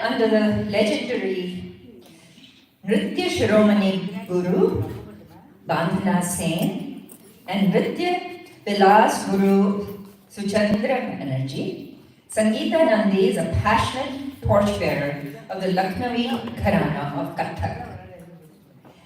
under the legendary Nritya Shiromani Guru Bandhana Sen and Nritya Vilas Guru Suchandra Banerjee, Sangeeta Nandi is a passionate torchbearer of the Lucknowi Gharana of Kathak.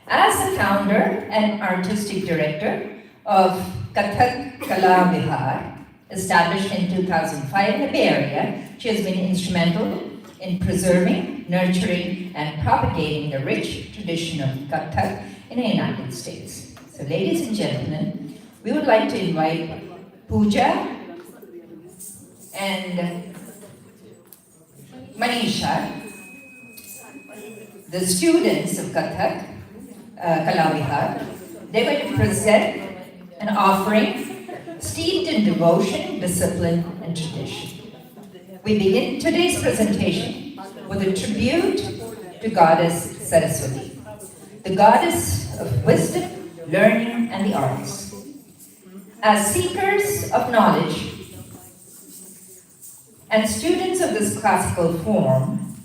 As the founder and artistic director of Kathak Kala Vihar, established in 2005 in the Bay Area, she has been instrumental in preserving, nurturing, and propagating the rich tradition of Kathak in the United States. So, ladies and gentlemen, we would like to invite Pooja and Manisha, the students of Kathak Kala Vihar. They were to present an offering steeped in devotion, discipline, and tradition. We begin today's presentation with a tribute to Goddess Saraswati, the goddess of wisdom, learning, and the arts. As seekers of knowledge and students of this classical form,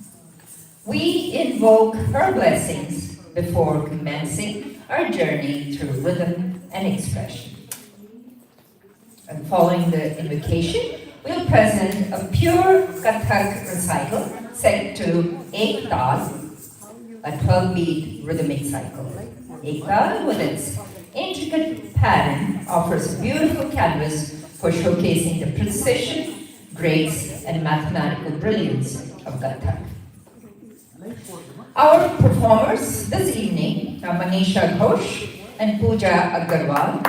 we invoke her blessings before commencing our journey through rhythm and expression. And following the invocation, we'll present a pure Kathak recital set to Ek Tal, a 12-beat rhythmic cycle. Ek Tal, with its intricate pattern, offers a beautiful canvas for showcasing the precision, grace, and mathematical brilliance of Kathak. Our performers this evening are Manisha Ghosh and Pooja Agarwal.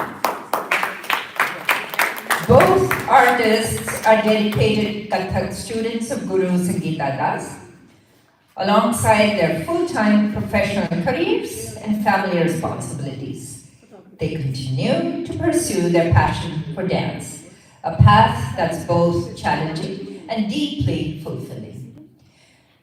Both artists are dedicated Kathak students of Guru Sangeeta Das, alongside their full-time professional careers and family responsibilities. They continue to pursue their passion for dance, a path that's both challenging and deeply fulfilling.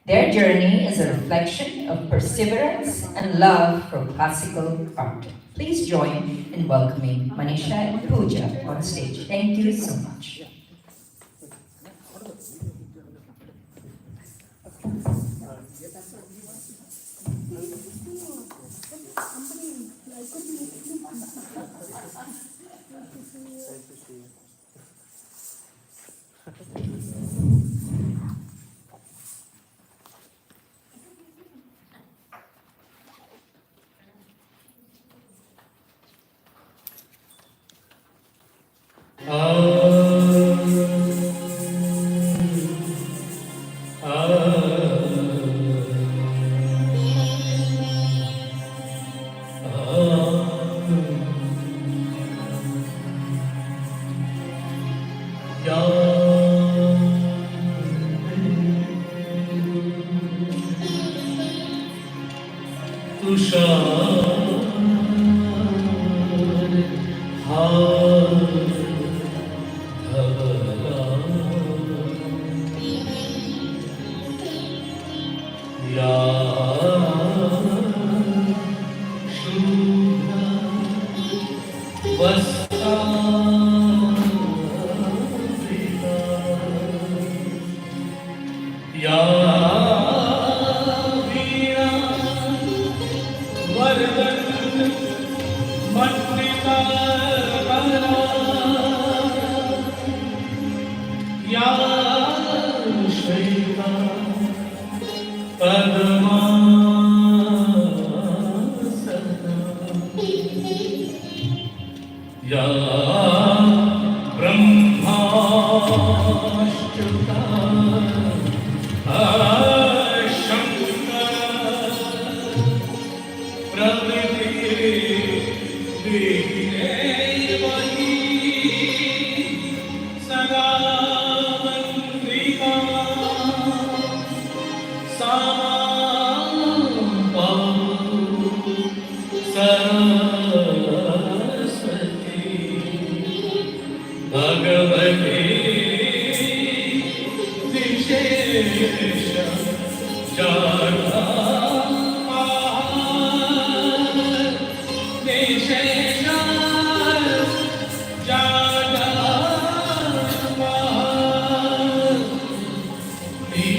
Their journey is a reflection of perseverance and love for classical art. Please join in welcoming Manisha and Pooja on stage. Thank you so much.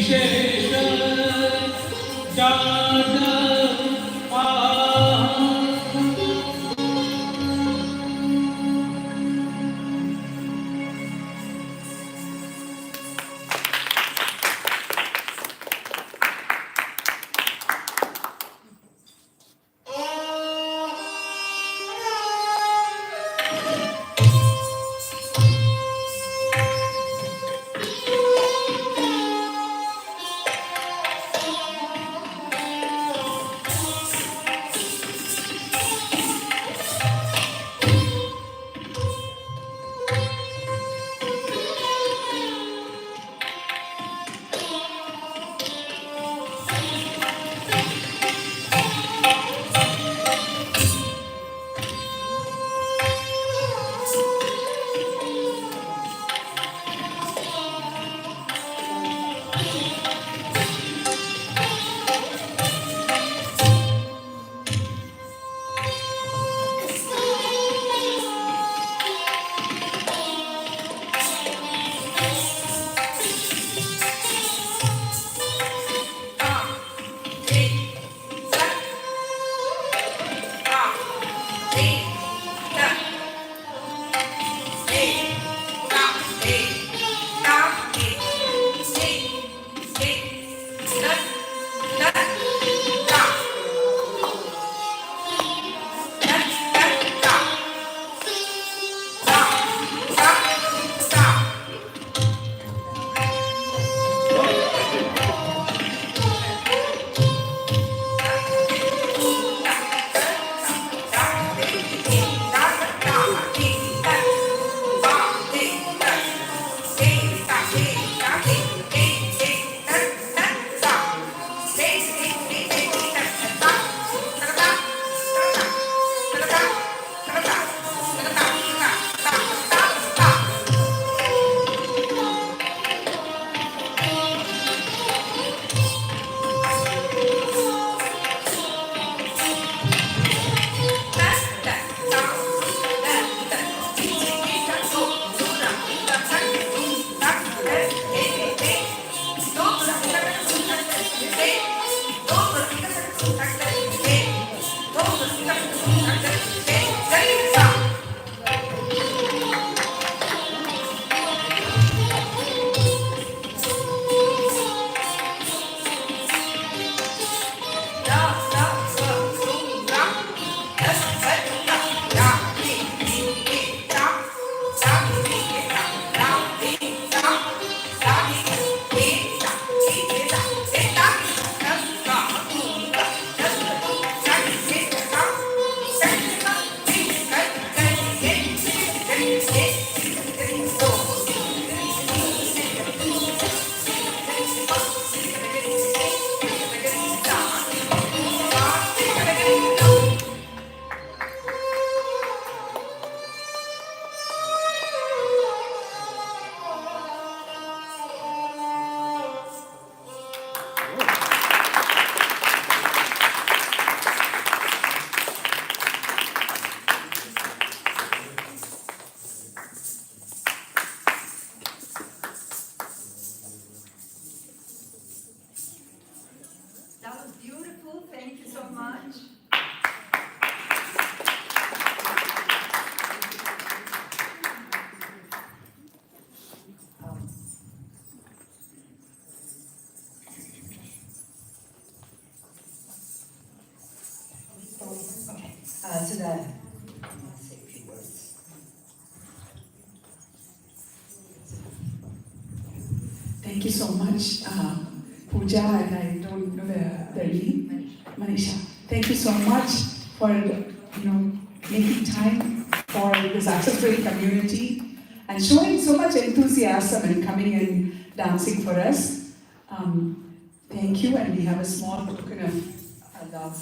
Shesha That was beautiful. Thank you so much. Okay. So that I'll say a few words. Thank you so much, Pooja, and I don't know the name, Manisha. Thank you so much for making time for this accessibility community and showing so much enthusiasm and coming and dancing for us. Thank you, and we have a small token of love.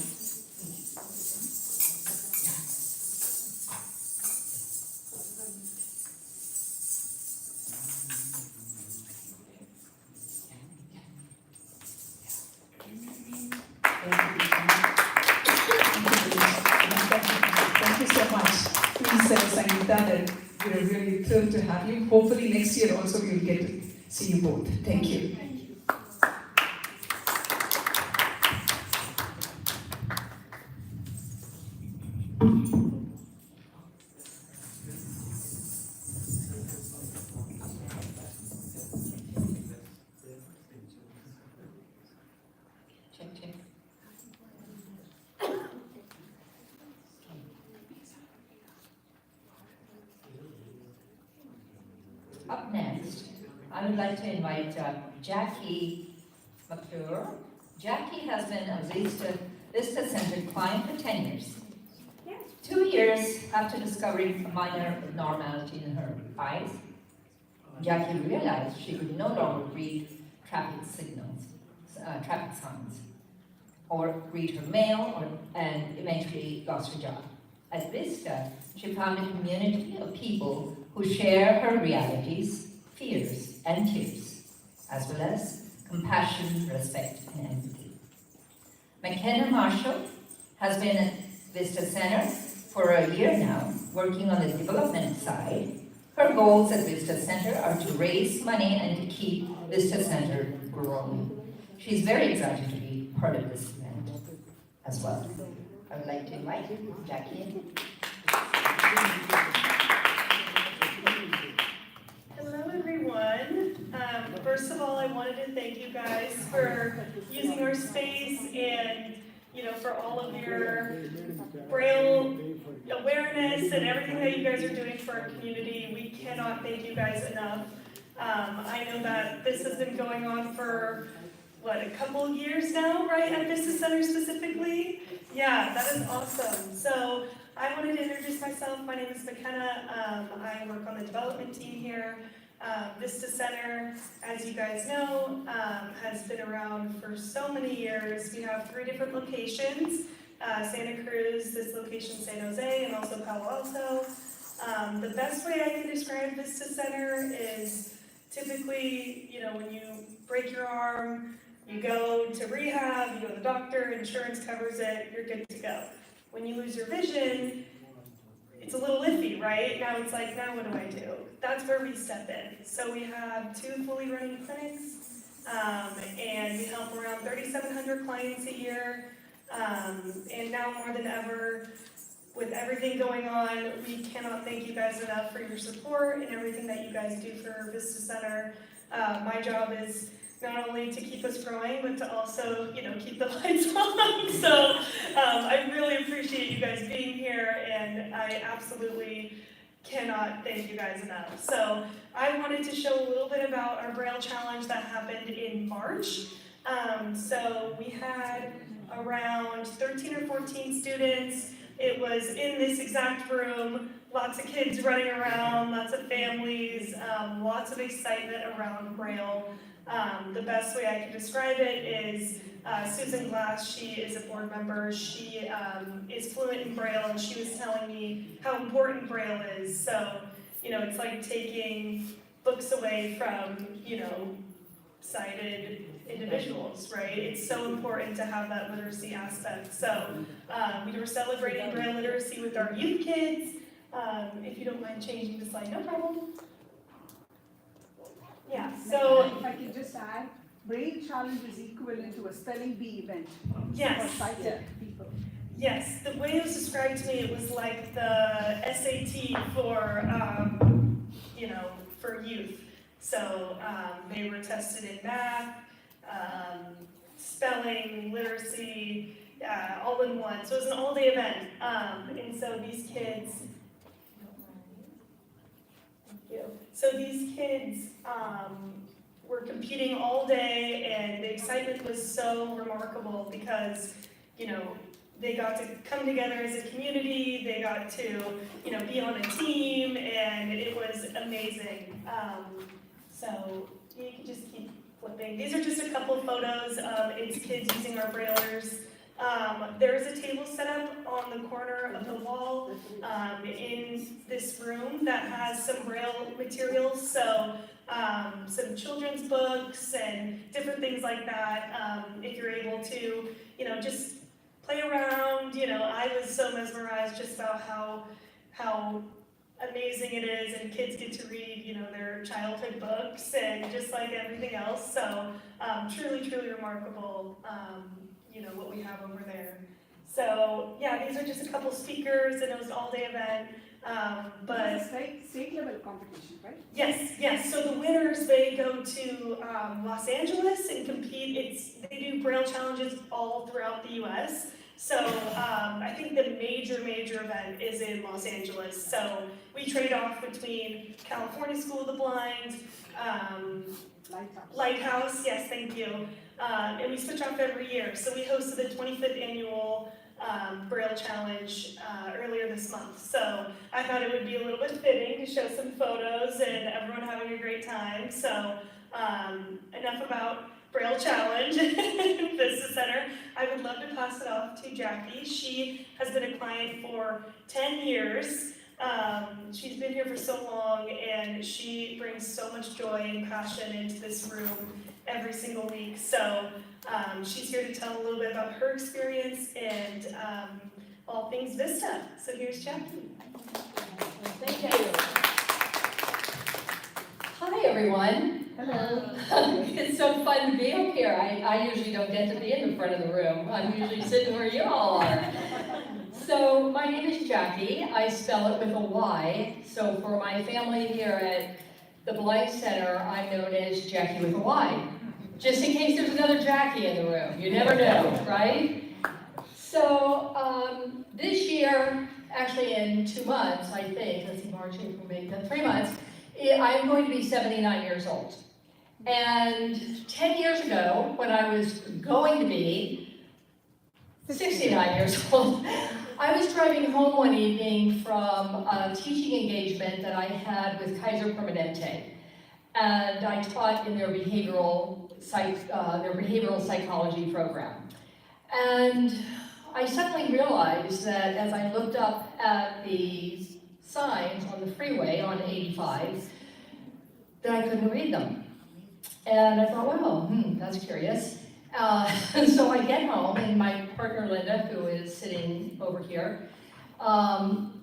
Thank you so much. Please tell Sangeeta that we're really thrilled to have you. Hopefully next year also we'll get to see you both. Thank you. Up next, I would like to invite Jackie McClure. Jackie has been a Vista Center client for 10 years. 2 years after discovering a minor abnormality in her eyes, Jackie realized she could no longer read traffic signs, or read her mail, and eventually lost her job. At Vista, she found a community of people who share her realities, fears, and tears, as well as compassion, respect, and empathy. McKenna Marshall has been at Vista Center for a year now, working on the development side. Her goals at Vista Center are to raise money and to keep Vista Center growing. She's very excited to be part of this event as well. I would like to invite Jackie in. Hello, everyone. First of all, I wanted to thank you guys for using our space and, for all of your Braille awareness and everything that you guys are doing for our community. We cannot thank you guys enough. I know that this has been going on for, a couple of years now, right, at Vista Center specifically? Yeah, that is awesome. So I wanted to introduce myself. My name is McKenna. I work on the development team here. Vista Center, as you guys know, has been around for so many years. We have 3 different locations, Santa Cruz, this location San Jose, and also Palo Alto. The best way I can describe Vista Center is typically, when you break your arm, you go to rehab, you go to the doctor, insurance covers it, you're good to go. When you lose your vision, it's a little iffy, right? Now it's like, now what do I do? That's where we step in. So we have 2 fully running clinics, and we help around 3,700 clients a year. And now more than ever, with everything going on, we cannot thank you guys enough for your support and everything that you guys do for Vista Center. My job is not only to keep us growing, but to also, keep the lights on. So I really appreciate you guys being here, and I absolutely cannot thank you guys enough. So I wanted to show a little bit about our Braille Challenge that happened in March. So we had around 13 or 14 students. It was in this exact room, lots of kids running around, lots of families, lots of excitement around Braille. The best way I can describe it is Susan Glass. She is a board member. She is fluent in Braille, and she was telling me how important Braille is. So, it's like taking books away from, sighted individuals, right? It's so important to have that literacy aspect. So we were celebrating Braille literacy with our youth kids. If you don't mind changing the slide, no problem. Yeah, so if I could just add, Braille Challenge is equivalent to a spelling bee event yes, for sighted people. yes. The way it was described to me, it was like the SAT for for youth. So they were tested in math, spelling, literacy, all in one. So it was an all-day event, and so these kids. So these kids were competing all day, and the excitement was so remarkable because, they got to come together as a community, they got to, be on a team, and it was amazing. So you can just keep flipping. These are just a couple photos of it's kids using our Braillers. There is a table set up on the corner of the wall in this room that has some Braille materials, so some children's books and different things like that. If you're able to, just play around. I was so mesmerized just about how amazing it is, and kids get to read, their childhood books and just like everything else. So truly, truly remarkable. What we have over there. So yeah, these are just a couple speakers, and it was an all-day event. But it's a state level competition, right? Yes. So the winners, they go to Los Angeles and compete. They do Braille challenges all throughout the U.S. So I think the major event is in Los Angeles. So we trade off between California School of the Blind, Lighthouse, yes, thank you. And we switch off every year. So we hosted the 25th annual Braille Challenge earlier this month. So I thought it would be a little bit fitting to show some photos and everyone having a great time. So enough about Braille Challenge Vista Center. I would love to pass it off to Jackie. She has been a client for 10 years. She's been here for so long, and she brings so much joy and passion into this room every single week. So she's here to tell a little bit about her experience and all things Vista. So here's Jackie. Thank you. Hi, everyone. Hello. It's so fun to be up here. I usually don't get to be in the front of the room. I'm usually sitting where you all are. So my name is Jackie. I spell it with a Y. So for my family here at the Blind Center, I'm known as Jackie with a Y. Just in case there's another Jackie in the room. You never know, right? So this year, actually in 2 months, I think, let's see, March, April, May, 3 months, I'm going to be 79 years old. And 10 years ago, when I was going to be 69 years old, I was driving home one evening from a teaching engagement that I had with Kaiser Permanente. And I taught in their behavioral psychology program. And I suddenly realized that as I looked up at the signs on the freeway on 85, that I couldn't read them. And I thought, well, that's curious. So I get home, and my partner Linda, who is sitting over here,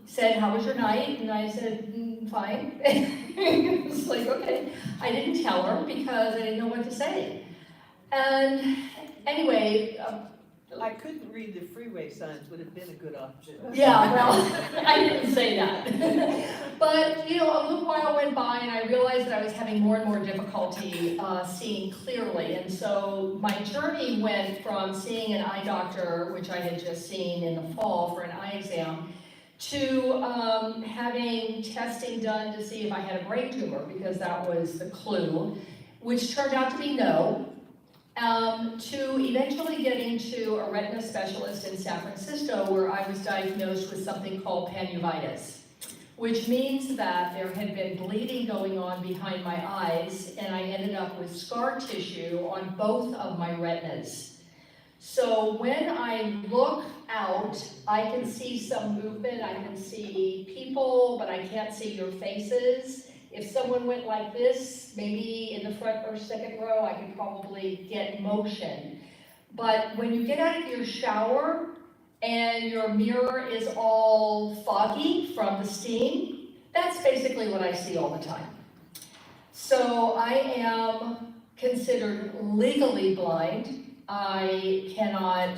said, "How was your night?" And I said, "Fine." It was like, okay. I didn't tell her because I didn't know what to say. And anyway, I couldn't read the freeway signs would have been a good option. yeah, well, I didn't say that. But, you know, a little while went by and I realized that I was having more and more difficulty seeing clearly. And so my journey went from seeing an eye doctor, which I had just seen in the fall for an eye exam, to having testing done to see if I had a brain tumor, because that was the clue, which turned out to be no. To eventually getting to a retina specialist in San Francisco, where I was diagnosed with something called panuveitis, which means that there had been bleeding going on behind my eyes, and I ended up with scar tissue on both of my retinas. So when I look out, I can see some movement, I can see people, but I can't see your faces. If someone went like this, maybe in the front or second row, I could probably get motion. But when you get out of your shower and your mirror is all foggy from the steam, that's basically what I see all the time. So I am considered legally blind. I cannot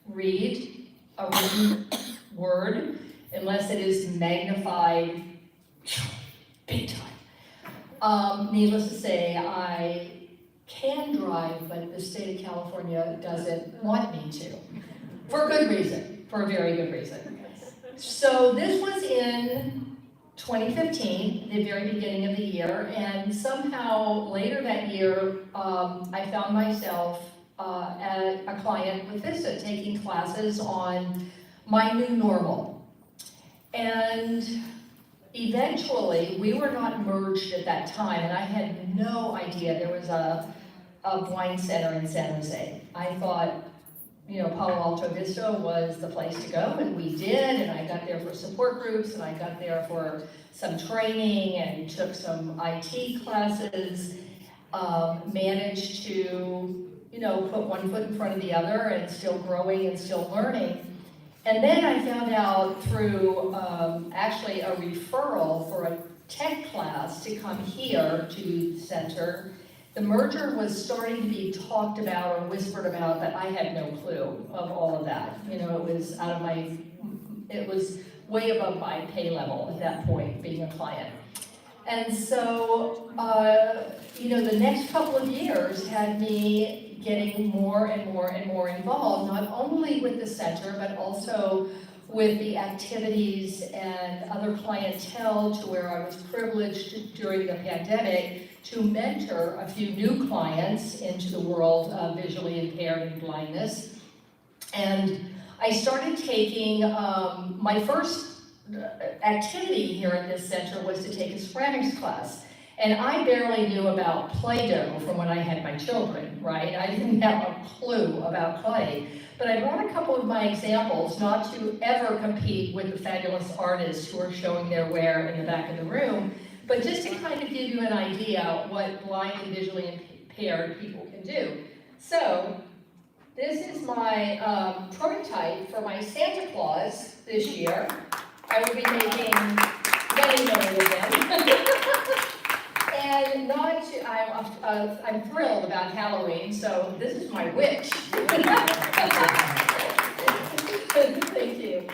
read a written word unless it is magnified big time. Needless to say, I can drive, but the state of California doesn't want me to. For a good reason, for a very good reason. So this was in 2015, the very beginning of the year, and somehow later that year, I found myself at a client with Vista taking classes on my new normal. And eventually, we were not merged at that time, and I had no idea there was a blind center in San Jose. I thought, you know, Palo Alto Vista was the place to go, and we did, and I got there for support groups, and I got there for some training and took some IT classes, managed to, you know, put one foot in front of the other and still growing and still learning. And then I found out through actually a referral for a tech class to come here to the center. The merger was starting to be talked about or whispered about, but I had no clue of all of that. You know, it was out of my, it was way above my pay level at that point, being a client. And so, you know, the next couple of years had me getting more and more and more involved, not only with the center, but also with the activities and other clientele, to where I was privileged during the pandemic to mentor a few new clients into the world of visually impaired and blindness. And I started taking, my first activity here at this center was to take a ceramics class. And I barely knew about Play-Doh from when I had my children, right? I didn't have a clue about clay. But I brought a couple of my examples, not to ever compete with the fabulous artists who are showing their wares in the back of the room, but just to kind of give you an idea what blind and visually impaired people can do. So, this is my prototype for my Santa Claus this year. I will be making many, many of them. And not to, I'm thrilled about Halloween, so this is my witch. Thank you.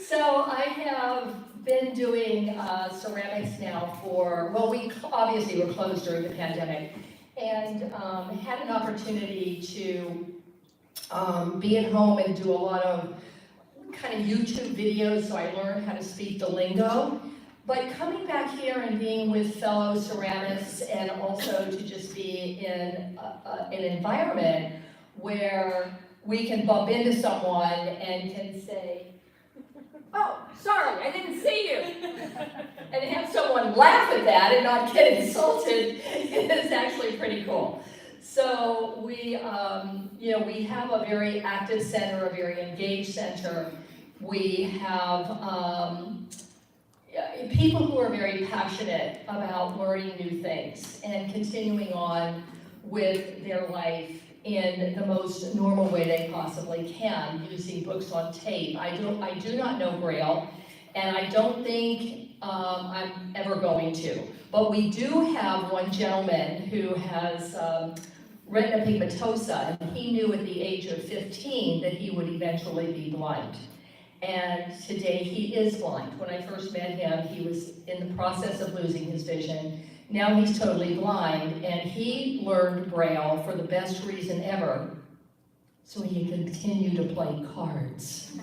So I have been doing ceramics now for, well, we obviously were closed during the pandemic, and had an opportunity to be at home and do a lot of kind of YouTube videos, so I learned how to speak the lingo. But coming back here and being with fellow ceramists, and also to just be in an environment where we can bump into someone and can say, "Oh, sorry, I didn't see you," and have someone laugh at that and not get insulted is actually pretty cool. So we, we have a very active center, a very engaged center. We have people who are very passionate about learning new things and continuing on with their life in the most normal way they possibly can, using books on tape. I do not know Braille, and I don't think I'm ever going to. But we do have one gentleman who has retina pigmentosa, and he knew at the age of 15 that he would eventually be blind. And today he is blind. When I first met him, he was in the process of losing his vision. Now he's totally blind, and he learned Braille for the best reason ever, so he can continue to play cards.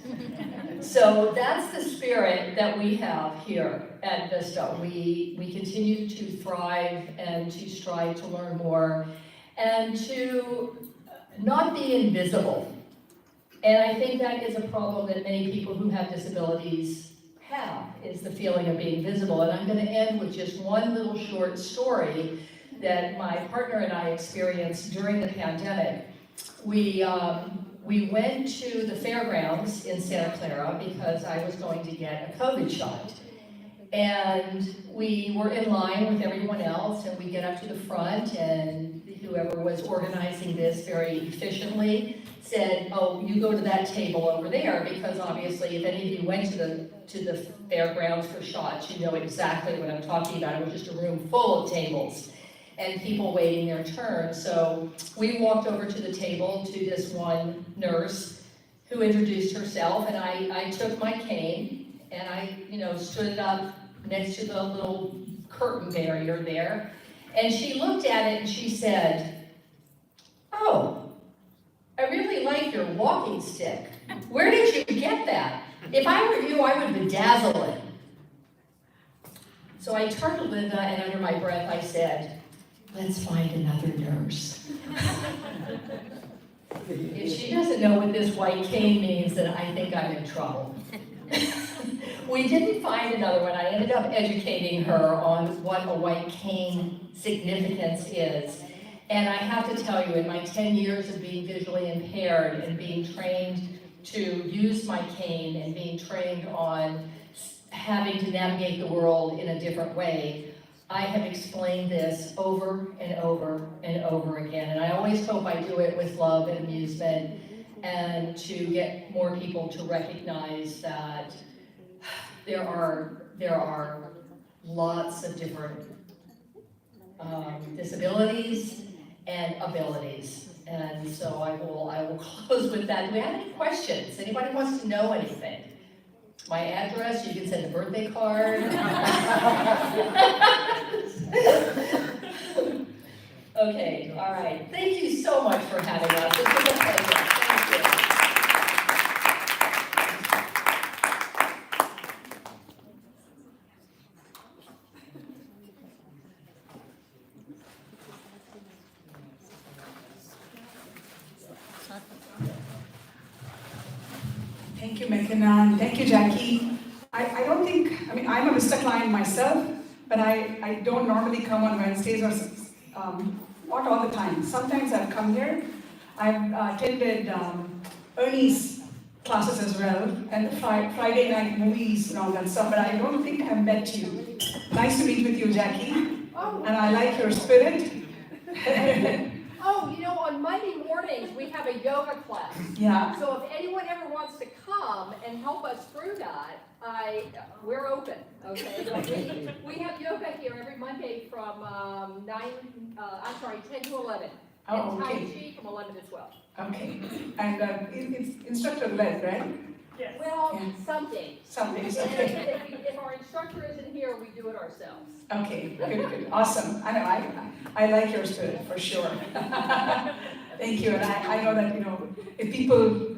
So that's the spirit that we have here at Vista. We continue to thrive and to strive to learn more and to not be invisible. And I think that is a problem that many people who have disabilities have, is the feeling of being visible. And I'm going to end with just one little short story that my partner and I experienced during the pandemic. We went to the fairgrounds in Santa Clara because I was going to get a COVID shot. And we were in line with everyone else, and we get up to the front, and whoever was organizing this very efficiently said, "Oh, you go to that table over there," because obviously if any of you went to the fairgrounds for shots, you know exactly what I'm talking about. It was just a room full of tables and people waiting their turn. So we walked over to the table to this one nurse who introduced herself, and I took my cane and I, stood it up next to the little curtain barrier there, and she looked at it and she said, "Oh, I really like your walking stick. Where did you get that? If I were you, I would bedazzle it." So I turned to Linda, and under my breath I said, "Let's find another nurse." If she doesn't know what this white cane means, then I think I'm in trouble. We didn't find another one. I ended up educating her on what a white cane significance is. And I have to tell you, in my 10 years of being visually impaired and being trained to use my cane and being trained on having to navigate the world in a different way, I have explained this over and over and over again. And I always hope I do it with love and amusement, and to get more people to recognize that there are lots of different disabilities and abilities. And so I will close with that. Do we have any questions? Anybody wants to know anything? My address, you can send a birthday card. Okay, all right. Thank you so much for having us. This was a pleasure. Thank you. Thank you, McKenna. Thank you, Jackie. I don't think, I mean, I'm a Mr. Client myself, but I don't normally come on Wednesdays or not all the time. Sometimes I've come here. I've attended Ernie's classes as well, and the Friday night movies and all that stuff, but I don't think I've met you. Nice to meet with you, Jackie. And I like your spirit. Oh, you know, on Monday mornings, we have a yoga class. Yeah. So if anyone ever wants to come and help us through that, we're open, okay? But we have yoga here every Monday from 10 to 11. Oh, And Tai okay. Chi from 11 to 12. Okay. And it's instructor-led, right? Yes. Well, Yeah. some days. Some days, And okay. if our instructor isn't here, we do it ourselves. Okay, good. Awesome. I know, I like your spirit, for sure. Thank you. And I know that, you know, if people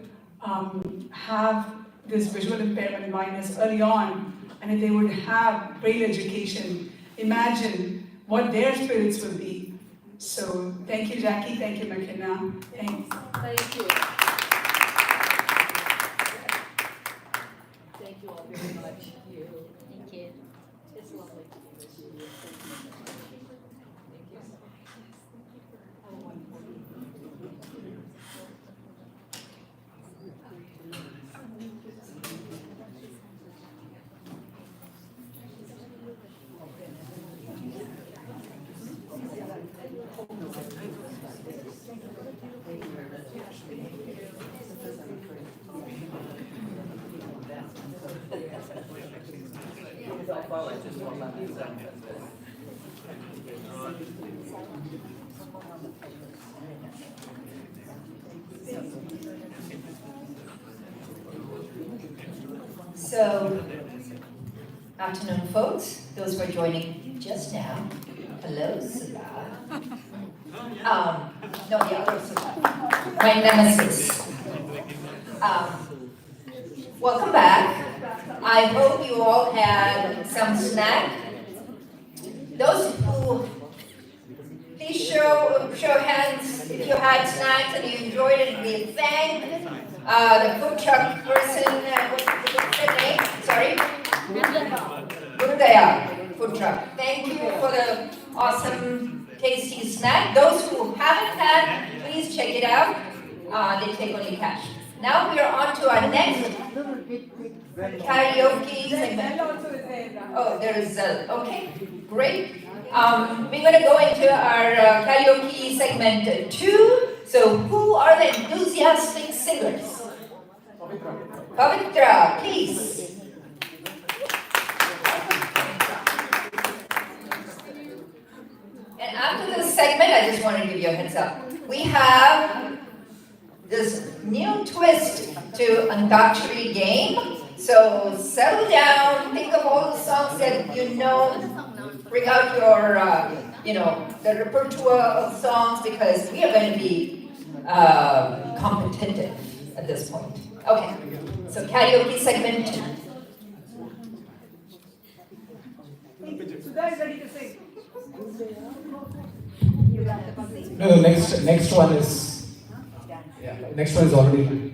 have this visual impairment blindness early on, and if they would have Braille education, imagine what their spirits will be. So thank you, Jackie. Thank you, McKenna. Thanks. Thank you. Thank you all very much. Thank you. It's lovely to be with you. Thank you. Oh, wonderful. So, afternoon, folks. Those who are joining just now. Hello, Sudha. No, the other Sudha. My nemesis. Welcome back. I hope you all had some snack. Those who, please show hands if you had snacks and you enjoyed it. We thank the food truck person. What's their name? Sorry. Gurudaya food truck. Thank you for the awesome, tasty snack. Those who haven't had, please check it out. They take only cash. Now we are on to our next karaoke segment. Oh, there is okay, great. We're going to go into our karaoke segment 2. So, who are the enthusiastic singers? Pavitra, please. And after this segment, I just want to give you a heads up. We have this new twist to Antakshari game. So settle down, think of all the songs that you know, bring out your, the repertoire of songs because we are going to be competitive at this point. Okay, so karaoke segment 2. Sudha is ready to sing. No, next one is already.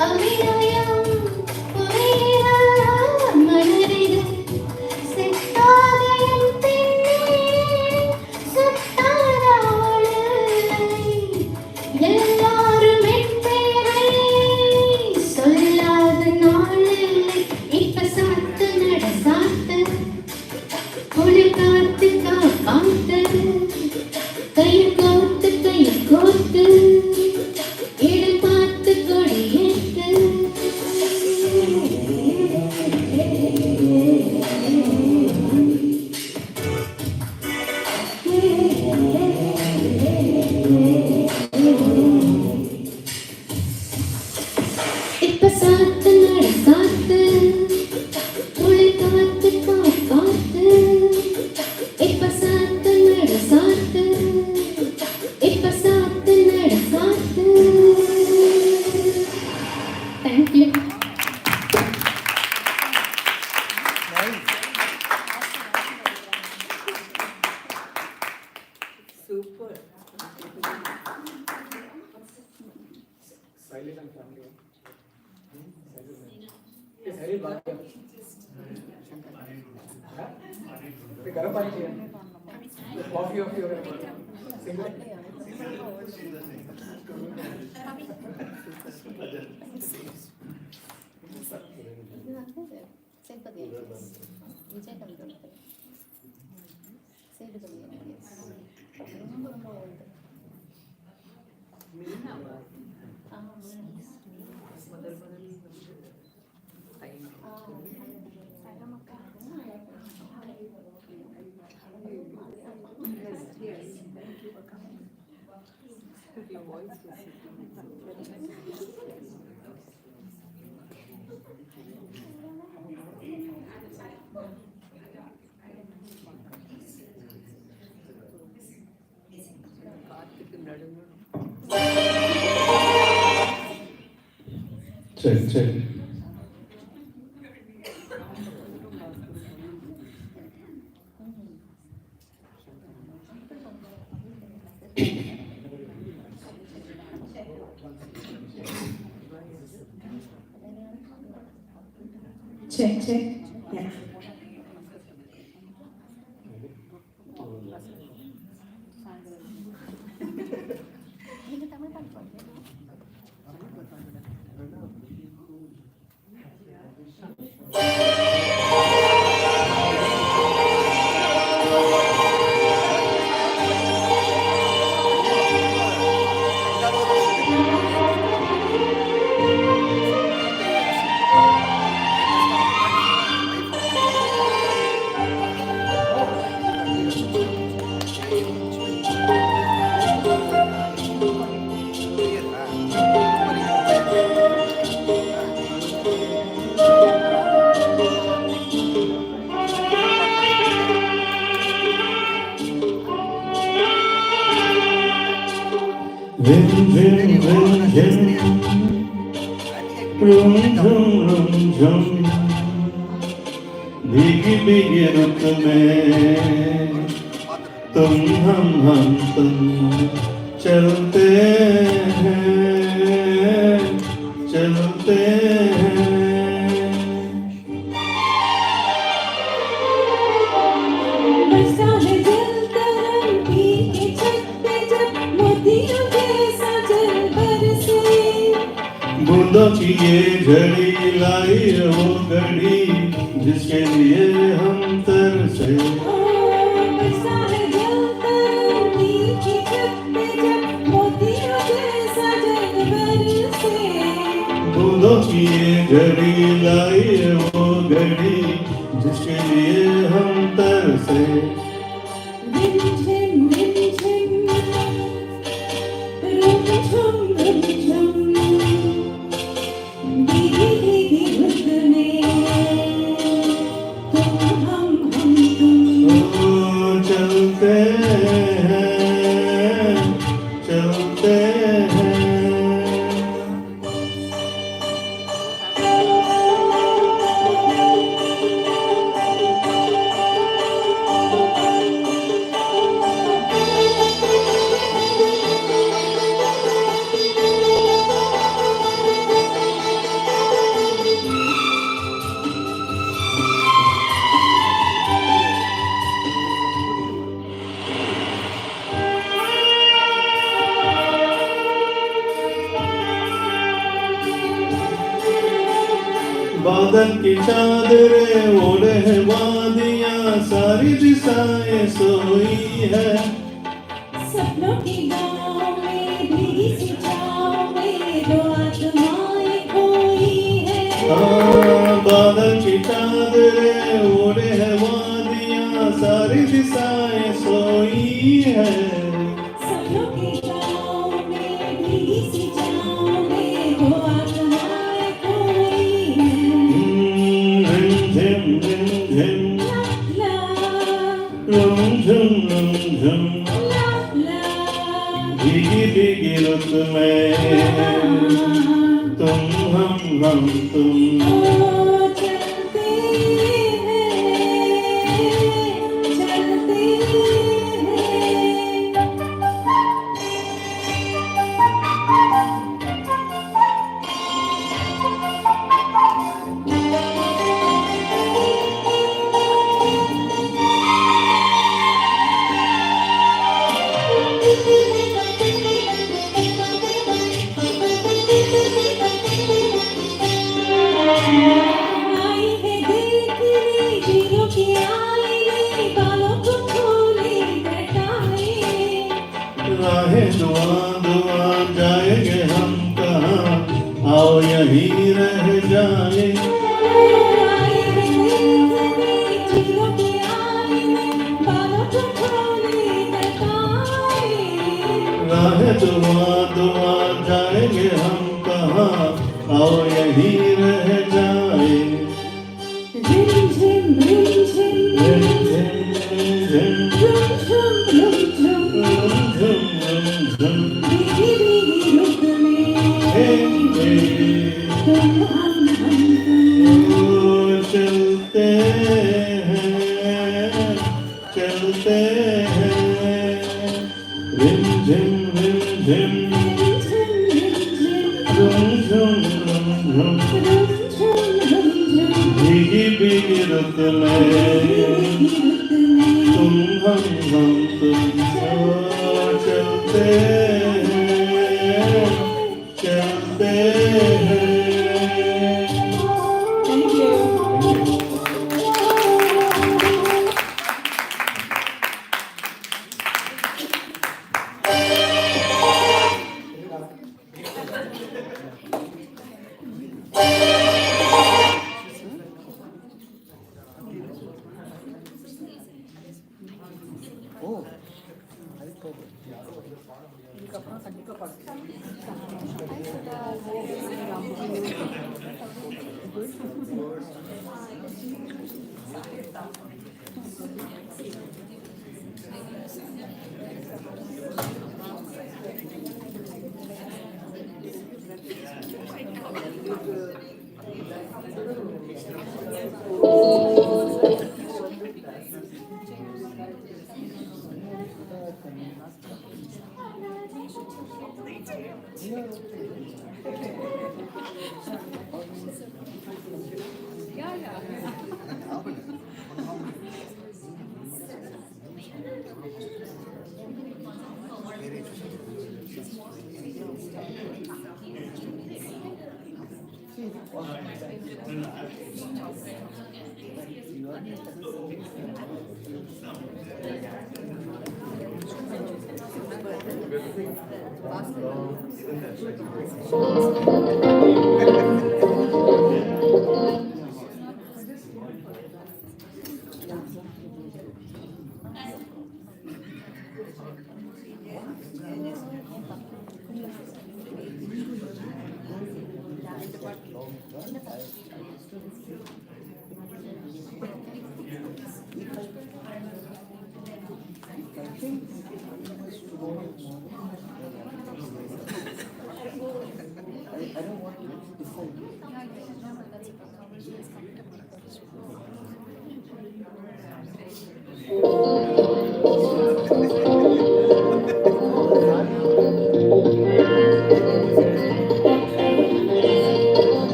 அகில Thank you. Super. Coffee of your Your voice is check. Check. Yeah. Rim Jim, rum jum, भीगी रुत में तुम हम तुम चलते हैं बरसा है जल तरंग पी के छत पे जब मोतियों जैसा जल बरसे बूंदों की ये झड़ी लाई वो घड़ी जिसके लिए हम तरसे बरसा है जल तरंग पी के छत पे जब मोतियों जैसा जल बरसे बूंदों की ये झड़ी लाई वो घड़ी जिसके लिए हम तरसे रिम झिम रुम झुम भीगी भीगी धुंध में तुम हम तुम ओ चलते हैं बादल की चादरें ओढ़े हैं वादियां सारी दिशाएं सोई है सपनों की गाँव में भीगी सी छाँव में दो आत्माएं खोई है बादल की चादरें ओढ़े हैं वादियां सारी दिशाएं सोई है सपनों की गाँव में भीगी सी छाँव में दो आत्माएं खोई है रिम झिम ला रुम झुम ला भीगी रुत में तुम हम तुम चलते हैं चलते आई है देखने दिलों की आईने बालों को खोले घटाए राहें दुआ दुआ जाएंगे हम कहाँ आओ यहीं रह जाए आई है देखने दिलों की आईने बालों को खोले घटाए राहें दुआ दुआ जाएंगे हम कहाँ आओ यहीं रह जाए झिम झिम झिम झिम झुम झुम झुम झुम भीगी भीगी रुत में तुम हम चलते हैं चलते हैं रिम झिम झुम झुम भीगी भीगी रुत में तुम हम तुम चलते हैं चलते हैं Thank you.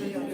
Thank you.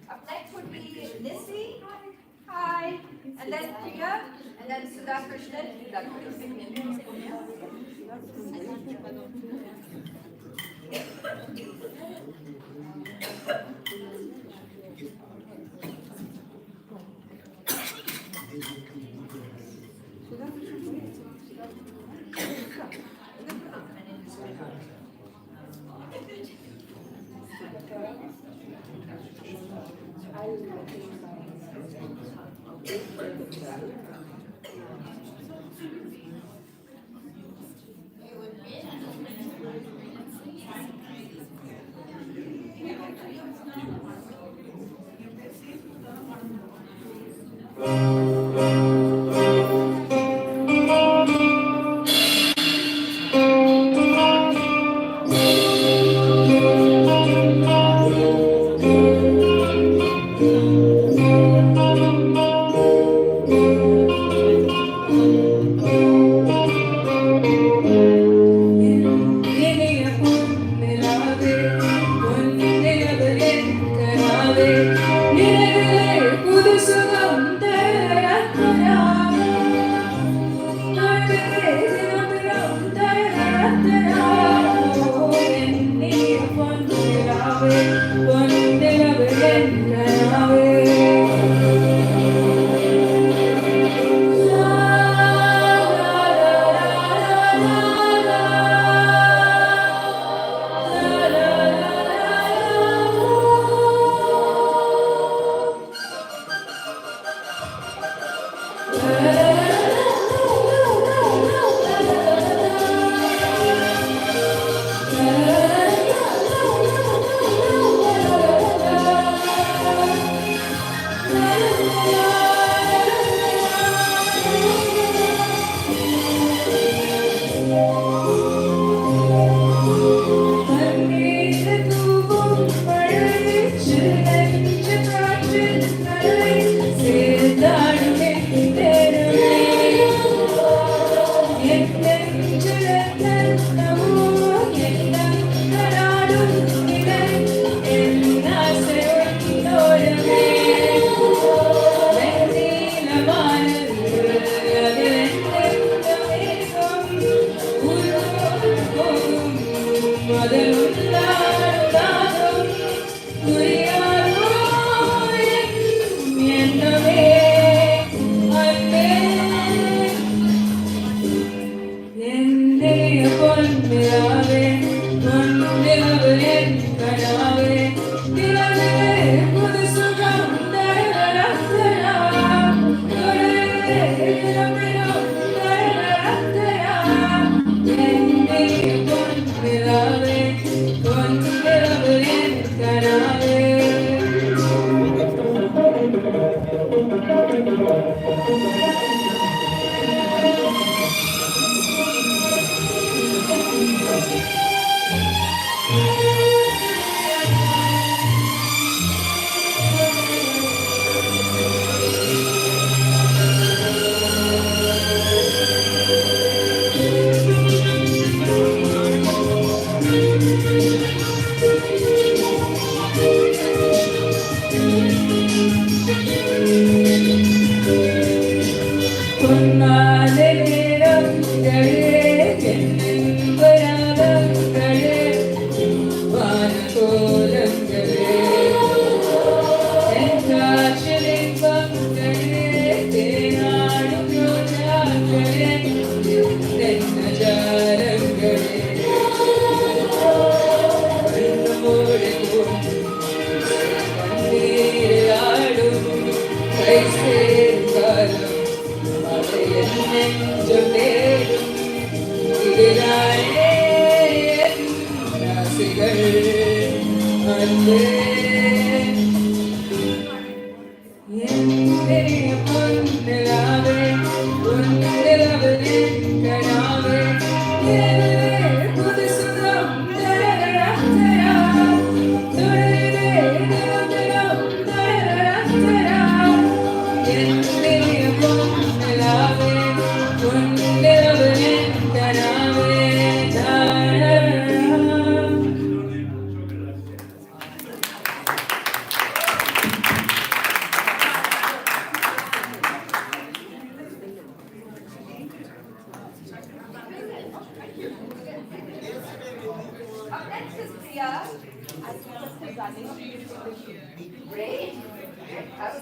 Up next would be Nissy. Hi. And then Priya. And then Sudhakrishnan.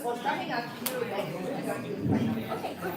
was coming up to you. Okay, good.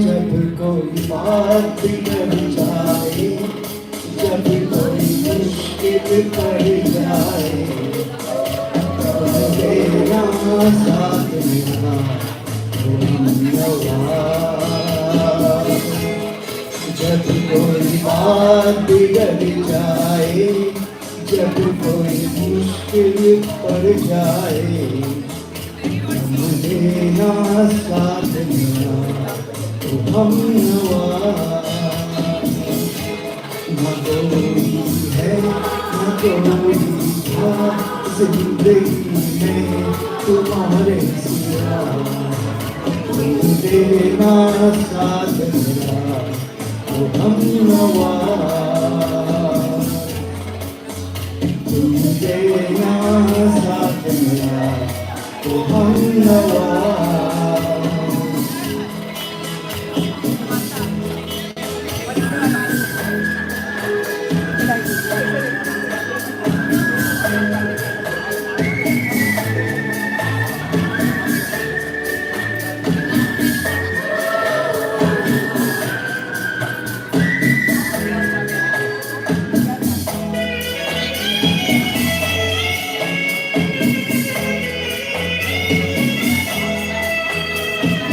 जब कोई बात बिगड़ जाए, जब कोई मुश्किल पड़ जाए, तेरा साथ मेरा नवाज। जब कोई बात बिगड़ जाए, जब कोई मुश्किल पड़ जाए, देना साथ मेरा तो हम नवाज। न कोई है न कोई था जिंदगी में तुम्हारे सिवा, तुम देना साथ मेरा तो हम नवाज। तुम देना साथ मेरा तो हम नवाज।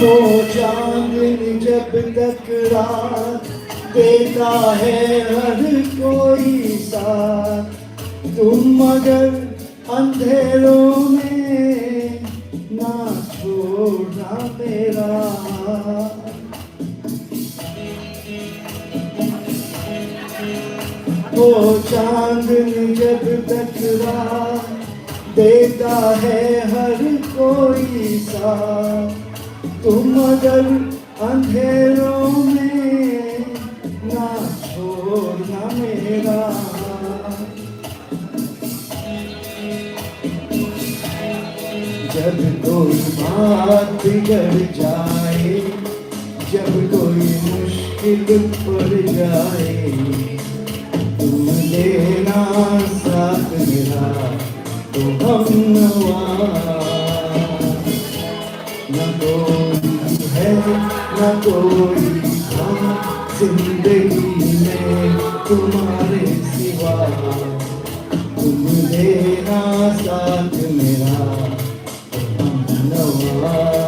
वो चांदनी जब तक रात देता है हर कोई साथ, तुम मगर अंधेरों में ना छोड़ना मेरा हाथ। वो चांदनी जब तक रात देता है हर कोई साथ, तुम अगर अंधेरों में ना छोड़ना मेरा हाथ। जब कोई बात बिगड़ जाए, जब कोई मुश्किल पड़ जाए, तुम लेना साथ मेरा तो हम नवाज। न कोई है न कोई था जिंदगी में तुम्हारे सिवा, तुम देना साथ मेरा तो हम नवाज।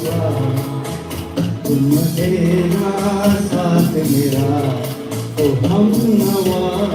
सिवा तुम देना साथ मेरा तो हम नवा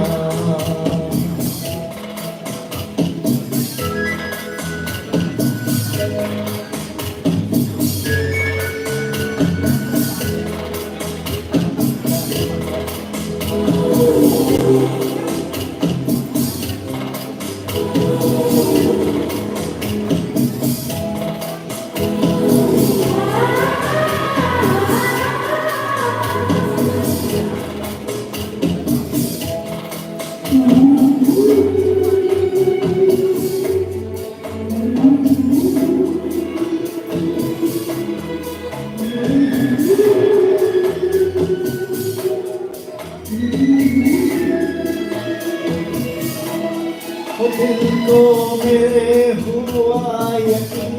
दिल को मेरे हुआ यकीन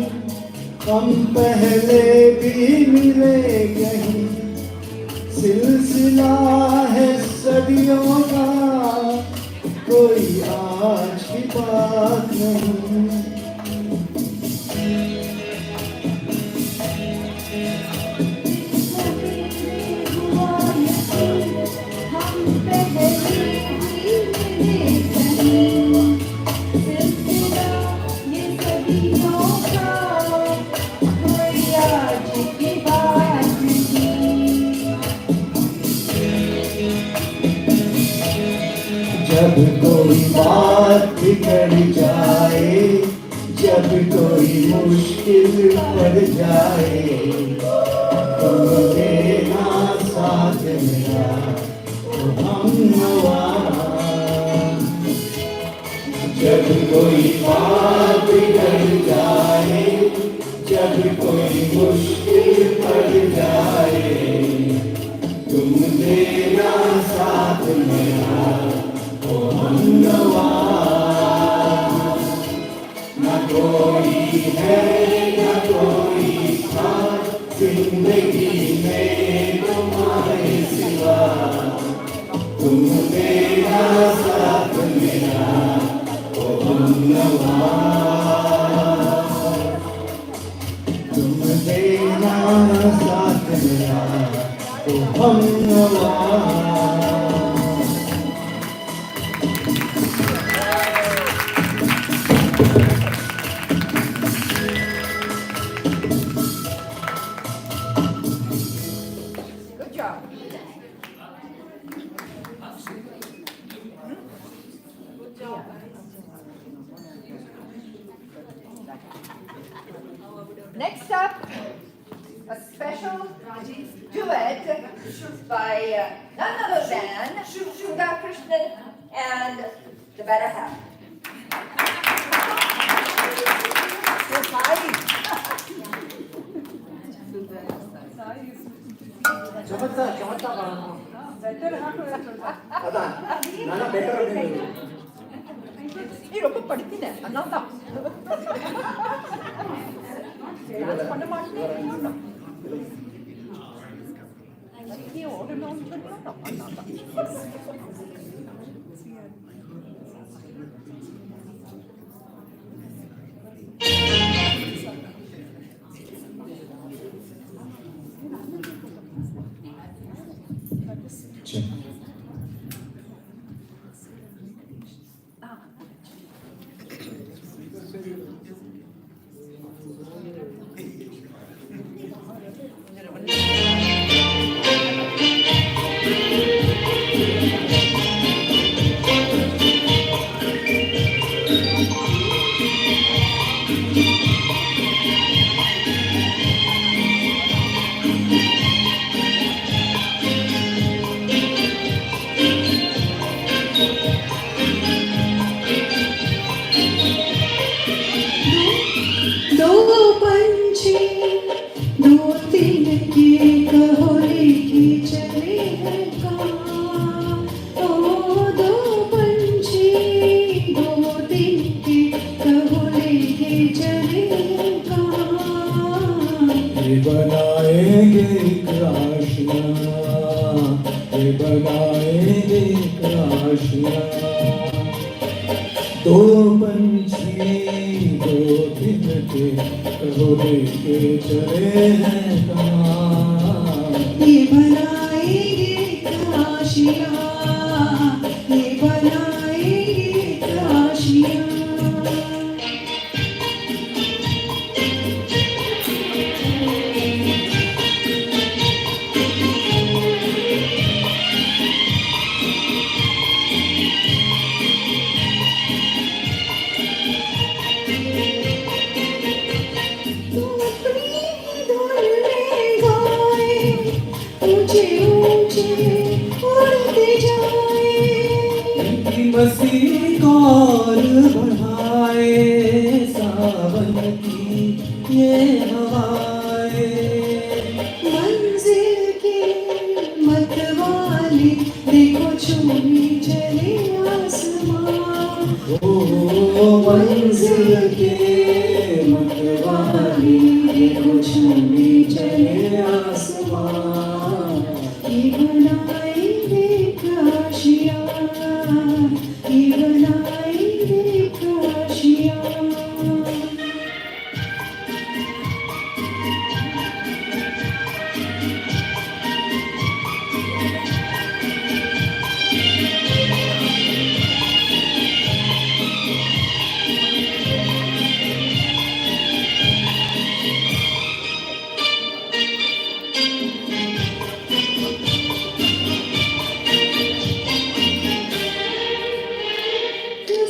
हम पहले भी मिले कहीं सिलसिला है सदियों का कोई आज की बात नहीं जब कोई बात बिगड़ जाए जब कोई मुश्किल पड़ जाए तुम देना साथ मेरा तो हम नवा जब कोई बात बिगड़ जाए जब कोई मुश्किल पड़ जाए तुम देना साथ मेरा न कोई है न कोई था जिंदगी में तुम्हारे सिवा तुम देना साथ मेरा ओ हमनवा तुम देना साथ मेरा ओ हमनवा Next up, a special duet by none other than Sudha Krishnan and the Better Half. ரொம்ப படித்தீங்க அதனால தான் பண்ண மாட்டேன் ஓடணும்னு சொன்னா दो पंछी दो दिन के कहो लेके चले हैं कहाँ ये बनाएंगे काशियाँ, ये बनाएंगे काशियाँ। तू अपनी ही धुन में गाए, ऊंचे ऊंचे उड़ते जाए। की मस्ती को और बढ़ाए सावन की ये हवाएं मंजिल की मतवाली देखो छूनी चले आसमां। ओ मंजिल के मतवाली देखो छूनी चले आसमां ये बनाएंगे काशियाँ, ये बनाएंगे काशियाँ।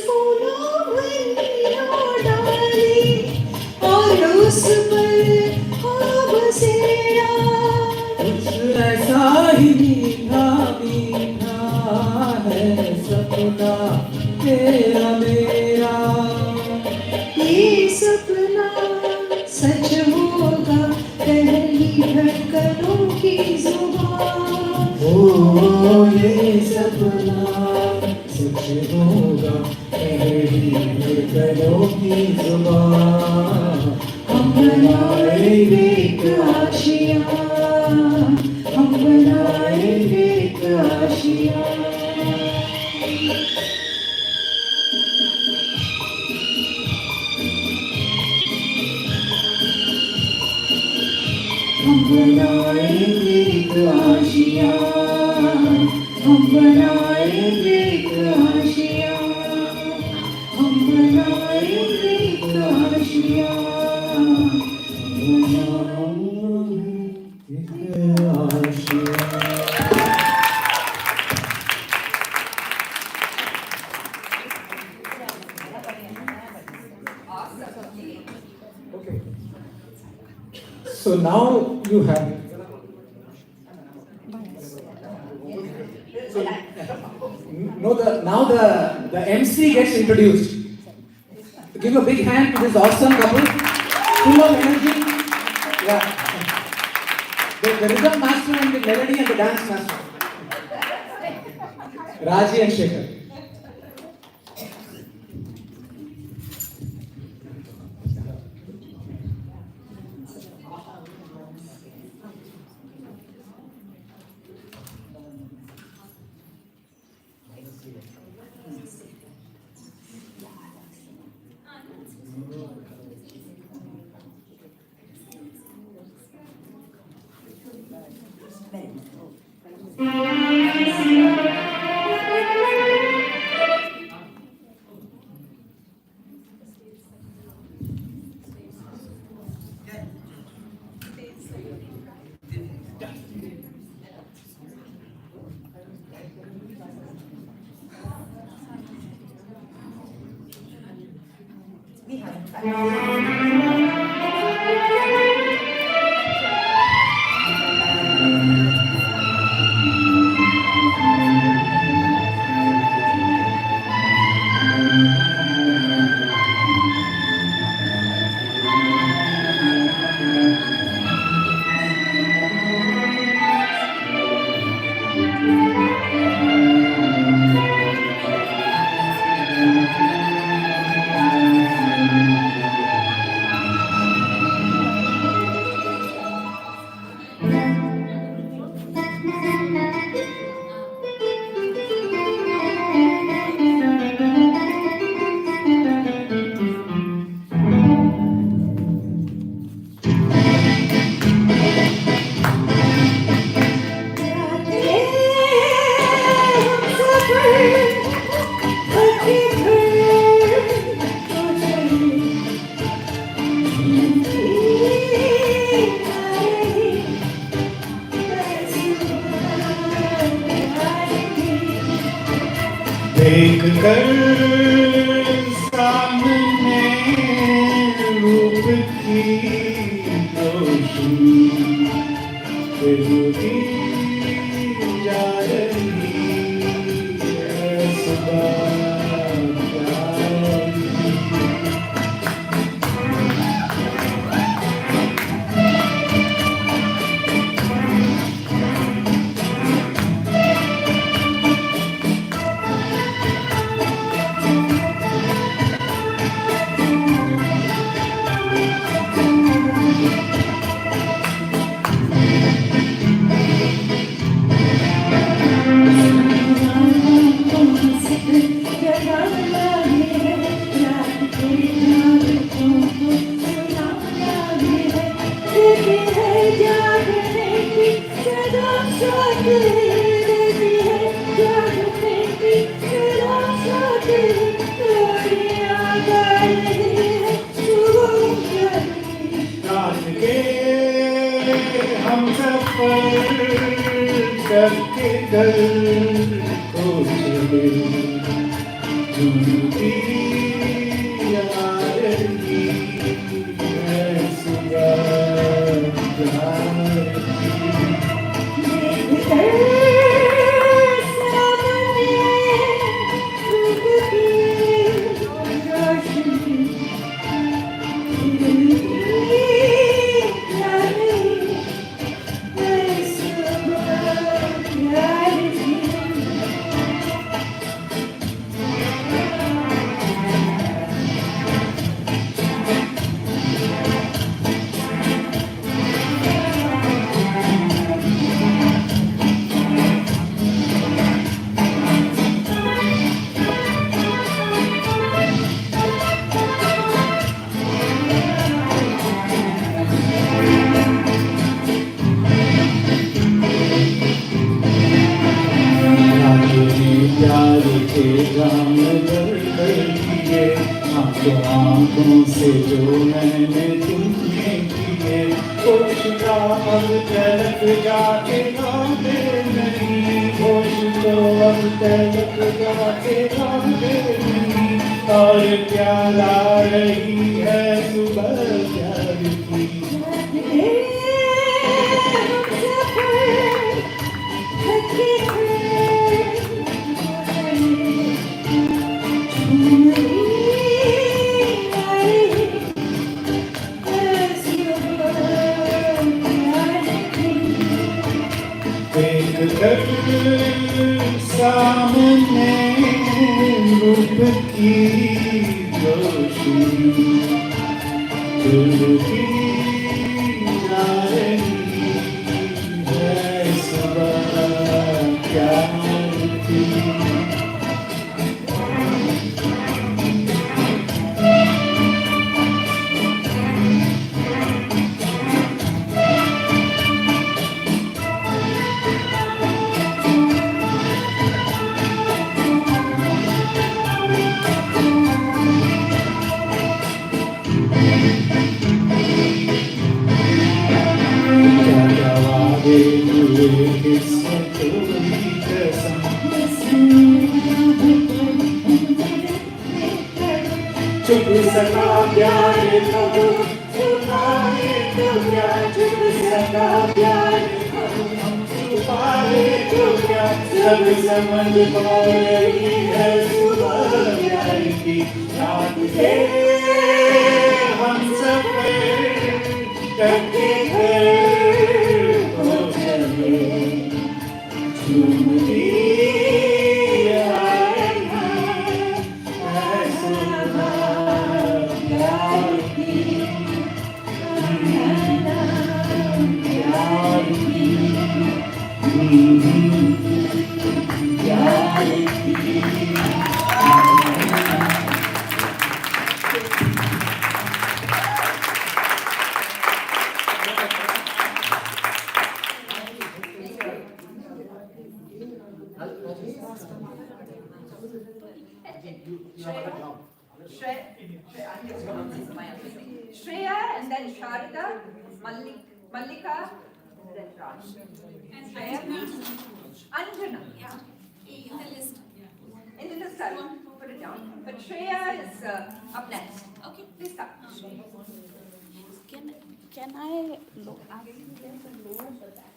फूलों भरी डाली और उस पर ख्वाब बसेरा। कुछ ऐसा ही मीठा मीठा है सपना तेरा मेरा ये सपना सच होगा पहली धड़कनों की जुबान। ओ ये सपना सच होगा पहली धड़कनों की जुबान हम बनाएंगे काशियाँ, हम बनाएंगे काशियाँ। हम बनाएंगे काशियाँ, हम बनाएंगे काशियाँ, हम बनाएंगे काशियाँ, Okay. So now you have. So, no, the MC gets introduced. Give a big hand to this awesome couple, full of energy. Yeah. The rhythm master and the melody and the dance master. Raji and Shekhar. कर सामने रूप की रोशनी फिरती जा रही है सुबह प्यारी। रात के हम सफर करके घर को चले झूमती आ रही है सुबह प्यार की। प्यार के जाम कर दिए आंखों से जो मैंने तुमने किए कुछ का अब तलक जाके गाते नहीं होश तो अब तलक जाके गाते नहीं और प्यार आ रही है सुबह प्यार की। देख कर सामने रूप की रोशनी फिरती जा रही है सुबह प्यार की। चुप सका प्यार करो छुपाए तो क्या चुप सका प्यार करो छुपाए तो क्या सब समझ पा रही है सुबह प्यार की। रात के हम सफर करके घर को चले झूमती Shreya and then Sharda, Mallika, then Raj. And Shreya, Anjana. In the list. In the list, put it down. But Shreya is up next. Okay, please come. Can I look ask them to lower the back?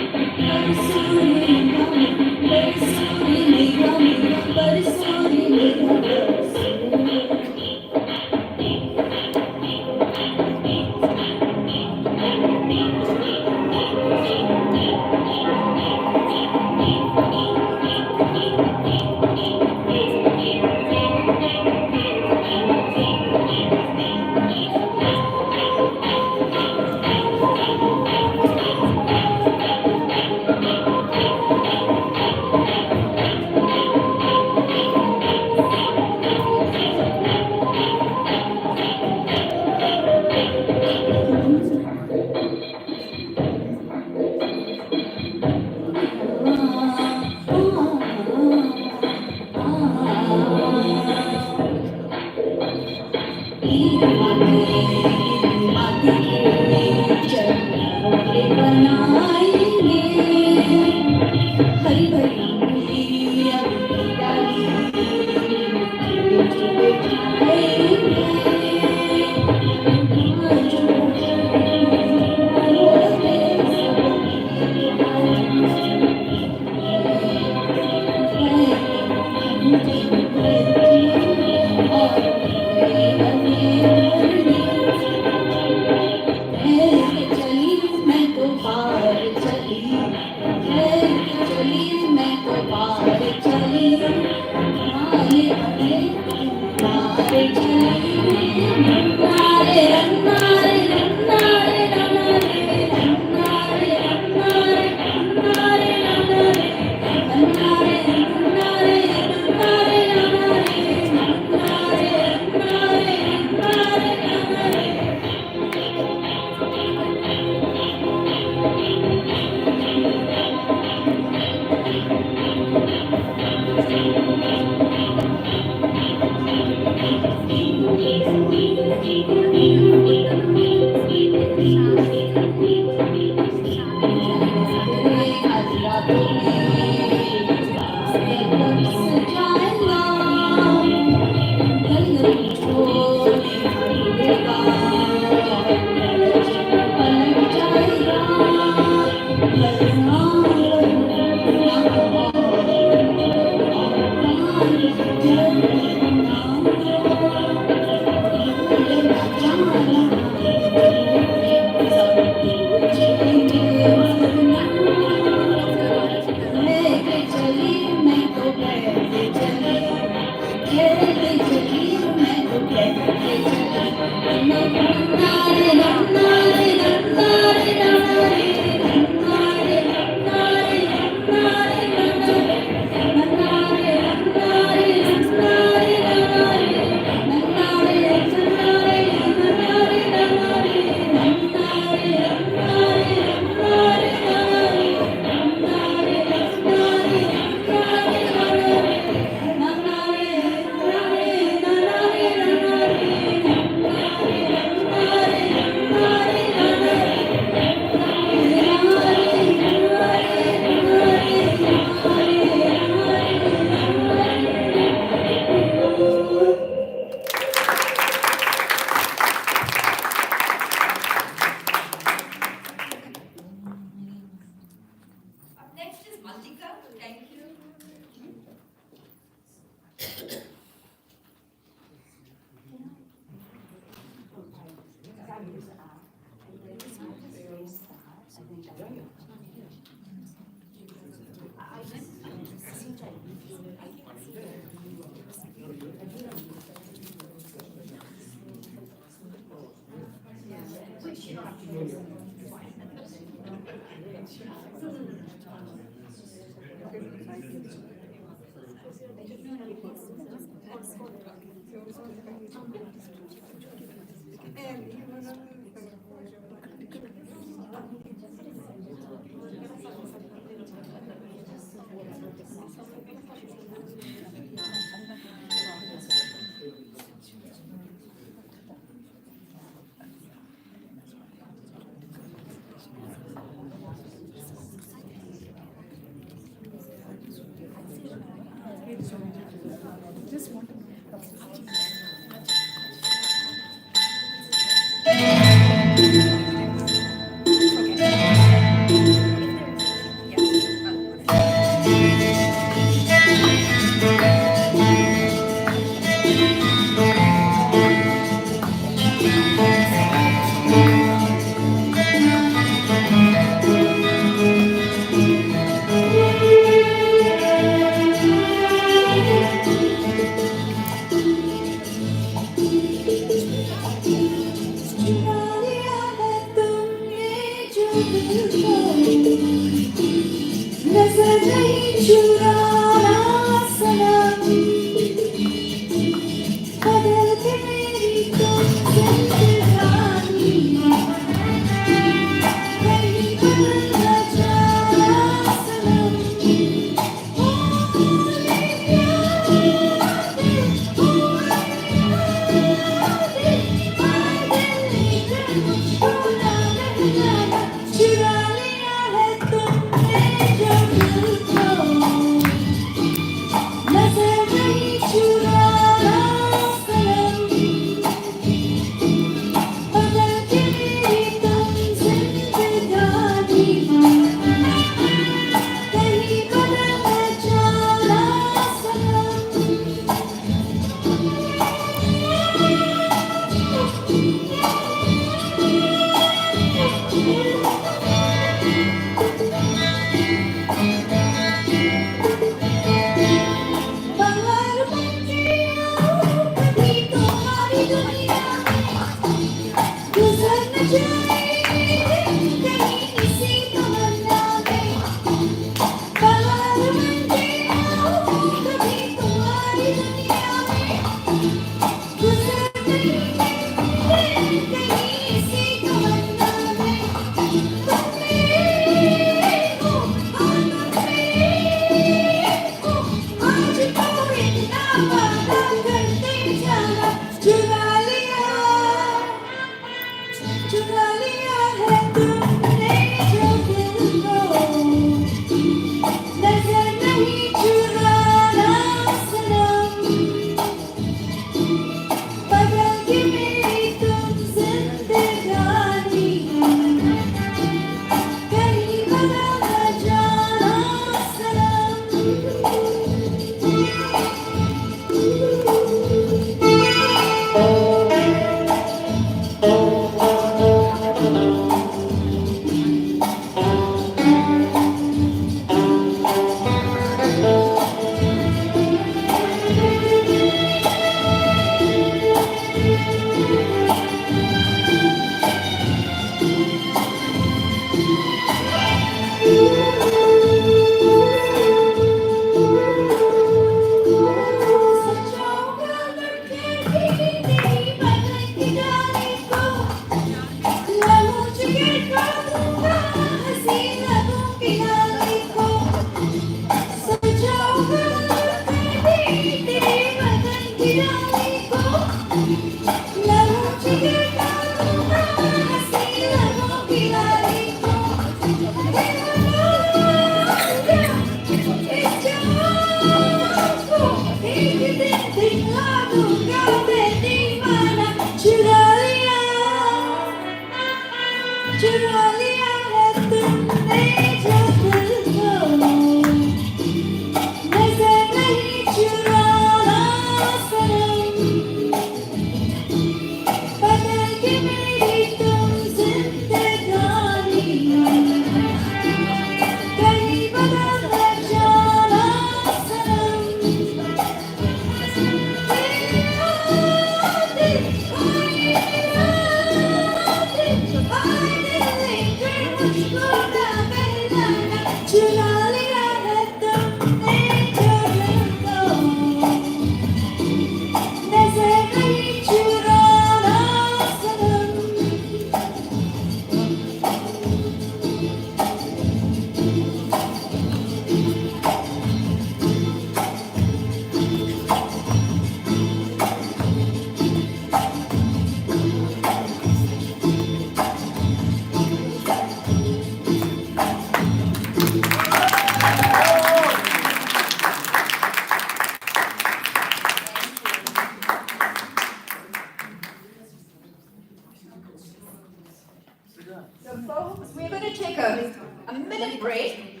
folks, we're going to take a minute break.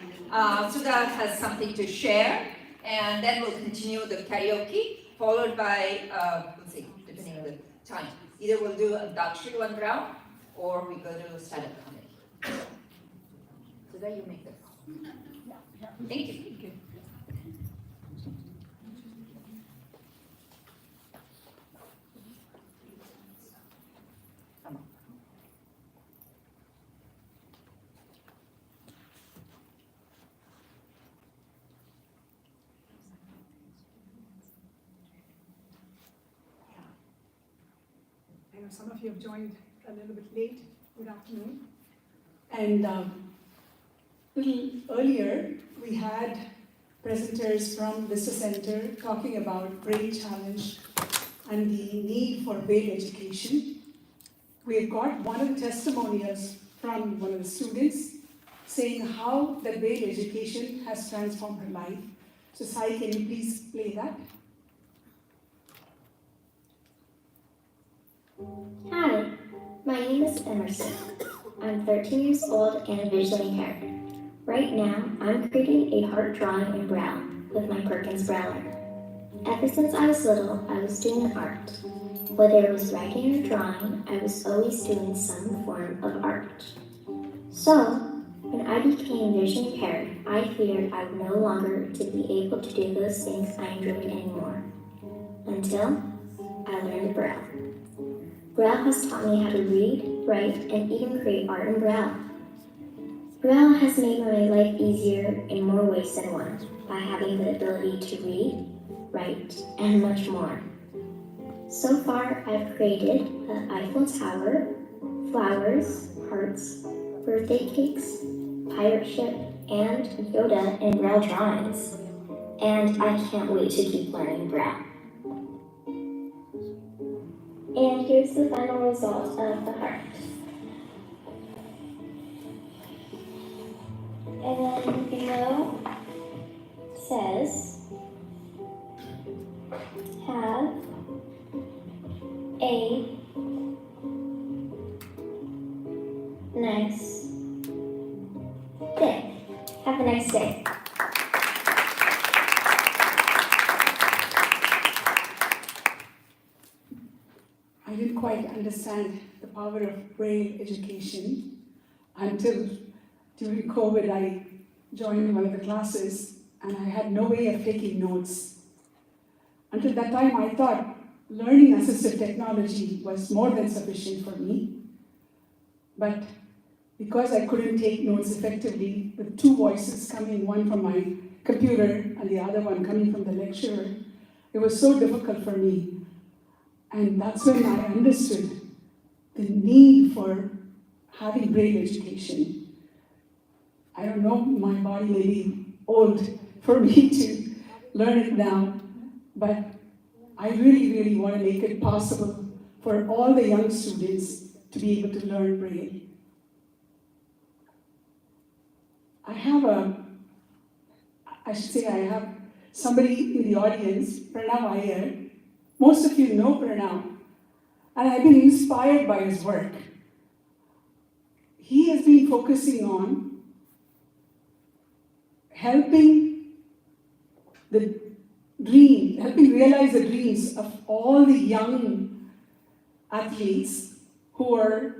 Sudha has something to share, and then we'll continue the karaoke, followed by, we'll see, depending on the time. Either we'll do a Dakshri one round, or we go to stand-up comedy. Sudha, you make the call. Thank you. I know some of you have joined a little bit late. Good afternoon. And a little earlier, we had presenters from Vista Center talking about Braille challenge and the need for Braille education. We have got one of the testimonials from one of the students saying how the Braille education has transformed her life. So Sai, can you please play that? Hi, my name is Emerson. I'm 13 years old and visually impaired. Right now, I'm creating a heart drawing in Braille with my Perkins Brailler. Ever since I was little, I was doing art. Whether it was writing or drawing, I was always doing some form of art. So, when I became visually impaired, I feared I would no longer to be able to do those things I enjoyed anymore. Until I learned Braille. Braille has taught me how to read, write, and even create art in Braille. Braille has made my life easier in more ways than one, by having the ability to read, write, and much more. So far, I've created the Eiffel Tower, flowers, hearts, birthday cakes, pirate ship, and Yoda in Braille drawings. And I can't wait to keep learning Braille. And here's the final result of the heart. And then below says, have a nice day. Have a nice day. I didn't quite understand the power of Braille education until during COVID I joined one of the classes and I had no way of taking notes. Until that time I thought learning assistive technology was more than sufficient for me. But because I couldn't take notes effectively with two voices coming, one from my computer and the other one coming from the lecturer, it was so difficult for me. And that's when I understood the need for having Braille education. I don't know, my body may be old for me to learn it now, but I really, really want to make it possible for all the young students to be able to learn Braille. I have somebody in the audience, Pranav Iyer. Most of you know Pranav, and I've been inspired by his work. He has been focusing on helping realize the dreams of all the young athletes who are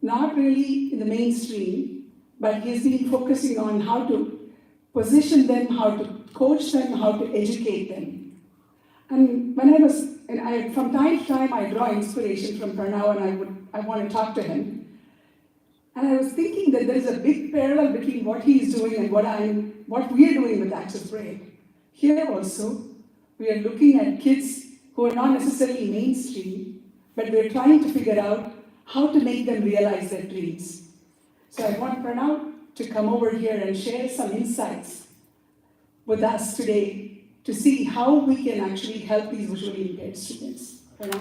not really in the mainstream, but he's been focusing on how to position them, how to coach them, how to educate them. And from time to time, I draw inspiration from Pranav, and I want to talk to him. And I was thinking that there is a big parallel between what he is doing and what we are doing with Access Braille. Here also, we are looking at kids who are not necessarily mainstream, but we're trying to figure out how to make them realize their dreams. So I want Pranav to come over here and share some insights with us today to see how we can actually help these visually impaired students. Pranav.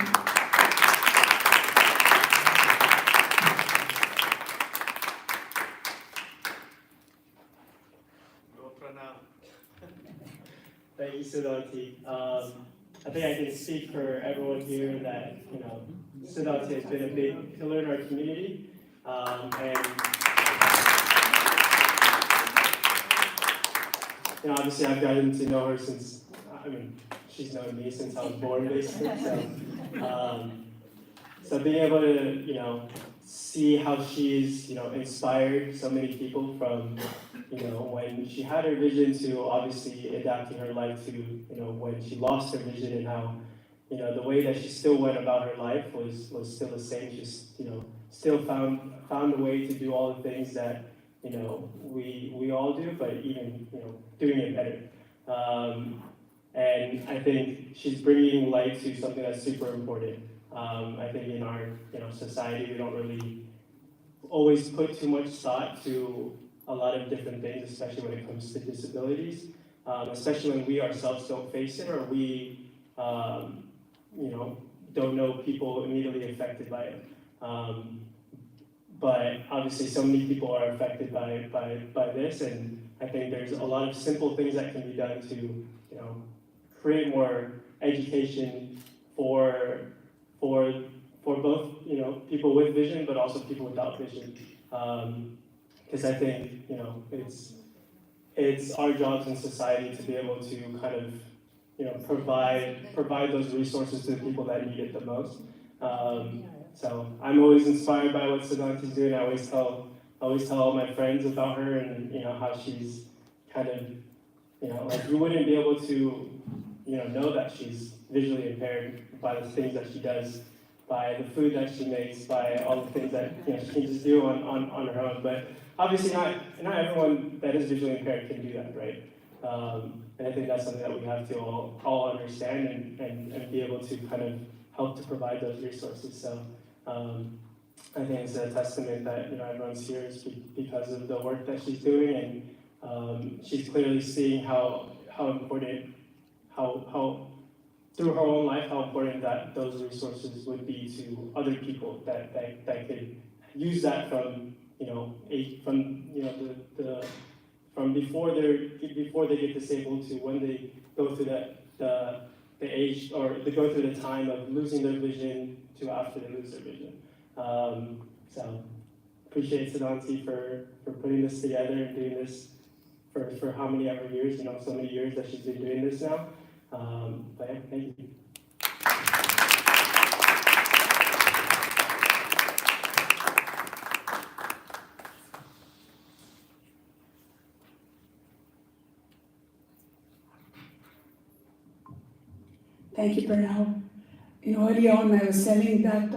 Thank you, Siddharthi. I think I can speak for everyone here that, Siddharthi has been a big pillar in our community. And obviously I've gotten to know her since, she's known me since I was born, basically. So being able to, see how she's, inspired so many people from, when she had her vision to obviously adapting her life to, when she lost her vision, and how, the way that she still went about her life was still the same. She's, still found a way to do all the things that, we all do, but even, doing it better. And I think she's bringing light to something that's super important. I think in our society, we don't really always put too much thought to a lot of different things, especially when it comes to disabilities, especially when we ourselves don't face it, or we don't know people immediately affected by it. But obviously so many people are affected by this, and I think there's a lot of simple things that can be done to create more education for both people with vision, but also people without vision. Because I think it's our jobs in society to be able to kind of provide those resources to the people that need it the most. So I'm always inspired by what Siddhanti's doing. I always tell all my friends about her, and how she's kind of like, you wouldn't be able to know that she's visually impaired by the things that she does, by the food that she makes, by all the things that she can just do on her own. But obviously not everyone that is visually impaired can do that, right? And I think that's something that we have to all understand and be able to kind of help to provide those resources. So I think it's a testament that everyone's here is because of the work that she's doing, and she's clearly seeing how important, how through her own life, how important that those resources would be to other people that could use that from from before they get disabled to when they go through the age, or they go through the time of losing their vision to after they lose their vision. So appreciate Siddhanti for putting this together and doing this for how many ever years, so many years that she's been doing this now. But yeah, thank you. Thank you, Pranav. Early on I was telling that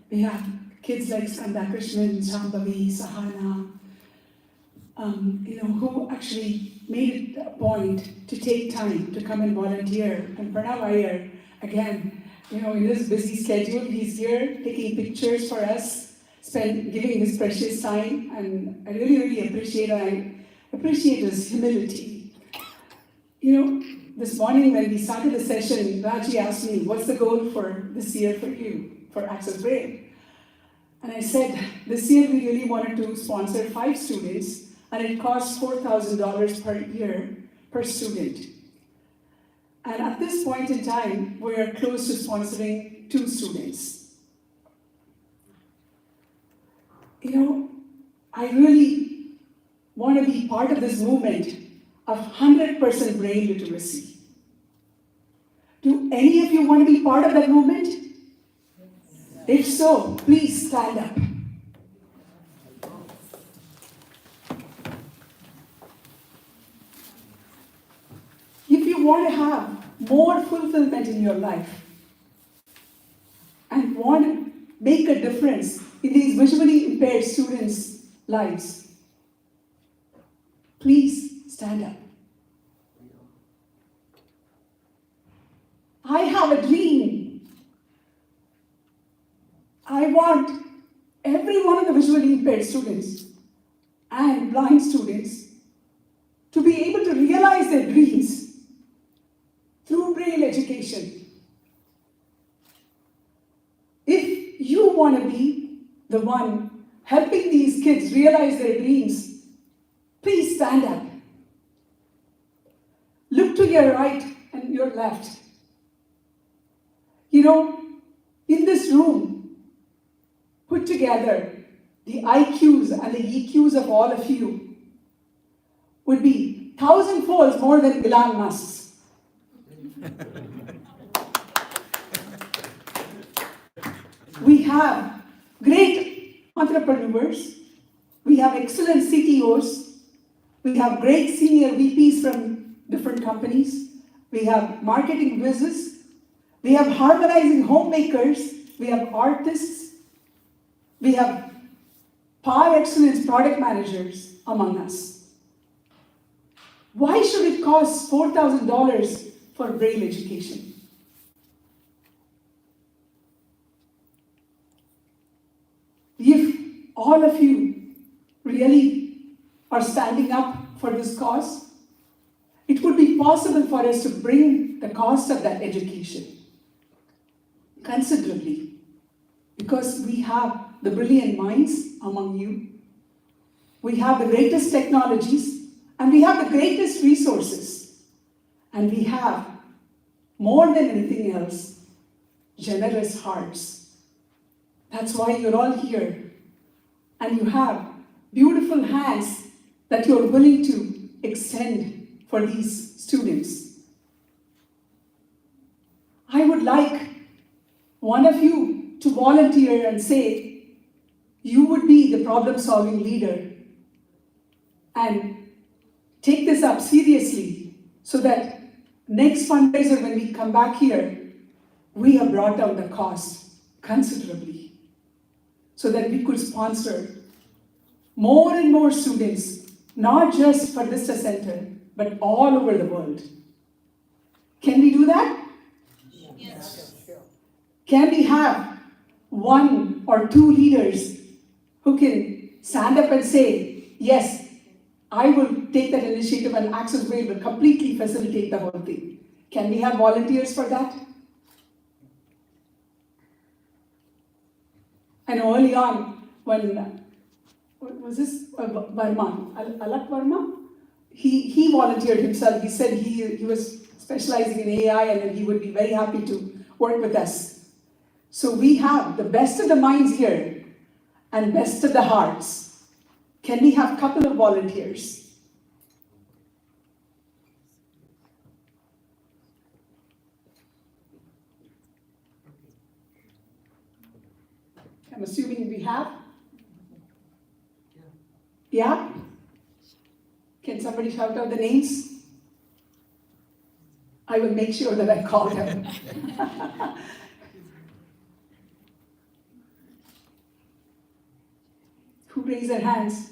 we have kids like Skanda Krishnan, Shambhavi, Sahana, who actually made it a point to take time to come and volunteer. And Pranav Iyer, again, in his busy schedule, he's here taking pictures for us, giving his precious time, and I really appreciate his humility. This morning when we started the session, Raji asked me, what's the goal for this year for you, for Access Braille? And I said, this year we really wanted to sponsor 5 students, and it costs $4,000 per year per student. And at this point in time, we are close to sponsoring 2 students. I really want to be part of this movement of 100% Braille literacy. Do any of you want to be part of that movement? Yes. If so, please stand up. If you want to have more fulfillment in your life and want to make a difference in these visually impaired students' lives, please stand up. I have a dream. I want every one of the visually impaired students and blind students to be able to realize their dreams through Braille education. If you want to be the one helping these kids realize their dreams, please stand up. Look to your right and your left. In this room, put together, the IQs and the EQs of all of you would be 1,000 folds more than Elon Musk's. We have great entrepreneurs, we have excellent CTOs, we have great senior VPs from different companies, we have marketing whizzes, we have harmonizing homemakers, we have artists, we have par excellence product managers among us. Why should it cost $4,000 for Braille education? If all of you really are standing up for this cause, it would be possible for us to bring the cost of that education considerably, because we have the brilliant minds among you, we have the greatest technologies, and we have the greatest resources, and we have, more than anything else, generous hearts. That's why you're all here, and you have beautiful hands that you're willing to extend for these students. I would like one of you to volunteer and say you would be the problem-solving leader and take this up seriously so that next fundraiser when we come back here, we have brought down the cost considerably so that we could sponsor more and more students, not just for Vista Center, but all over the world. Can we do that? Yes. Can we have one or two leaders who can stand up and say, yes, I will take that initiative and Access Braille will completely facilitate the whole thing? Can we have volunteers for that? I know early on when, what was this? Verma, Alak Verma? He volunteered himself. He said he was specializing in AI and then he would be very happy to work with us. So we have the best of the minds here and best of the hearts. Can we have a couple of volunteers? I'm assuming we have? Yeah? Can somebody shout out the names? I will make sure that I call them. Who raised their hands?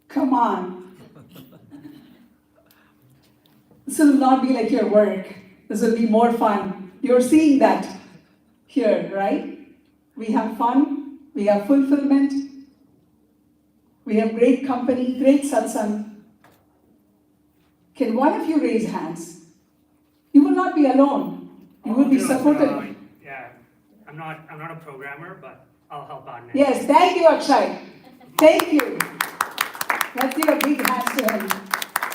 Come on. This will not be like your work. This will be more fun. You're seeing that here, right? We have fun, we have fulfillment, we have great company, great satsang. Can one of you raise hands? You will not be alone. You will be supported. Yeah, I'm not a programmer, but I'll help out next. Yes, thank you, Akshay. Thank you. Let's give a big hand to him.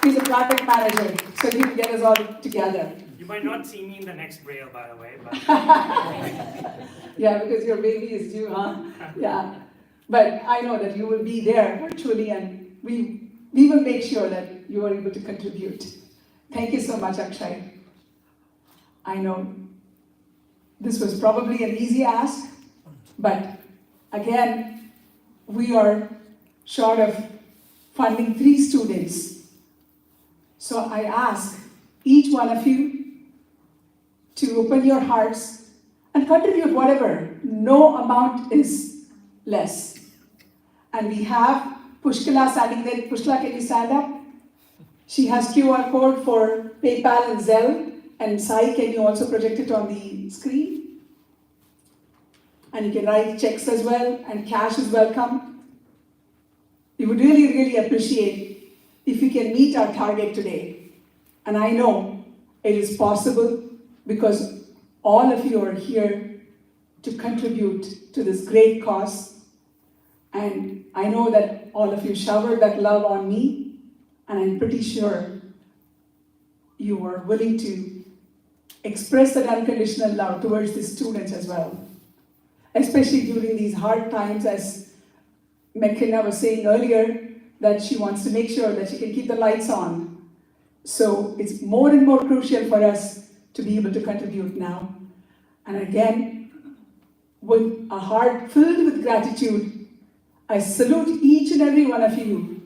He's a project manager, so he can get us all together. You might not see me in the next Braille, by the way, but Yeah, because your baby is due, huh? Yeah. But I know that you will be there virtually, and we will make sure that you are able to contribute. Thank you so much, Akshay. I know this was probably an easy ask, but again, we are short of funding 3 students. So I ask each one of you to open your hearts and contribute whatever. No amount is less. And we have Pushkala standing there. Pushkala, can you stand up? She has QR code for PayPal and Zelle. And Sai, can you also project it on the screen? And you can write checks as well, and cash is welcome. We would really, really appreciate if you can meet our target today. And I know it is possible because all of you are here to contribute to this great cause. And I know that all of you showered that love on me, and I'm pretty sure you are willing to express that unconditional love towards the students as well. especially during these hard times, as McKenna was saying earlier, that she wants to make sure that she can keep the lights on. So it's more and more crucial for us to be able to contribute now. And again, with a heart filled with gratitude, I salute each and every one of you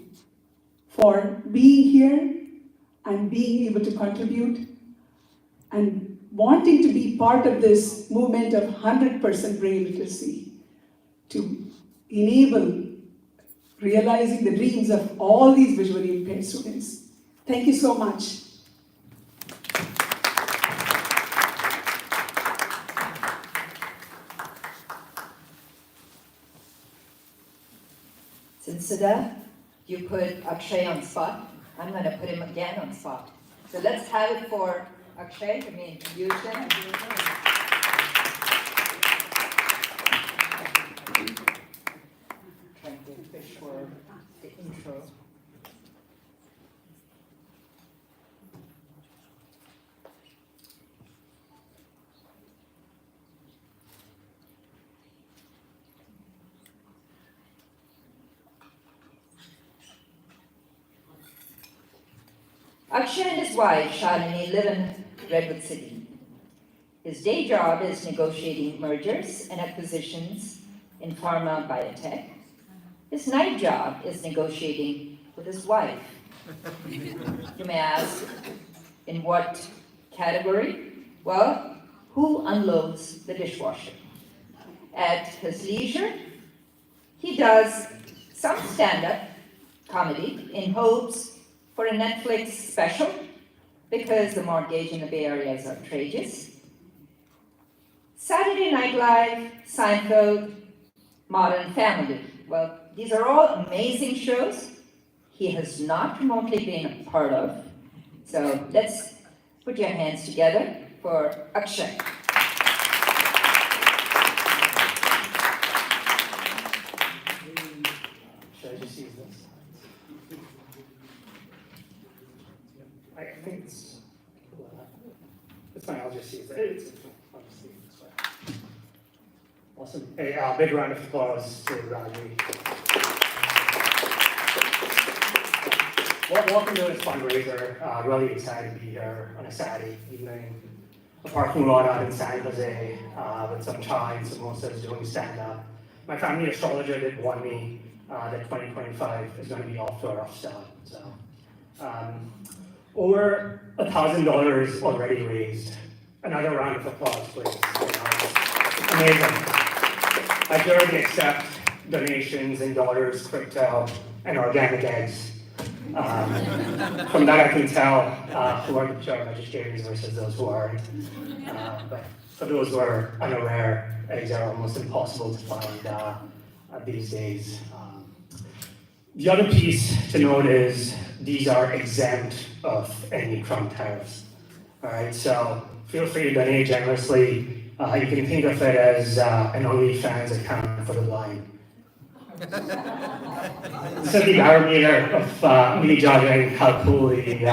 for being here and being able to contribute and wanting to be part of this movement of 100% Braille literacy to enable realizing the dreams of all these visually impaired students. Thank you so much. Since Sudha, you put Akshay on spot, I'm going to put him again on spot. So let's have it for Akshay to be introduced him. Trying to fish for the intro. Akshay and his wife, Shalini, live in Redwood City. His day job is negotiating mergers and acquisitions in pharma biotech. His night job is negotiating with his wife. You may ask, in what category? Well, who unloads the dishwasher? At his leisure, he does some stand-up comedy in hopes for a Netflix special, because the mortgage in the Bay Area is outrageous. Saturday Night Live, Seinfeld, Modern Family. Well, these are all amazing shows he has not remotely been a part of. So let's put your hands together for Akshay. Should I just use this? I think it's fine, I'll just use it. I'll just use it this way. Awesome. Hey, big round of applause to Raji. Welcome to this fundraiser. Really excited to be here on a Saturday evening. A parking lot out in San Jose with some chai and samosas doing stand-up. My family astrologer did warn me that 2025 is going to be off to a rough start. So, over $1,000 already raised. Another round of applause, please. Amazing. I already accept donations in dollars, crypto, and organic eggs. From that I can tell who are the pure vegetarians versus those who aren't. But for those who are unaware, eggs are almost impossible to find these days. The other piece to note is these are exempt of any Trump tariffs. All right, so feel free to donate generously. You can think of it as an OnlyFans account for the blind. This is the barometer of me judging how cool the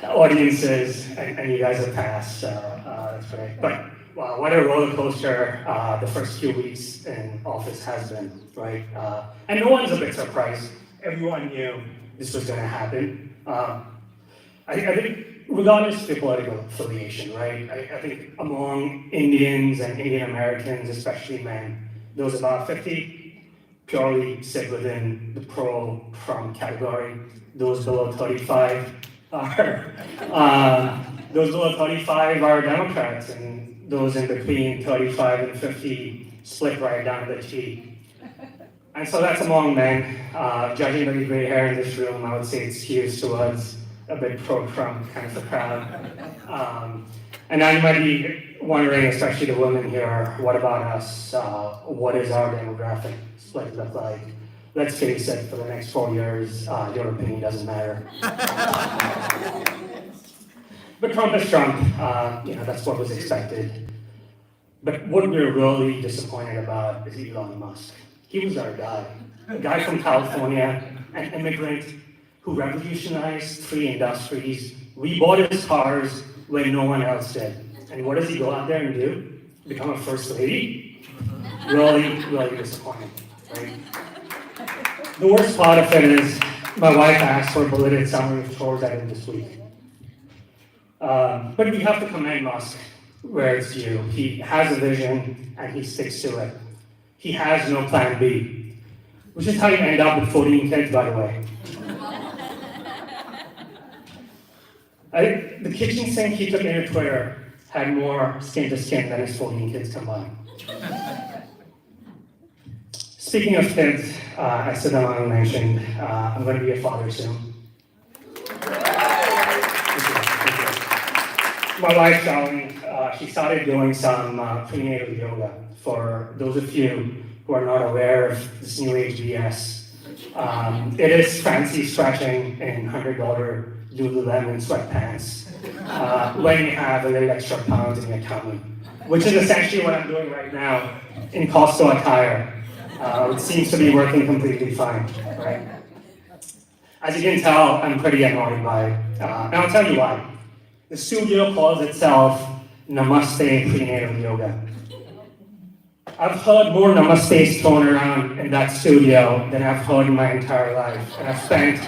audience is, and you guys have passed, so that's great. But wow, what a roller coaster the first few weeks in office has been, right? And no one's a bit surprised. Everyone knew this was going to happen. I think regardless of the political affiliation, right? I think among Indians and Indian Americans, especially men, those about 50 purely sit within the pro-Trump category. Those below 35 are Democrats, and those in between 35 and 50 split right down the T. And so that's among men. Judging by the gray hair in this room, I would say it's skews towards a bit pro-Trump kind of a crowd. And now you might be wondering, especially the women here, what about us? What is our demographic split look like? Let's face it, for the next 4 years, your opinion doesn't matter. But Trump is Trump. That's what was expected. But what we're really disappointed about is Elon Musk. He was our guy. A guy from California, an immigrant who revolutionized 3 industries. We bought his cars when no one else did. And what does he go out there and do? become a first lady. Really, really disappointing, right? The worst part of it is my wife asked for a bulleted summary of chores I did this week. But we have to commend Musk where it's due. He has a vision and he sticks to it. He has no plan B, which is how you end up with 14 kids, by the way. The kitchen sink he took into Twitter had more skin to skin than his 14 kids combined. Speaking of kids, as Siddharth mentioned, I'm going to be a father soon. My wife, Charlene, she started doing some prenatal yoga. For those of you who are not aware of this new age BS, it is fancy stretching in $100 Lululemon sweatpants when you have a little extra pounds in your tummy, which is essentially what I'm doing right now in Costco attire. It seems to be working completely fine, right? As you can tell, I'm pretty annoyed by it. And I'll tell you why. The studio calls itself Namaste Prenatal Yoga. I've heard more Namastes thrown around in that studio than I've heard in my entire life. And I've spent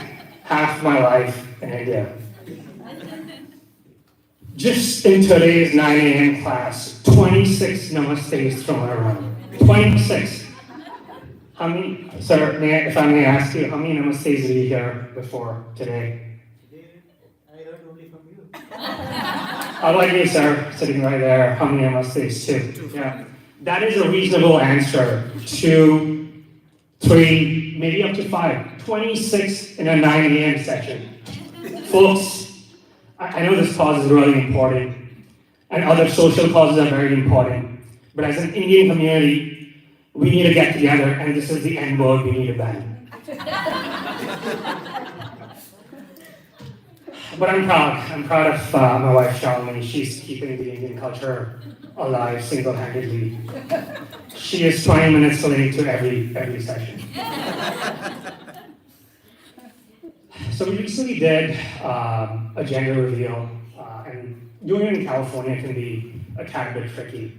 half my life in India. Just in today's 9 a.m. class, 26 Namastes thrown around. 26. How many, sir, if I may ask you, how many Namastes did you hear before today? I heard only from you. How about you, sir, sitting right there? How many Namastes? Two. Yeah. That is a reasonable answer. 2, 3, maybe up to 5. 26 in a 9 a.m. session. Folks, I know this cause is really important, and other social causes are very important, but as an Indian community, we need to get together, and this is the N word we need to ban. But I'm proud. I'm proud of my wife, Charlene. She's keeping the Indian culture alive single-handedly. She is 20 minutes late to every session. So we recently did a gender reveal, and doing it in California can be a tad bit tricky.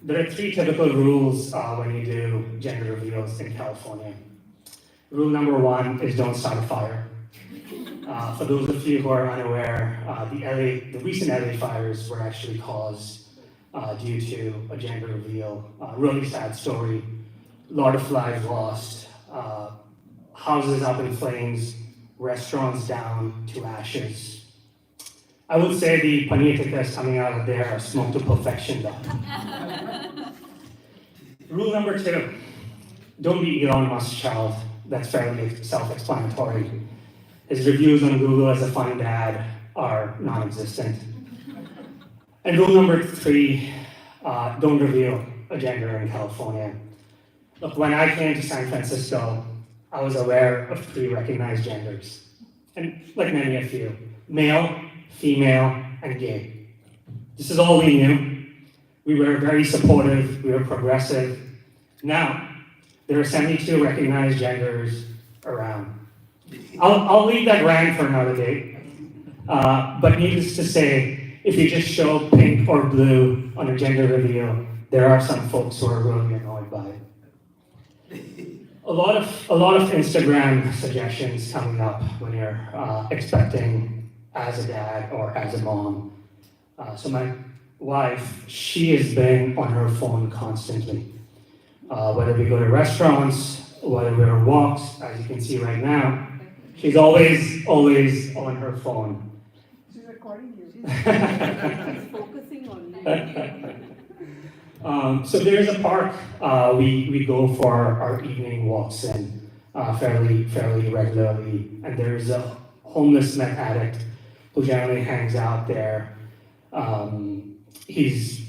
There are 3 typical rules when you do gender reveals in California. Rule number 1 is don't start a fire. For those of you who are unaware, the recent LA fires were actually caused due to a gender reveal. Really sad story. A lot of lives lost. Houses up in flames. Restaurants down to ashes. I would say the paneer tikkas coming out of there are smoked to perfection though. Rule number 2, don't be Elon Musk's child. That's fairly self-explanatory. His reviews on Google as a fun dad are non-existent. And rule number 3, don't reveal a gender in California. Look, when I came to San Francisco, I was aware of 3 recognized genders. And like many of you, male, female, and gay. This is all we knew. We were very supportive, we were progressive. Now, there are 72 recognized genders around. I'll leave that rant for another day. But needless to say, if you just show pink or blue on a gender reveal, there are some folks who are really annoyed by it. A lot of Instagram suggestions coming up when you're expecting as a dad or as a mom. So my wife, she has been on her phone constantly. Whether we go to restaurants, whether we're on walks, as you can see right now, she's always on her phone. She's recording you. She's focusing on you. So there's a park we go for our evening walks in fairly regularly, and there's a homeless meth addict who generally hangs out there. He's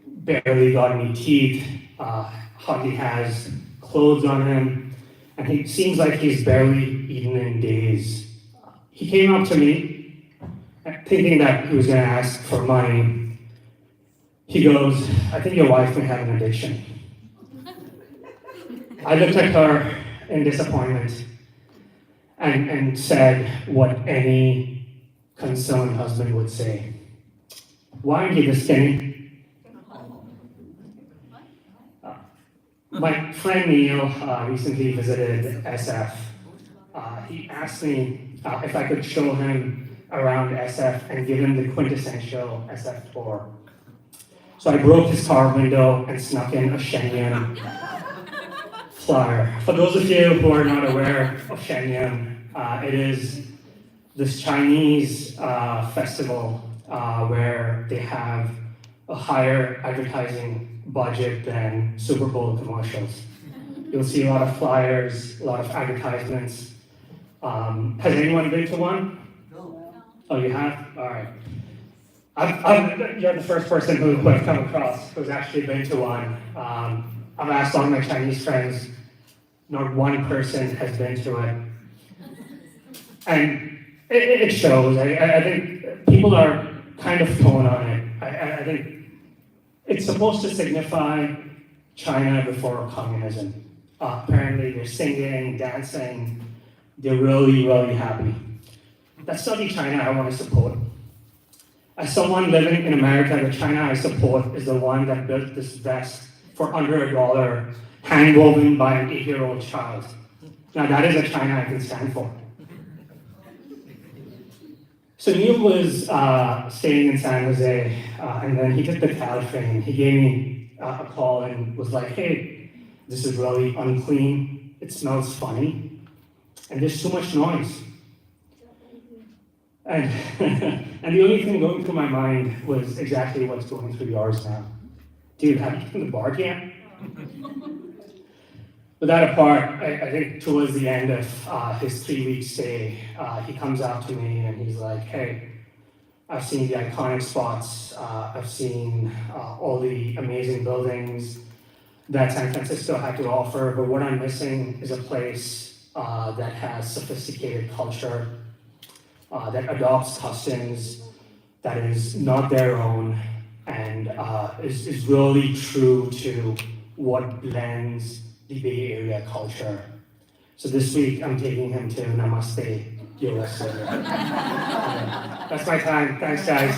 barely got any teeth, hardly has clothes on him, and he seems like he's barely eaten in days. He came up to me thinking that he was going to ask for money. He goes, "I think your wife may have an addiction." I looked at her in disappointment and said what any concerned husband would say. "Why aren't you this skinny?" My friend Neil recently visited SF. He asked me if I could show him around SF and give him the quintessential SF tour. So I broke his car window and snuck in a Shenyang flyer. For those of you who are not aware of Shenyang, it is this Chinese festival where they have a higher advertising budget than Super Bowl commercials. You'll see a lot of flyers, a lot of advertisements. Has anyone been to one? No. Oh, you have? All right. You're the first person who I've come across who's actually been to one. I've asked all my Chinese friends, not one person has been to it. And it shows. I think people are kind of torn on it. I think it's supposed to signify China before communism. Apparently they're singing, dancing, they're really, really happy. That's not the China I want to support. As someone living in America, the China I support is the one that built this vest for under $1, hand-woven by an 8-year-old child. Now that is a China I can stand for. So Neil was staying in San Jose, and then he took the Cal train. He gave me a call and was like, hey, this is really unclean, it smells funny, and there's too much noise. And, and the only thing going through my mind was exactly what's going through yours now. Dude, have you been to the bar yet? But that apart, I think towards the end of his 3-week stay, he comes out to me and he's like, hey, I've seen the iconic spots, I've seen all the amazing buildings that San Francisco had to offer, but what I'm missing is a place that has sophisticated culture, that adopts customs, that is not their own, and is really true to what blends the Bay Area culture. So this week, I'm taking him to Namaste, USA. That's my time. Thanks, guys.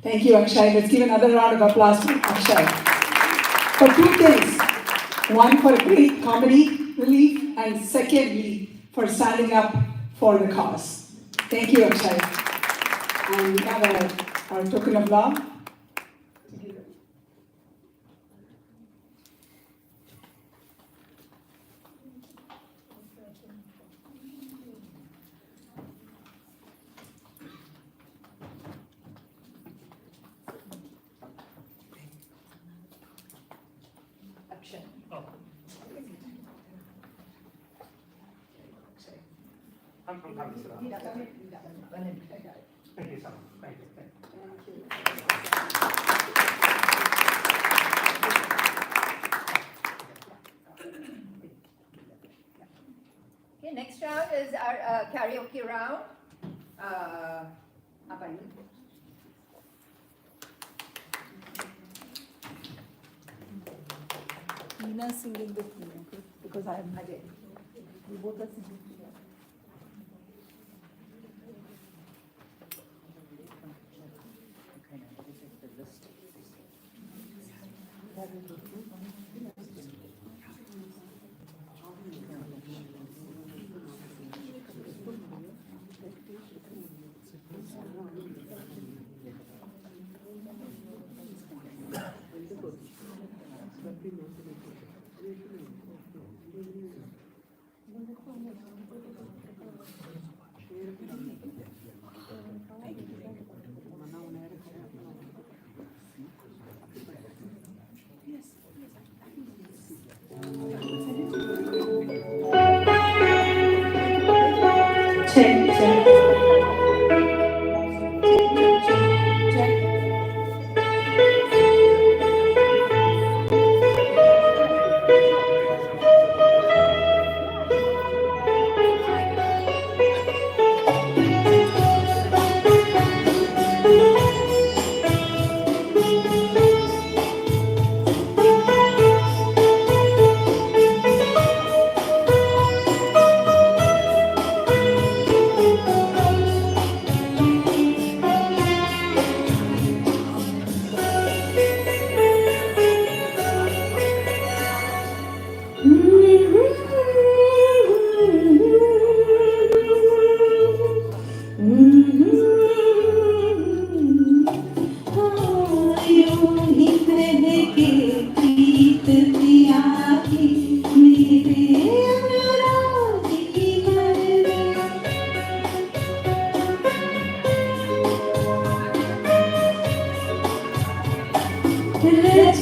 Thank you, Akshay. Let's give another round of applause to Akshay. For 2 things. One, for great comedy relief, and secondly, for standing up for the cause. Thank you, Akshay. And we have our token of love. I'm happy to sit down. Thank you so much. Thank you. Okay, next round is our karaoke round. Apa ini? Nina singing with me because I am Ajay. We both are singing together.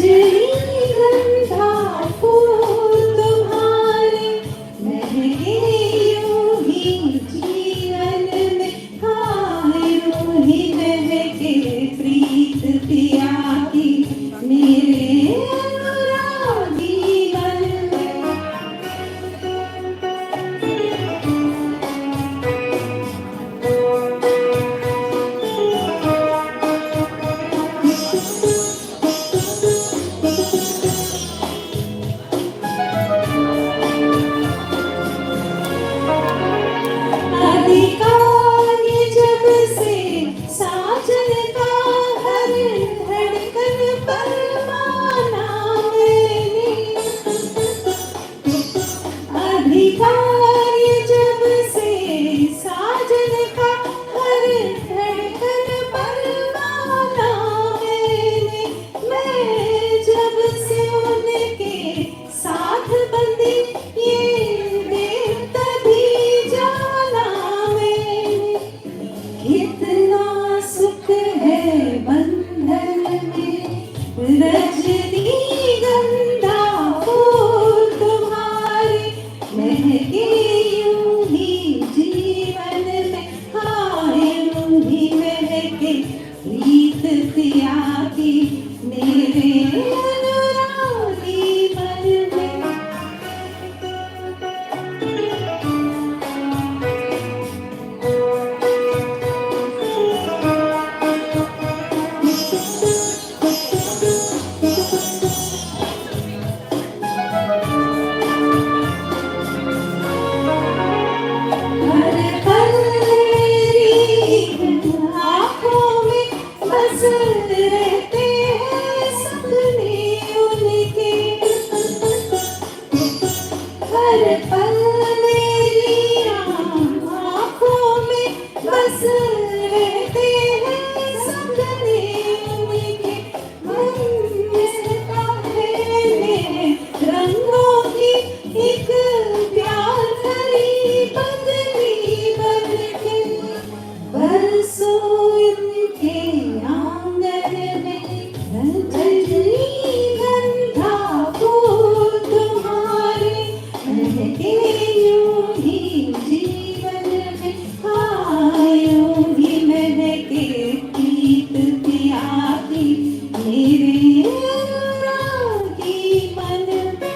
रजनीगंधा फूल तुम्हारे महके यूं ही जीवन में, हाँ यूं ही महके प्रीत पिया की मेरे अनुरागी मन में। अधिकार ये जब से साजन का हर धड़कन पर माना मैंने, अधिकार ये जब से साजन का हर धड़कन पर माना मैंने, मैं जब से उनके साथ बंदी ये देव तभी जाना मैंने, कितना सुख है बंधन में, रजनीगंधा फूल तुम्हारे महके यूं ही जीवन में, हाँ यूं ही महके प्रीत पिया की मेरे अनुरागी मन में। हर पल मेरी आँखों में बस रहते हैं सपने उनके, हर पल मेरी आँखों में बस रहते हैं सपने उनके, मन महका है रंगों की एक प्यार भरी बदली बनके, बरसों इनके आंगन में, रजनीगंधा फूल तुम्हारे महके यूं ही जीवन में, हाँ यूं ही महके प्रीत पिया की मेरे अनुरागी मन में।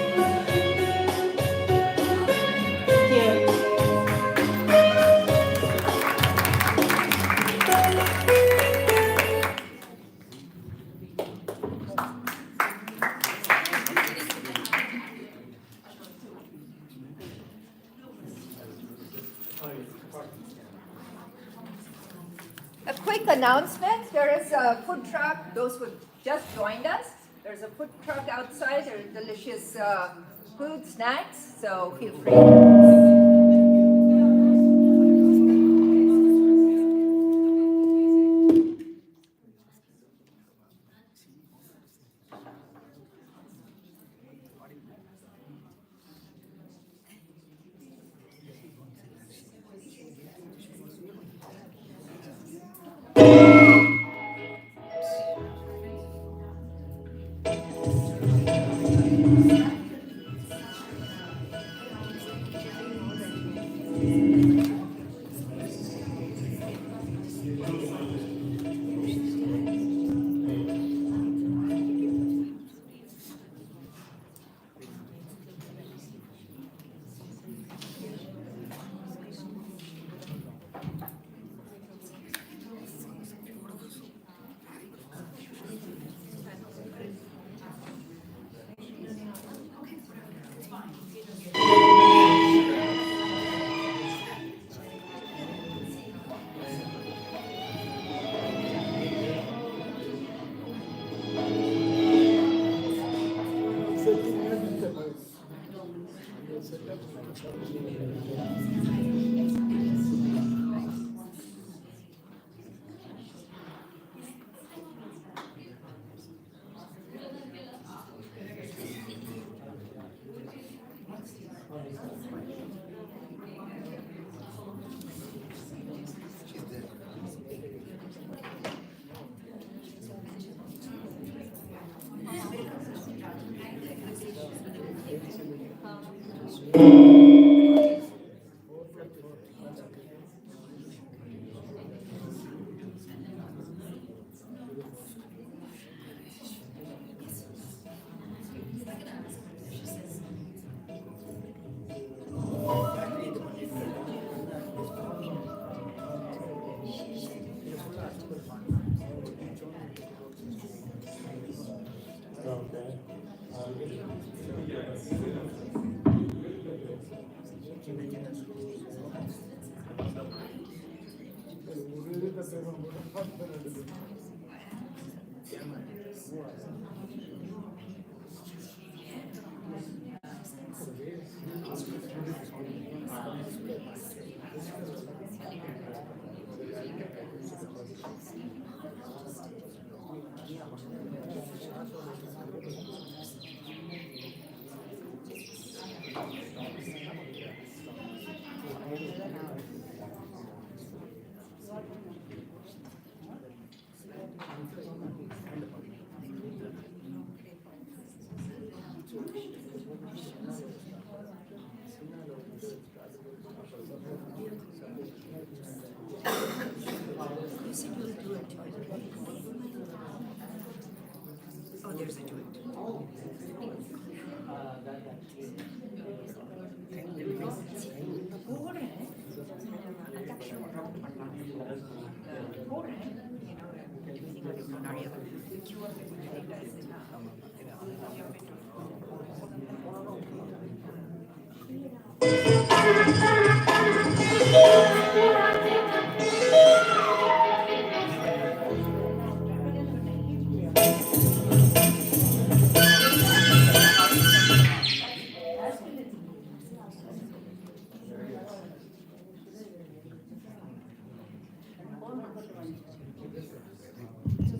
A quick announcement, there is a food truck, those who just joined us. There's a food truck outside, there are delicious food, snacks, so feel free.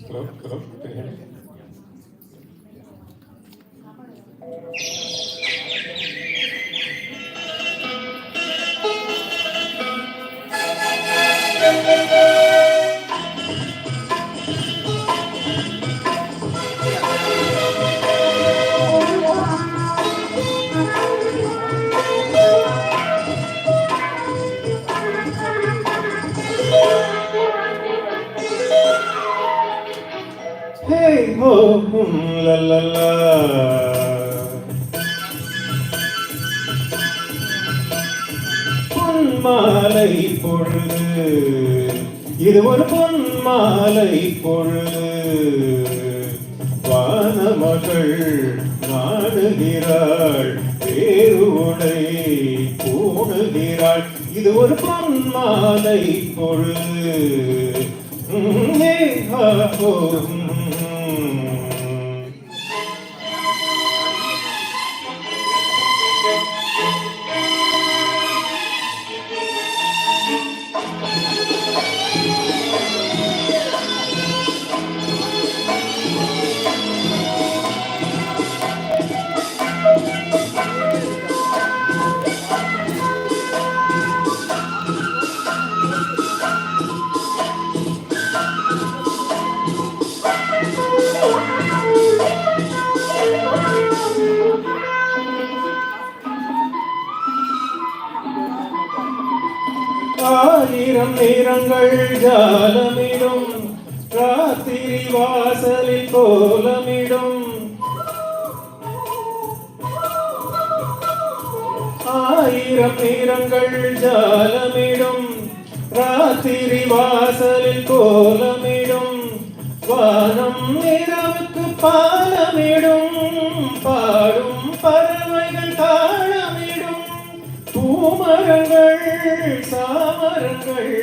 Hello, hello, can you hear me? Hey ho, la la la. பொன்மாலை பொழுது, இது ஒரு பொன்மாலை பொழுது. வானமகள் நாடுகிறாள், வேறு உடை பூணுகிறாள். இது ஒரு பொன்மாலை பொழுது. ஹே ஹா ஹோ. ஆயிரம் நிறங்கள் ஜாலமிடும், ராத்திரி வாசலில் கோலமிடும். ஆயிரம் நிறங்கள் ஜாலமிடும், ராத்திரி வாசலில் கோலமிடும். வானம் நிறவுக்கு பாலமிடும், பாடும் பறவைகள் தாளமிடும். பூமரங்கள் சாமரங்கள்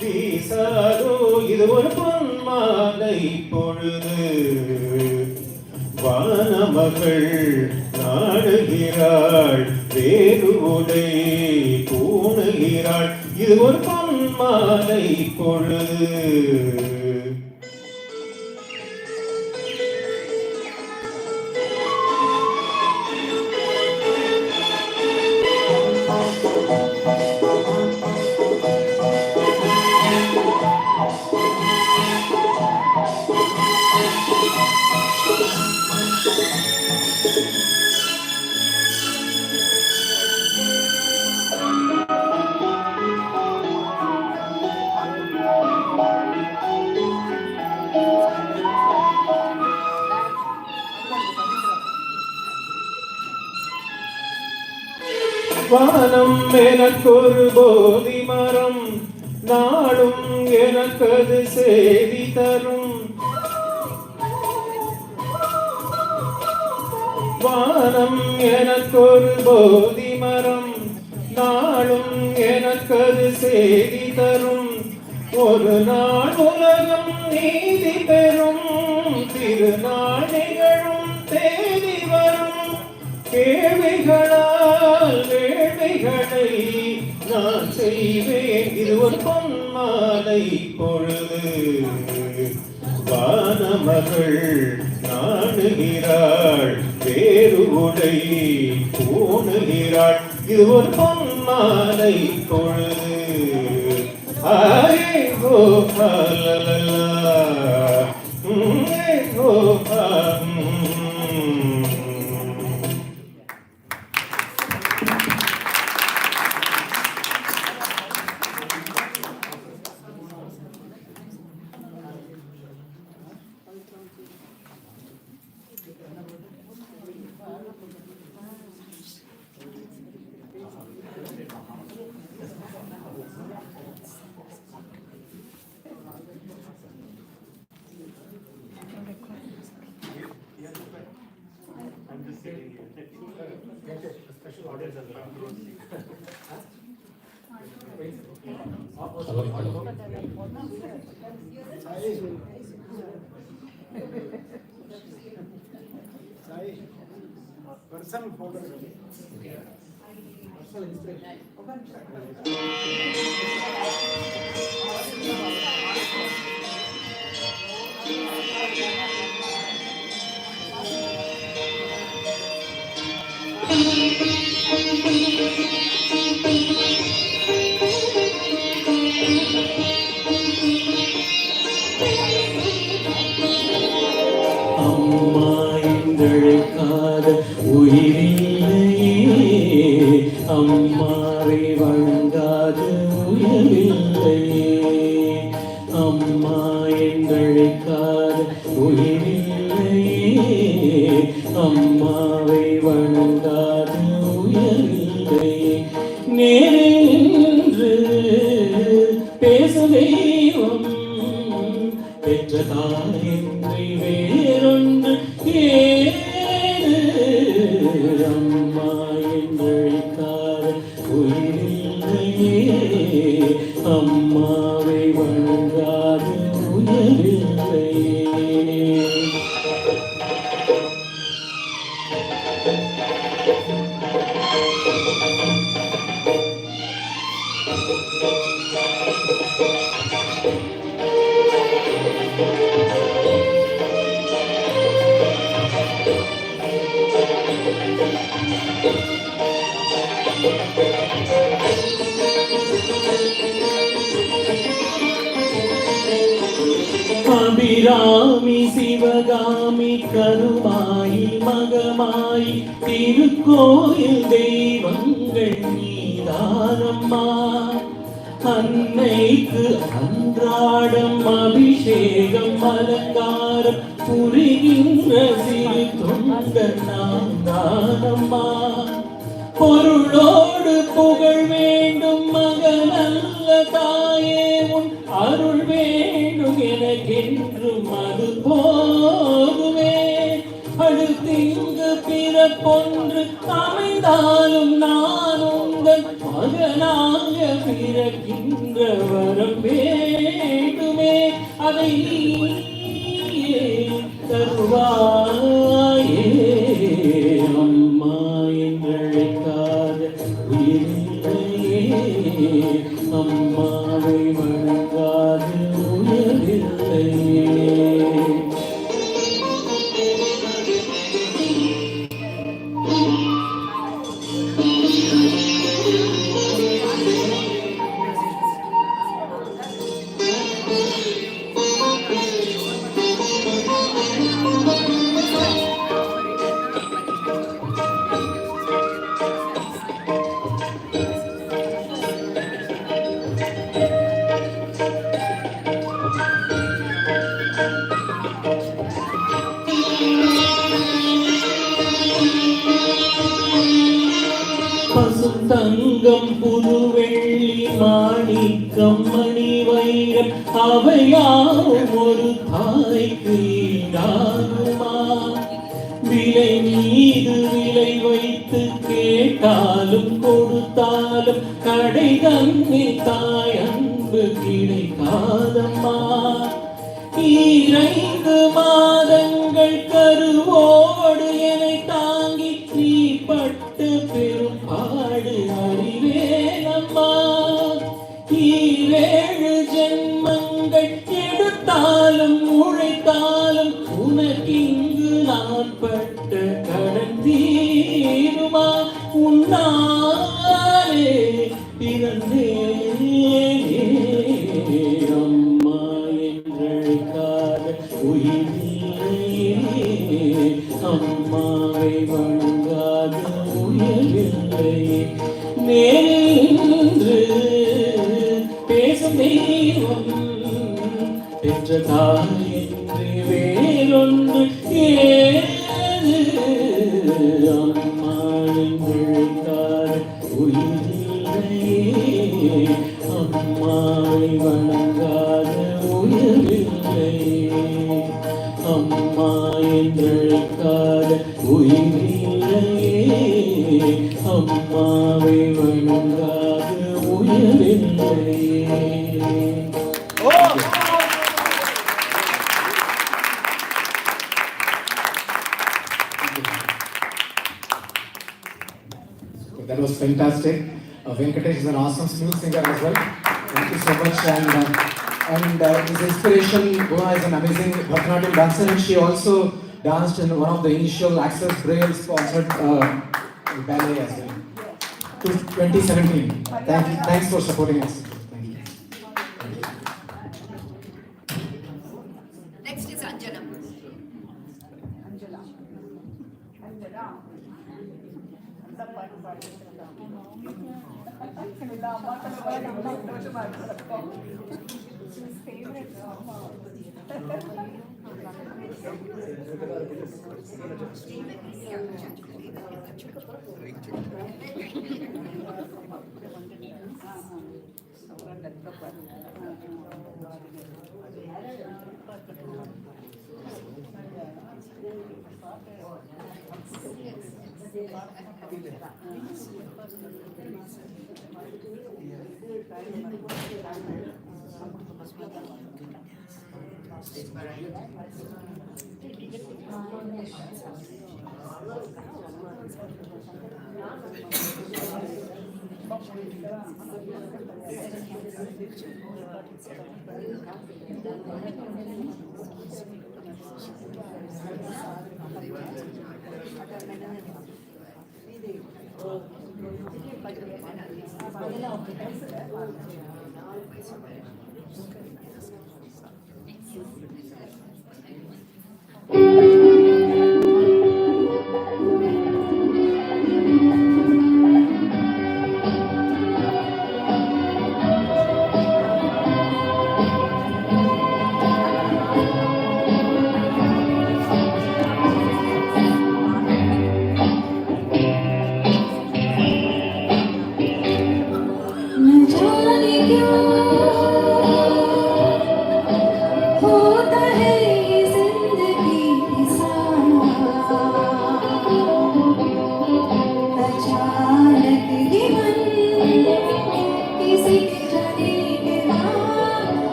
வீசாதோ, இது ஒரு பொன்மாலை பொழுது. வானமகள் நாடுகிறாள், வேறு உடை பூணுகிறாள். இது ஒரு பொன்மாலை பொழுது. வானம் எனக்கொரு போதி மரம், நாளும் எனக்கது செய்தி தரும். வானம் எனக்கொரு போதி மரம், நாளும் எனக்கது செய்தி தரும். ஒரு நாள் உலகம் நீதி பெறும், திருநாள் நிகழும் தேதி வரும். கேள்விகளால் வேள்விகளை நான் செய்வேன், இது ஒரு பொன்மாலை பொழுது. வானமகள் நாடுகிறாள், வேறு உடை பூணுகிறாள், இது ஒரு பொன்மாலை பொழுது. ஆயே கோபாலலா, Gopa. I'm just sitting here. Special audience as well. Personal photo. Personal inspiration. அம்மா எங்களுக்காக உயிரில்லையே, அம்மாவை வணங்காத உயிரில்லையே. அம்மா எங்களுக்காக உயிரில்லையே, அம்மாவை வணங்காத உயிரில்லையே. நேரின்று பேச தெய்வம் பெற்ற தாயின்றி வேறொன்று ஏது. அம்மா எங்களுக்காக உயிரில்லையே, அம்மாவை வணங்காத உயிரில்லையே. அபிராமி சிவகாமி கருமாயி மகமாயி திருக்கோயில் தெய்வங்கள் நீதானம்மா. அன்னைக்கு அன்றாடம் அபிஷேகம் அலங்காரம் புரிகின்ற சிறு தொண்டர் நான் தானம்மா. பொருளோடு புகழ் வேண்டும் மகனல்ல தாயே, உன் அருள் வேண்டும் எனக்கென்றும் அது போதுமே. அடுத்திங்கு பிறப்பொன்று அமைந்தாலும் நான் உங்கள் மகனாக பிறக்கின்ற வரம் வேண்டுமே. அதை நீயே தருவாயே. அம்மா எங்களுக்காக உயிரில்லையே, அம்மாவை வணங்காத உயிரில்லையே. தங்கம் புது வெள்ளி மாணிக்கம் மணி வைரம் அவையாவும் ஒரு தாய்க்கு ஈடாகுமா? விலை மீது விலை வைத்து கேட்டாலும் கொடுத்தாலும் கடை தன்னை தாய் அன்பு கிடைக்காதம்மா. 2 மாதங்கள் கருவோடு என்னை தாங்கி நீ பட்டு பெரும் பாடு அறிவேனம்மா. 7 ஜென்மங்கள் எடுத்தாலும் உழைத்தாலும் உனக்கிங்கு நான் பட்ட கடன் தீருமா? உன்னாலே பிறந்தேனே அம்மா என்றழைக்காத உயிரில்லையே, அம்மாவை வணங்காத உயிரில்லையே. நேரின்று பேசும் தெய்வம் பெற்ற தாய் என்று வேறொன்று ஏது? அம்மா என்றழைக்காத உயிரில்லையே, அம்மாவை வணங்காத உயிரில்லையே. அம்மா என்றழைக்காத உயிரில்லையே, அம்மாவை வணங்காத உயிரில்லையே. That was fantastic. Venkatesh is an awesome smooth singer as well. Thank you so much. And his inspiration, Guna is an amazing Bharatanatyam dancer, and she also danced in one of the initial Access Braille sponsored ballet as well. To 2017. Thanks for supporting us. Thank you. Next is Anjana.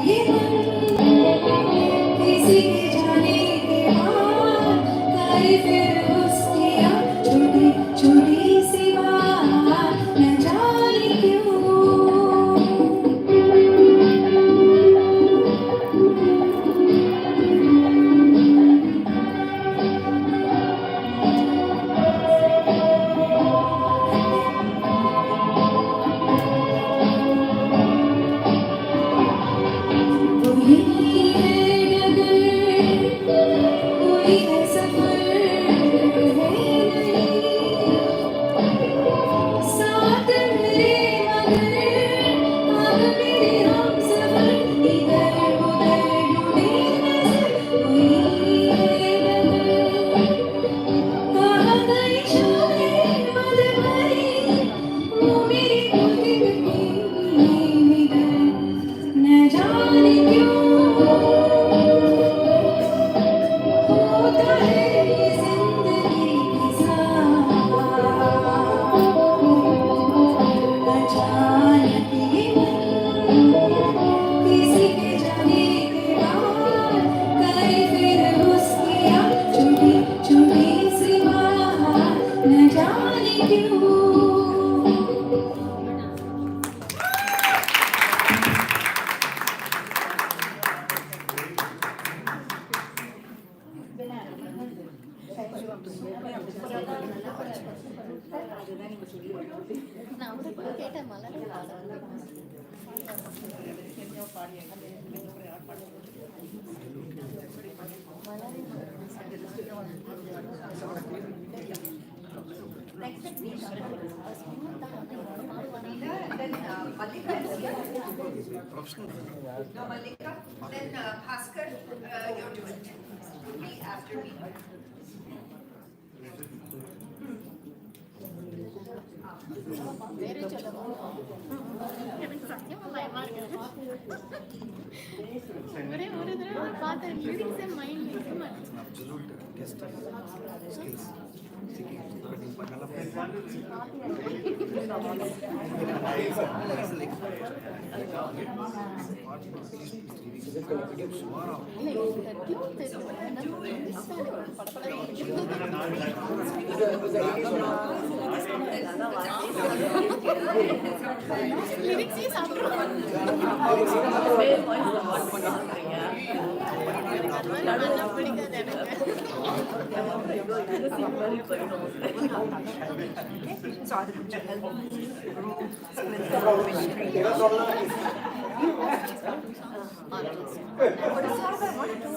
ये मन किसी के जाने के बाद करे फिर उसकी छोटी छोटी सी बात न जाने क्यों कोई है नगर कोई है सफर है नहीं साथ मेरे मगर अब मेरे हम सफर इधर उधर ढूंढे नजर कोई है नगर कहाँ गई शामें मद भरी वो मेरी कोई न जाने क्यों होता है ये जिंदगी के साथ अचानक ये मन किसी के जाने के बाद करे फिर उसकी छोटी छोटी सी बात न जाने क्यों No, Malika. Then Bhaskar, you do it. Me after me. ஒரே ஒரு தடவை பார்த்தேன் லிரிக்ஸே மைண்ட் நிற்க மாட்டேன் லிரிக்ஸே சாப்பிடுவோம் நல்லா பிடிக்காது எனக்கு So I could help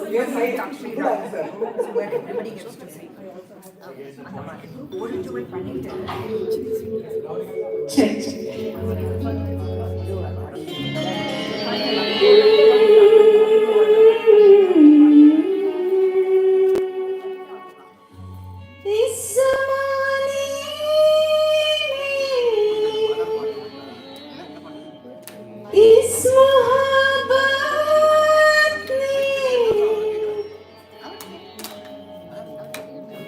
Yes, right. Good answer. So where everybody gets to say. ஒரு பண்ணிட்டு Check, check. इस ज़माने में इस मोहब्बत ने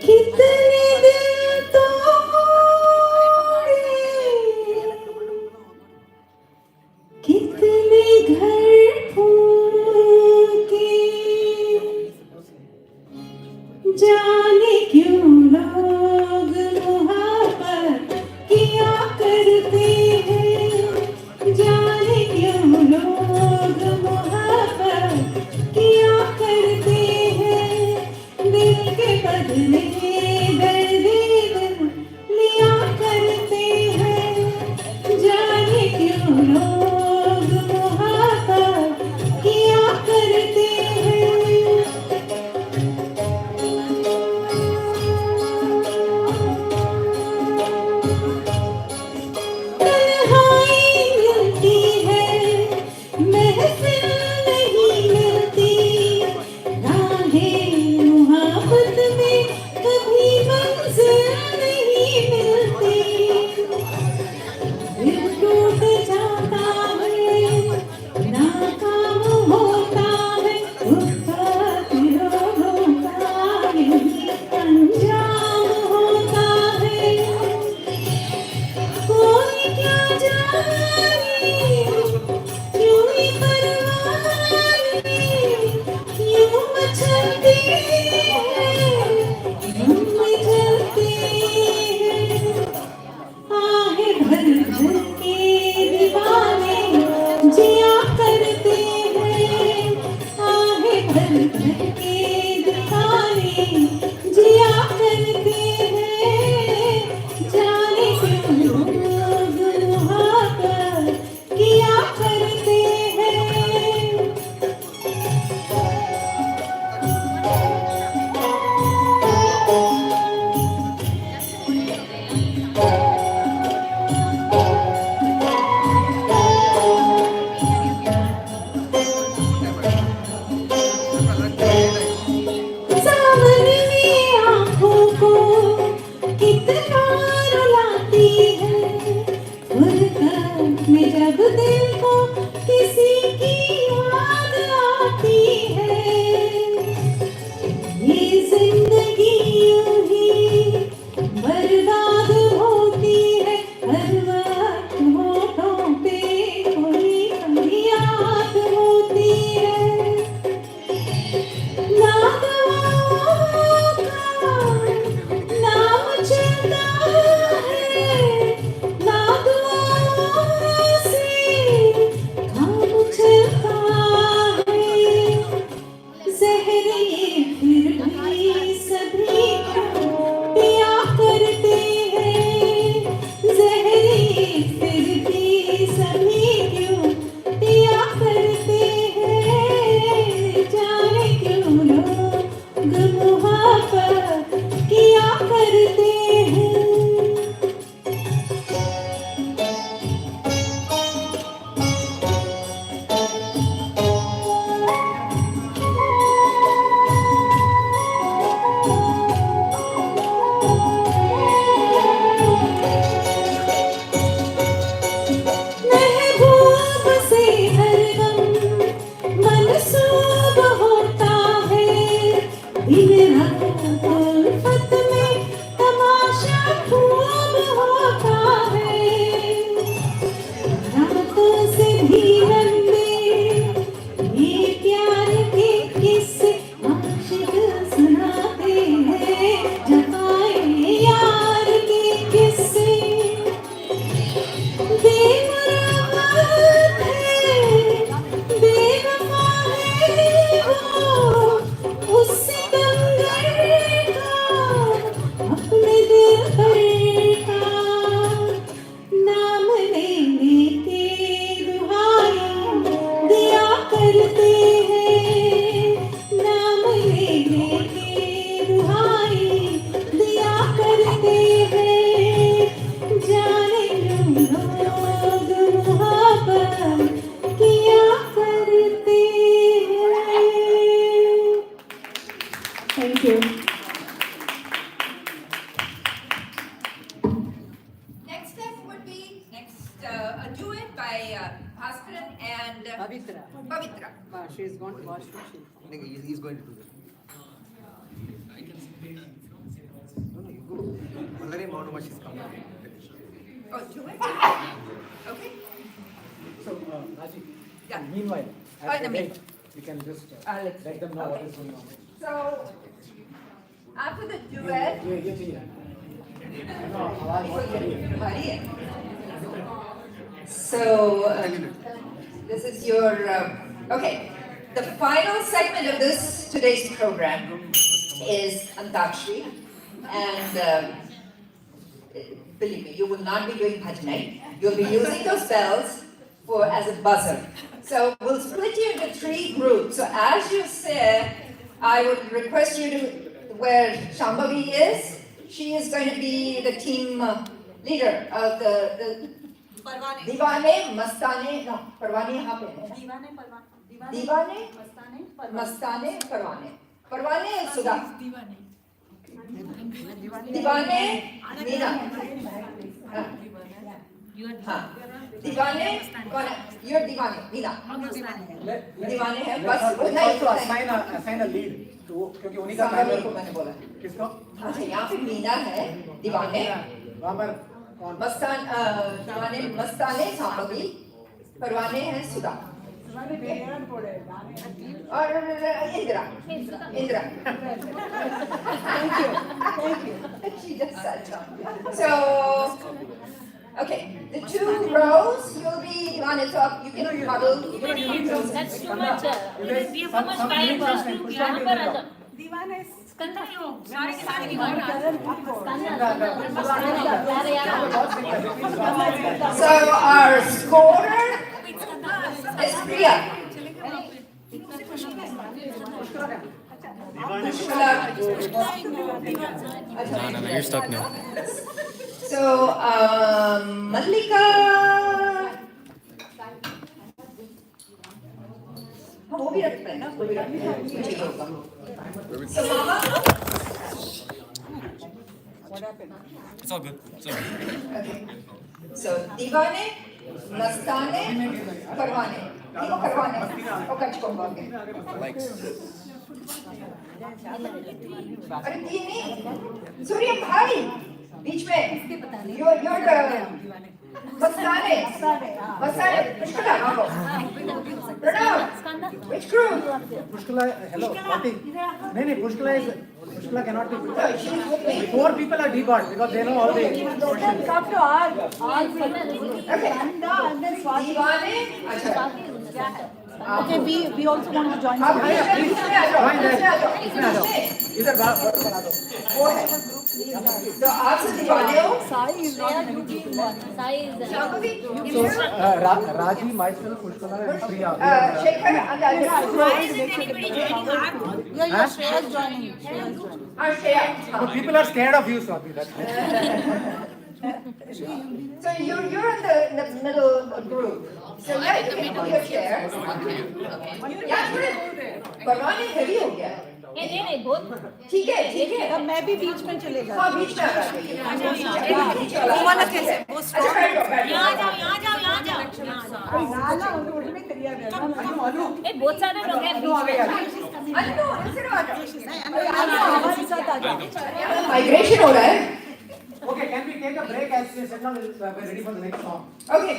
कितने दिल तोड़े कितने घर फूके जाने क्यों लोग मोहब्बत किया करते हैं जाने क्यों लोग मोहब्बत किया करते हैं दिल के बदले दर्द दिल लिया करते हैं जाने क्यों लोग मोहब्बत किया करते हैं महफिल नहीं मिलती राहें मोहब्बत में के दिखाने जिया करते हैं, जाने क्यों लोग वहाँ पर किया करते हैं। सामने आँखों को कितना रुलाती है, फुरकत में जब दिल को किसी की याद आती है। ये जिंदगी यूं ही बर्बाद होती है, हर वक्त होठों पे कोई फरियाद होती है। ना दवाओं का नाम चलता है, ना दुआओं से काम चलता है। ज़हर फिर भी सभी क्यों पिया करते हैं, ज़हर फिर भी सभी क्यों पिया करते हैं। जाने क्यों लोग मुहाबत किया करते हैं। महबूब से हरदम मनसूब होता है, दिन रात उल्फत में तमाशा खूब होता है। रातों से भी लंबे ये प्यार के किस्से आशिक सुनाते हैं, जफाए यार के किस्से। बेमुराद है, बेवफा है वो, उससे दंगर का अपने दिल भर का। नाम लेने के दुहाई दिया करते हैं, नाम लेने के दुहाई दिया करते हैं। जाने क्यों लोग मुहाबत किया करते हैं। Thank you. Next step would be a duet by Bhaskaran and Pavitra. She's going to wash machine. He's going to do that. No, you go. Already Mount is coming. Oh, duet? Okay. So, Raji, Yeah. meanwhile, Oh, in at the the mean- date, you can just let them know what okay. is going on. So, after the duet, ये चाहिए। No, आवाज बहुत बड़ी है। भारी है। So, this is your, okay. The final segment of today's program is Antakshari. And believe me, you will not be doing bhajanai. You'll be using those bells as a buzzer. So we'll split you into 3 groups. So as you sit, I would request you to, where Shambhavi is, she is going to be the team leader of the Divane, Mastane, no, Parvane यहाँ पे है। Divane, Mastane, Parvane. Parvane is Sudha. Divane, Meena. हाँ, दीवाने कौन है? You're दीवाने, मीना। दीवाने है बस उतना ही। Also assign a lead to, क्योंकि उन्हीं का सांबवी को मैंने बोला। किसको? अच्छा, यहाँ पे मीना है, दीवाने। वहाँ पर कौन? दीवाने मस्ताने सांबवी, परवाने हैं सुधा। और Indira. Thank you. She just sat down. So, okay. the 2 rows, you'll be on it up. You can huddle. That's too much. We have so much time. यहाँ पर आ जाओ. स्कंदा यो. So our scorer is Priya. No, you're stuck now. So, Mallika. वो भी रखता है ना, वो भी रखता है. So, Mama. It's all good. It's all good. Okay. So, दीवाने, मस्ताने, करवाने. Digo करवाने. O कचकोंगे. अरे ये नहीं. सूर्य भाई. बीच में. You're the मस्ताने. मस्ताने. पुष्कला आओ. Pranav. Which group? Pushkala, hello, Pati. No, Pushkala cannot be. 4 people are debarred because they know all the questions. Come to all people. Okay. दीवाने. अच्छा. Okay, we also want to join. Join there. इधर बाहर करा दो. तो आप सब दीवाने हो? Sai is So, Raji, myself, Pushkala, and Priya. Shekhar, Shreya is joining. So people are scared of you, Swati. That's So you're in the middle group. So yeah, you can put your chair. Yeah, परवाने heavy हो गया. नहीं बहुत ठीक है. अब मैं भी बीच में चले जाऊँ. हाँ बीच में आ जाइए. वो वाला कैसे? वो यहाँ जाओ. ना उन्होंने करिया गया. ए बहुत सारे लोग हैं बीच में. अन्नू इधर आ जाओ. हमारे साथ आ जाओ. माइग्रेशन हो रहा है. okay, can we take a break as we settle? We're ready for the next song. Okay.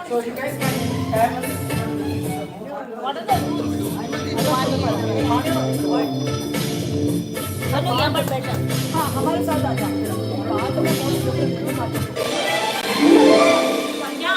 So you guys can What are the rules? अनु यहाँ पर बैठा. हाँ हमारे साथ आ जाओ. क्या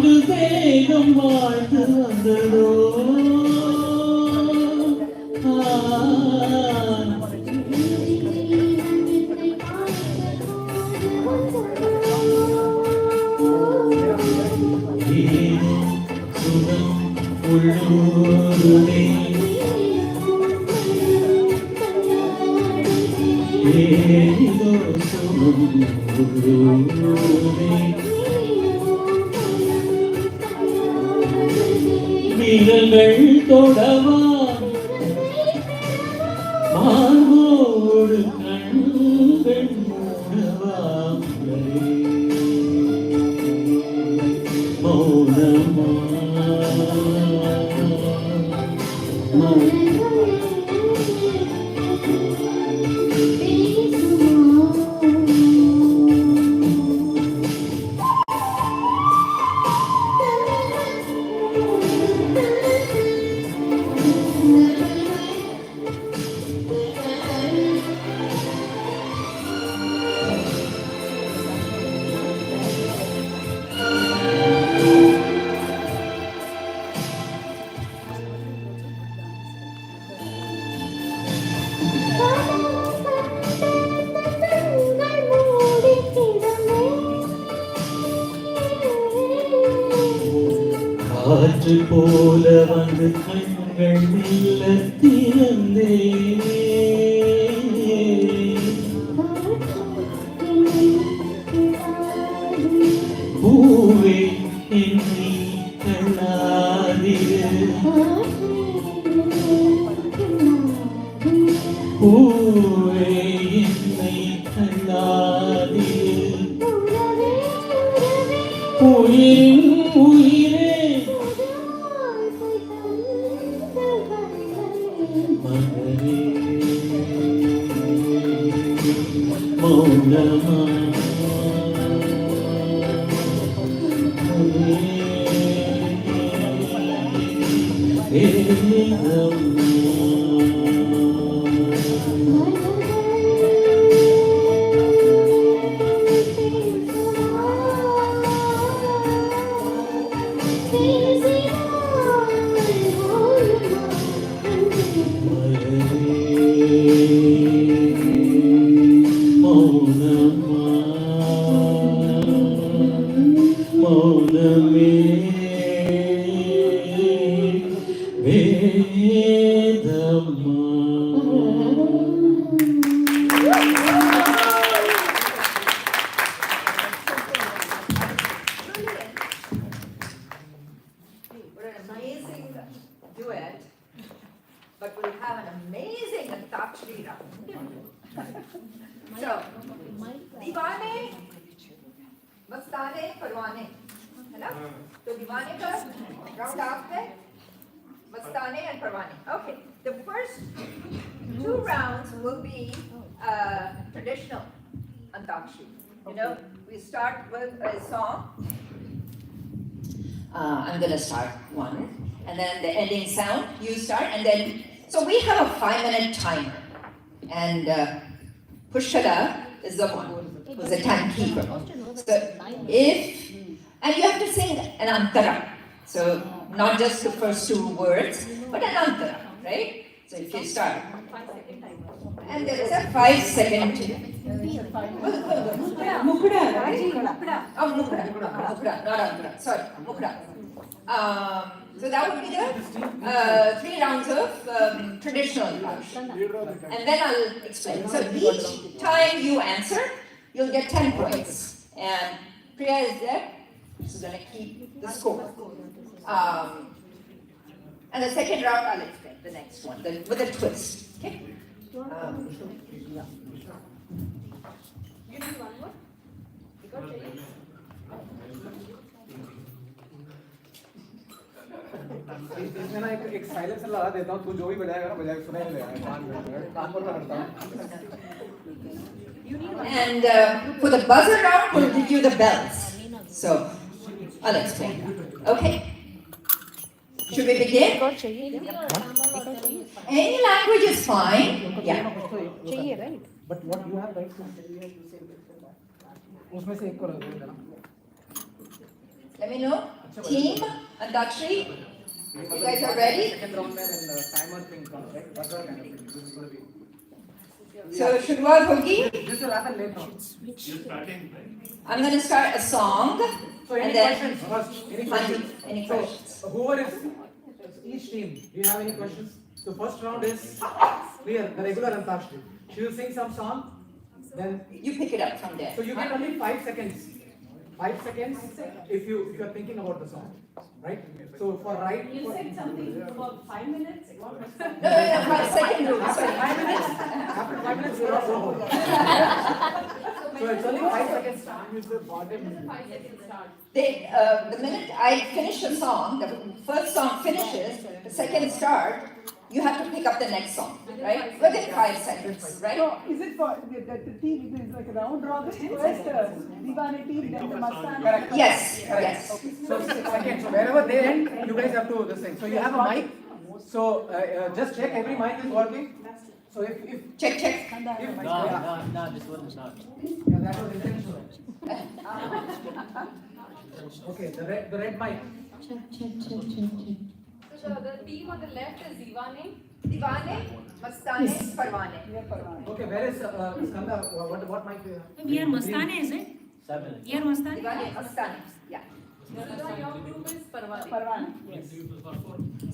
அன்பு தேகம் வாழ்ந்து வந்ததோ சுகம் உள்ளூருமே ஏதோ சுகம் உள்ளூருமே விரல்கள் தொடவா மார்போடு கண்கள் மூடவா மௌனமா காற்று போல வந்து கண்கள் மெல்ல திறந்தே பூவே என்னை கண்ணாதிரு பூவே என்னை கண்ணாதிரு உயிரின் உயிரே மகனே மௌனமா மௌனமே Amazing duet, but we'll have an amazing Antakshari round. So, दीवाने, मस्ताने, परवाने, है ना? तो दीवाने का round आप है, मस्ताने and परवाने. Okay, the first two rounds will be traditional Antakshari. You know, we start with a song. I'm going to start one, and then the ending sound, you start, and then, so we have a 5-minute timer, and Pushkala is the one who's a timekeeper. So if, and you have to sing an antara, so not just the first two words, but an antara, right? So if you start, and there is a 5-second. Mukda, right? Oh, mukda, not ankara. Sorry, mukda. So that would be the 3 rounds of traditional Antakshari. And then I'll explain. So each time you answer, you'll get 10 points. And Priya is there. She's going to keep the score. And the second round, I'll explain the next one with a twist. Okay? You need one more? You got Jay? इसमें ना एक silencer लगा देता हूँ तू जो भी बजाएगा ना बजाए सुनाई नहीं देगा कान पर करता हूँ And for the buzzer round, we'll give you the bells. So, I'll explain. Okay. Should we begin? Any language is fine. Yeah. But what you have right to say, उसमें से एक को रख देना. Let me know. Team and Dakshri, you guys are ready? Second round में timer thing comes, right? Buzzer kind of thing. This is going to be. So शुरुआत होगी. This will happen later. You're starting, right? I'm going to start a song. So any and then questions first? Any questions? Any questions? So whoever is each team, do you have any questions? So first round is clear, the regular Antakshari. She will sing some song, then you pick it up from there. So you get only 5 seconds. 5 seconds if you are thinking about the song, right? So for right. You said something about 5 minutes? What was that? No, 5 seconds. After 5 minutes, you're all over. So it's only 5 seconds. The minute I finish a song, the first song finishes, the second start, you have to pick up the next song, right? Within 5 seconds, right? So is it for the team, is like a round robin? First, Divane team, then the Mastani? Correct. Yes. So 6 seconds. So wherever they end, you guys have to do this thing. So you have a mic. So just check every mic is working. So if check. If, No, this one is not. Yeah, that was intentional. Okay, the red mic. So the team on the left is Divane. Divane, Mastane, Parwane. Okay, where is Skanda? What mic do you have? We are Mastane, is it? 7. We are Mastane? Divane, Mastane. Yeah. So your group is Parvane. Parvane, yes.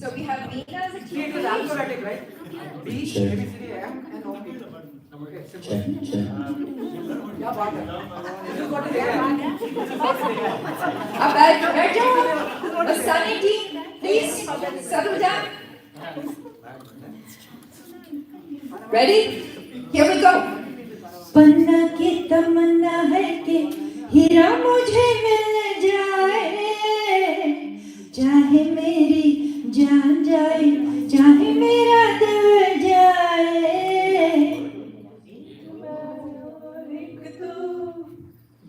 So we have Meena as a See, it is alphabetic, right? D, A, B, C, D, M, and O, P. Okay, simple. Yeah, baat hai. This is what is there. अब बैठ जाओ. Mastane team, please settle down. Ready? Here we go. पन्ना की तमन्ना है कि हीरा मुझे मिल जाए, चाहे मेरी जान जाए, चाहे मेरा दिल जाए।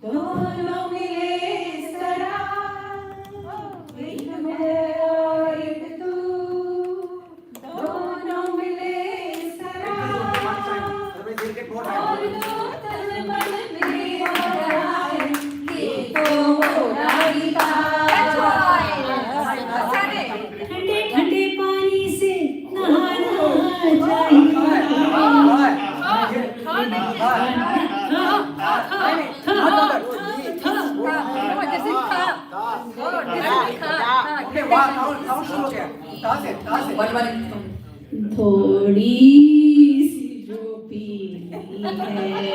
दोनों मिले इस तरह, एक मैं और एक तू, दोनों मिले इस तरह। और दो तन मन में हो रहा है, ये तो वो रागिता। ठंडे ठंडे पानी से नहाना थोड़ी सी जो पीनी है,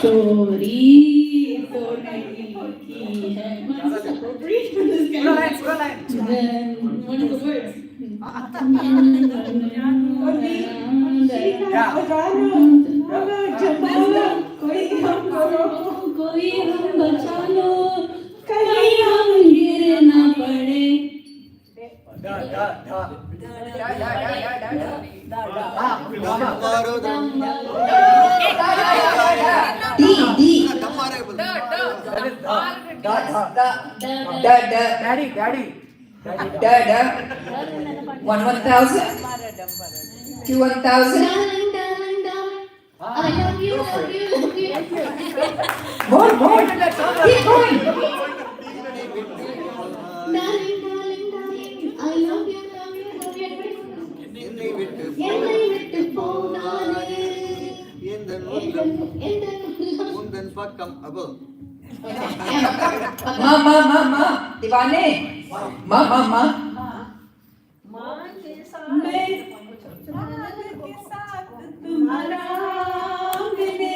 चोरी तो नहीं की है। Then one of the words. कोई हम बचा लो, कहीं हम गिर ना पड़े। Daddy. 1,000. 2,000. I love you. More. Keep going. Darling, I love you. என்னை விட்டு போகாதே, உந்தன் பக்கம் அபோ Ma. Divane. Ma. तुम्हारा मैंने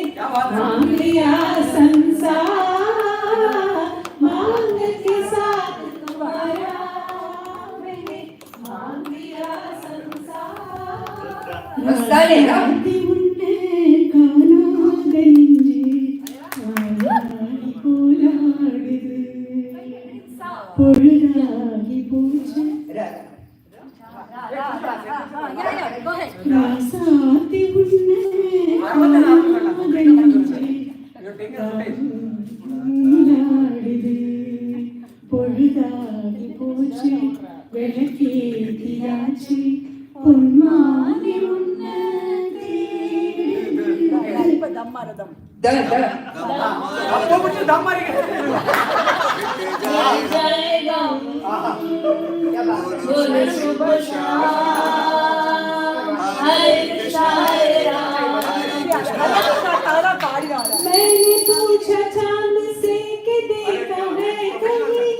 मांग लिया संसार, मांग के साथ तुम्हारा मैंने मांग लिया संसार। Mastane, no? उन्ने काना गंजी कोलाडिदु பொழுதாகி போச்சு ராசாத்தி உன்னை பொழுதாகி போச்சு விளக்கேத்தியாச்சு பொன்மானி உன்னை दम्मारदम Da. जाएगा शुभ शाम हरे कृष्णा हरे राम मैंने पूछा चांद से कि देखा है कहीं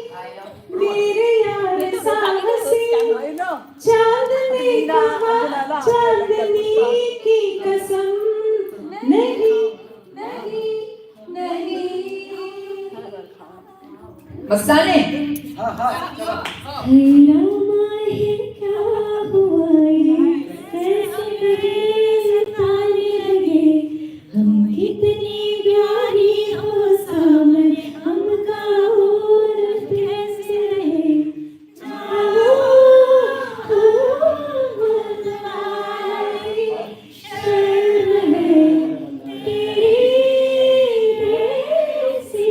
मेरे यार साहसी चांद ने कहा चांदनी की कसम नहीं नहीं नहीं मस्ताने हैरान माहिर क्या हुआ ये कैसे ताने लगे हम कितनी प्यारी हो सामने हमका और कैसे रहे शर्म है तेरी बेसी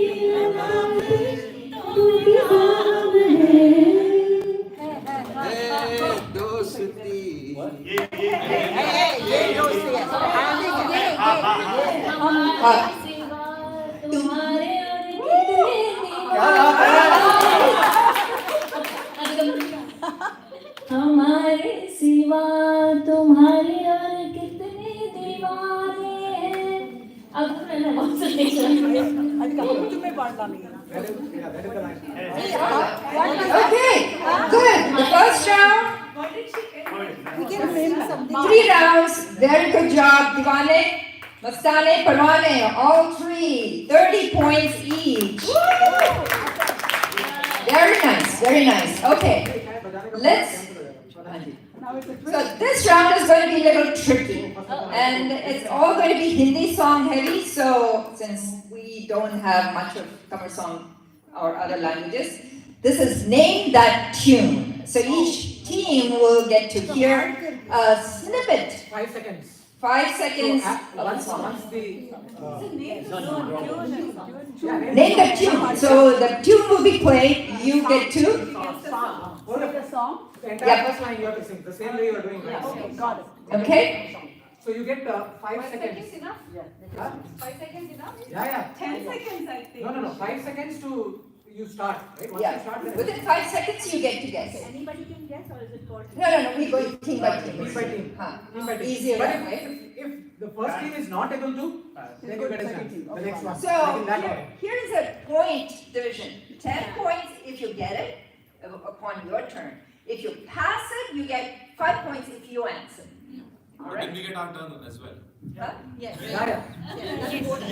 तू दीवान है तुम्हारे हमारे सिवा तुम्हारे और कितने दीवाने हैं अब Okay, good. The first round. 3 rounds. Very good job, Divane, Mastane, Parwane. All 3. 30 points each. Very nice. Very nice. Okay. Let's. So this round is going to be a little tricky, and it's all going to be Hindi song heavy. So since we don't have much of cover song or other languages, this is name that tune. So each team will get to hear a snippet. 5 seconds. 5 seconds So, of the once song. the Name the tune. So the tune will be played. You get to. hold up the song. The entire Yep. first line you have to sing the same way you are doing right now. Okay, got it. Okay. So you get 5 seconds. enough? Huh? 5 seconds enough? Yeah. 10 seconds, I think. No. 5 seconds to you start. Right? Once Yeah. you start, then Within 5 seconds, you get to guess. Anybody can guess, or is it called? No. We go team by team. Team by team. Huh. Team by team. Easier But that way. if the first team is not able to, then you get a chance. The next one. So Like in that here- way. here's a point division. 10 points if you get it upon your turn. If you pass it, you get 5 points if you answer. All right? Then we get our turn as well. Huh? Yes. Yeah. That's a bonus.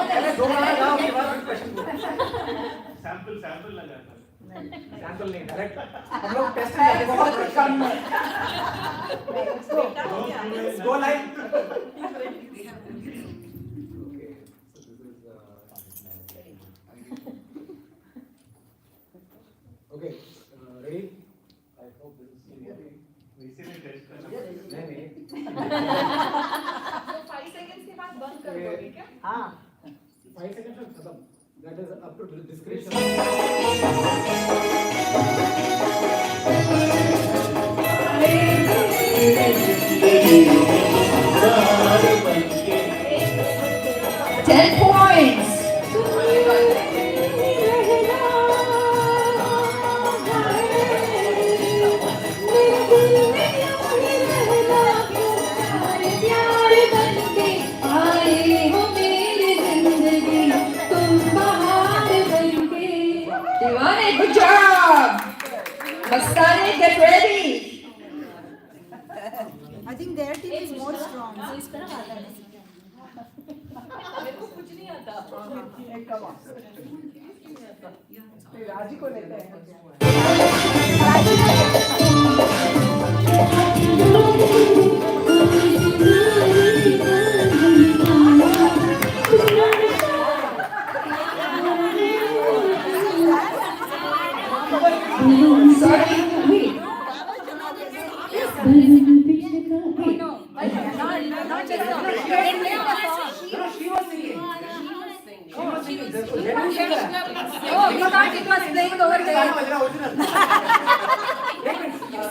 पहले दो बार गाओ उसके बाद फिर question पूछो। Sample लगाता है sample नहीं डायरेक्ट हम लोग टेस्ट है, बहुत कम है। Go live. Okay, ready? I hope this is clear. नहीं 5 seconds के बाद बंद कर दोगे क्या? हाँ 5 seconds में खत्म. That is up to discretion. Ten points. Divane, good job. Mastani, get ready. I think their team is more strong. मेरे को कुछ नहीं आता। Come on. राजी को लेते हैं।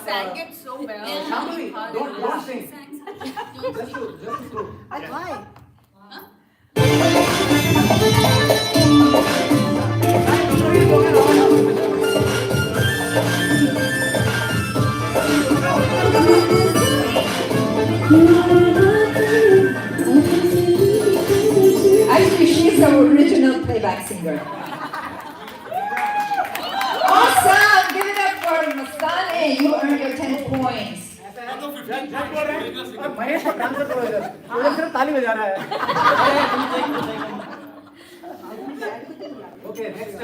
sang it so well. Shambhavi, don't sing. Just to prove. Why? playback singer. Awesome! Give it up for Mastane. You earned your 10 points. Mahesh को डांसर करो इधर वो सिर्फ ताली बजा रहा है ओके नेक्स्ट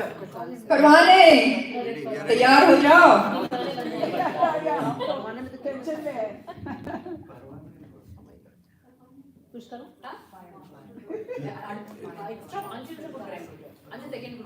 परवाने तैयार हो जाओ टेंशन में है पुश करो extra 5 second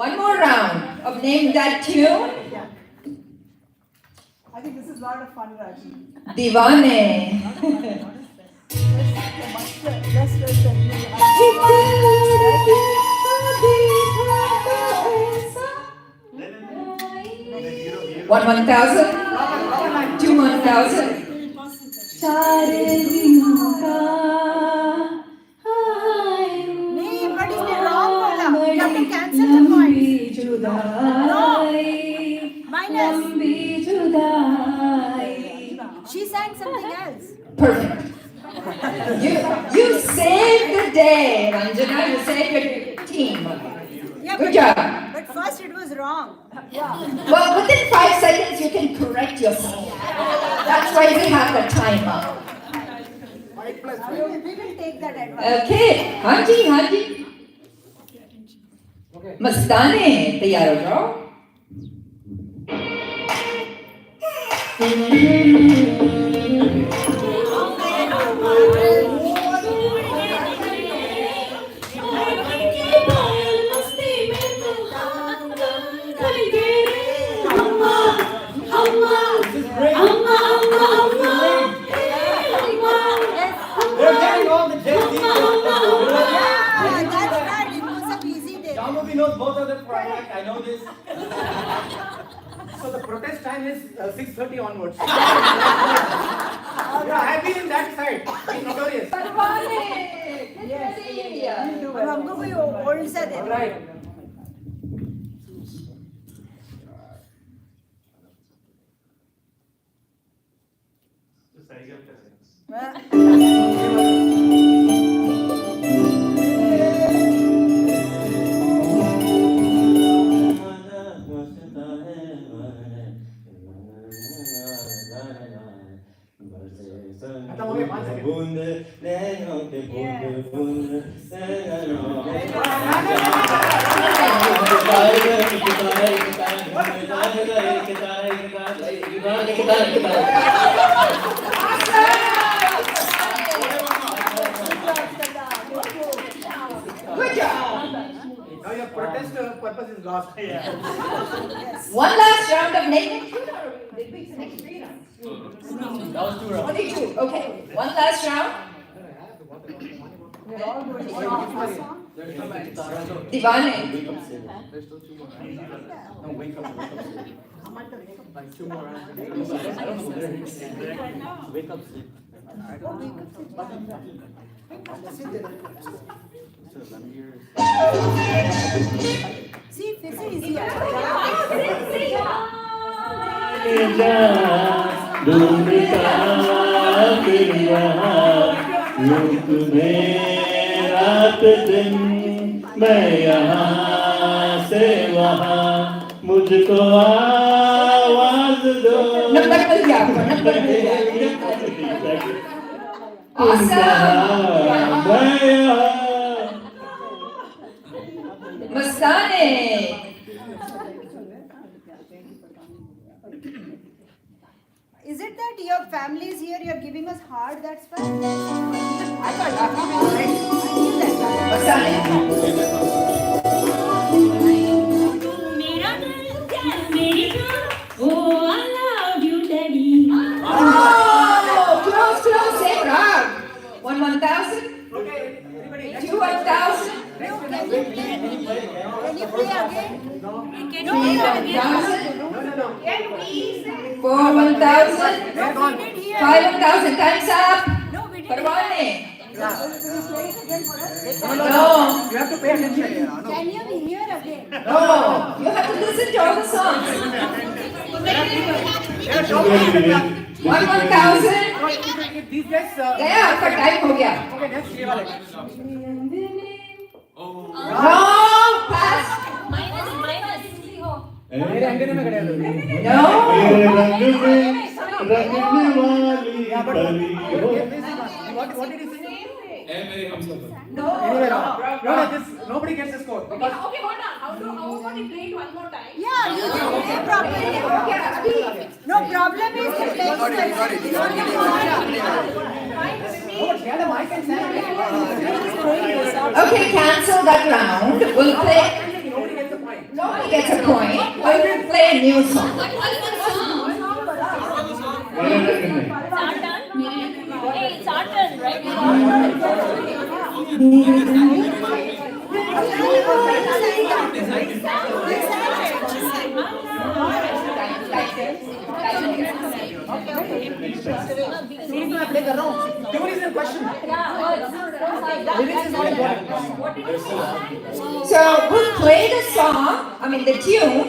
One more round of name that tune. I think this is a lot of fun, Raji. Divane. One 1,000, two 1,000. नहीं, but इसने wrong बोला. You have to cancel the points. Minus. She sang something else. Perfect. You saved the day, Ranjana. You saved your team. Yeah, Good job. But first it was wrong. Well, within 5 seconds, you can correct yourself. That's why we have the timer. We will take that advice. Okay. Hanji, Hanji. Mastane, तैयार हो जाओ. Knows both of them for a fact. I know this. So the protest time is 6:30 onwards. Yeah, I've been in that side. It's notorious. अब हमको कोई old सा दे दो. Right. Good job. Now your protest purpose is lost. One last round of name. Did we finish 3 rounds? That was 2 rounds. Only 2. Okay. One last round. Divane. No, wake up. Like 2 more rounds. I don't know the lyrics. Wake up, sleep. See, this is easy. ढूंढता फिर यहाँ रुक में रात दिन मैं यहाँ से वहाँ मुझको आवाज दो नंबर मिल गया आपको नंबर मिल गया Mastane. Is it that your family is here, you're giving us hard, that's why? I thought you were ready. Mastane. Oh, I love you, Daddy. Oh, close, same round. 1,000. For 1,000. 5,000. Time's up. Parvane. No. You have to pay attention. Can you hear again? No. You have to listen to all the songs. 1,000. These guys. गया आपका time हो गया. Okay, next ये वाले. Wrong. Pass. मेरे अंगने में खड़े हो. No. What did he say? No. Anyway, no, this nobody gets a score. Because Okay, hold on. How about we play it one more time? Yeah, you can play properly. No problem is the text. Okay, cancel that round. We'll play. Nobody gets a point. We'll play a new song. It's our turn, right? So we'll play the song, the tune,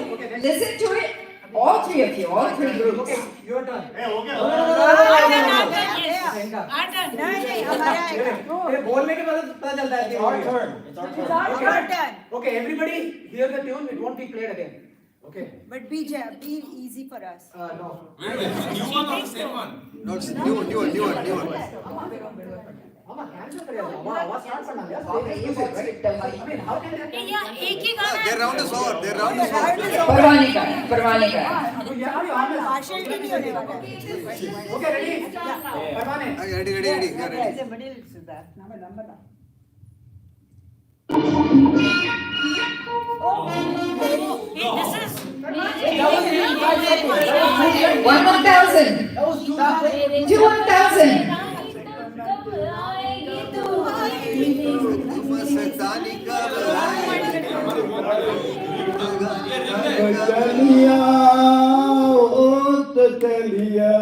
listen to it, all three of you, all three groups. Okay, your turn. ये बोलने के बाद पता चलता है कि our turn. It's our turn. Okay, everybody hear the tune. It won't be played again. Okay. But be easy for us. No. New one or the same one? No, it's new one. Amma cancel करेगा. आवाज start करना है. Music, right? I mean, how can that? Their round is over. परवाने का. Okay, ready? Parvane. Ready. This is 1,000. 2,000. कलिया ओ तो कलिया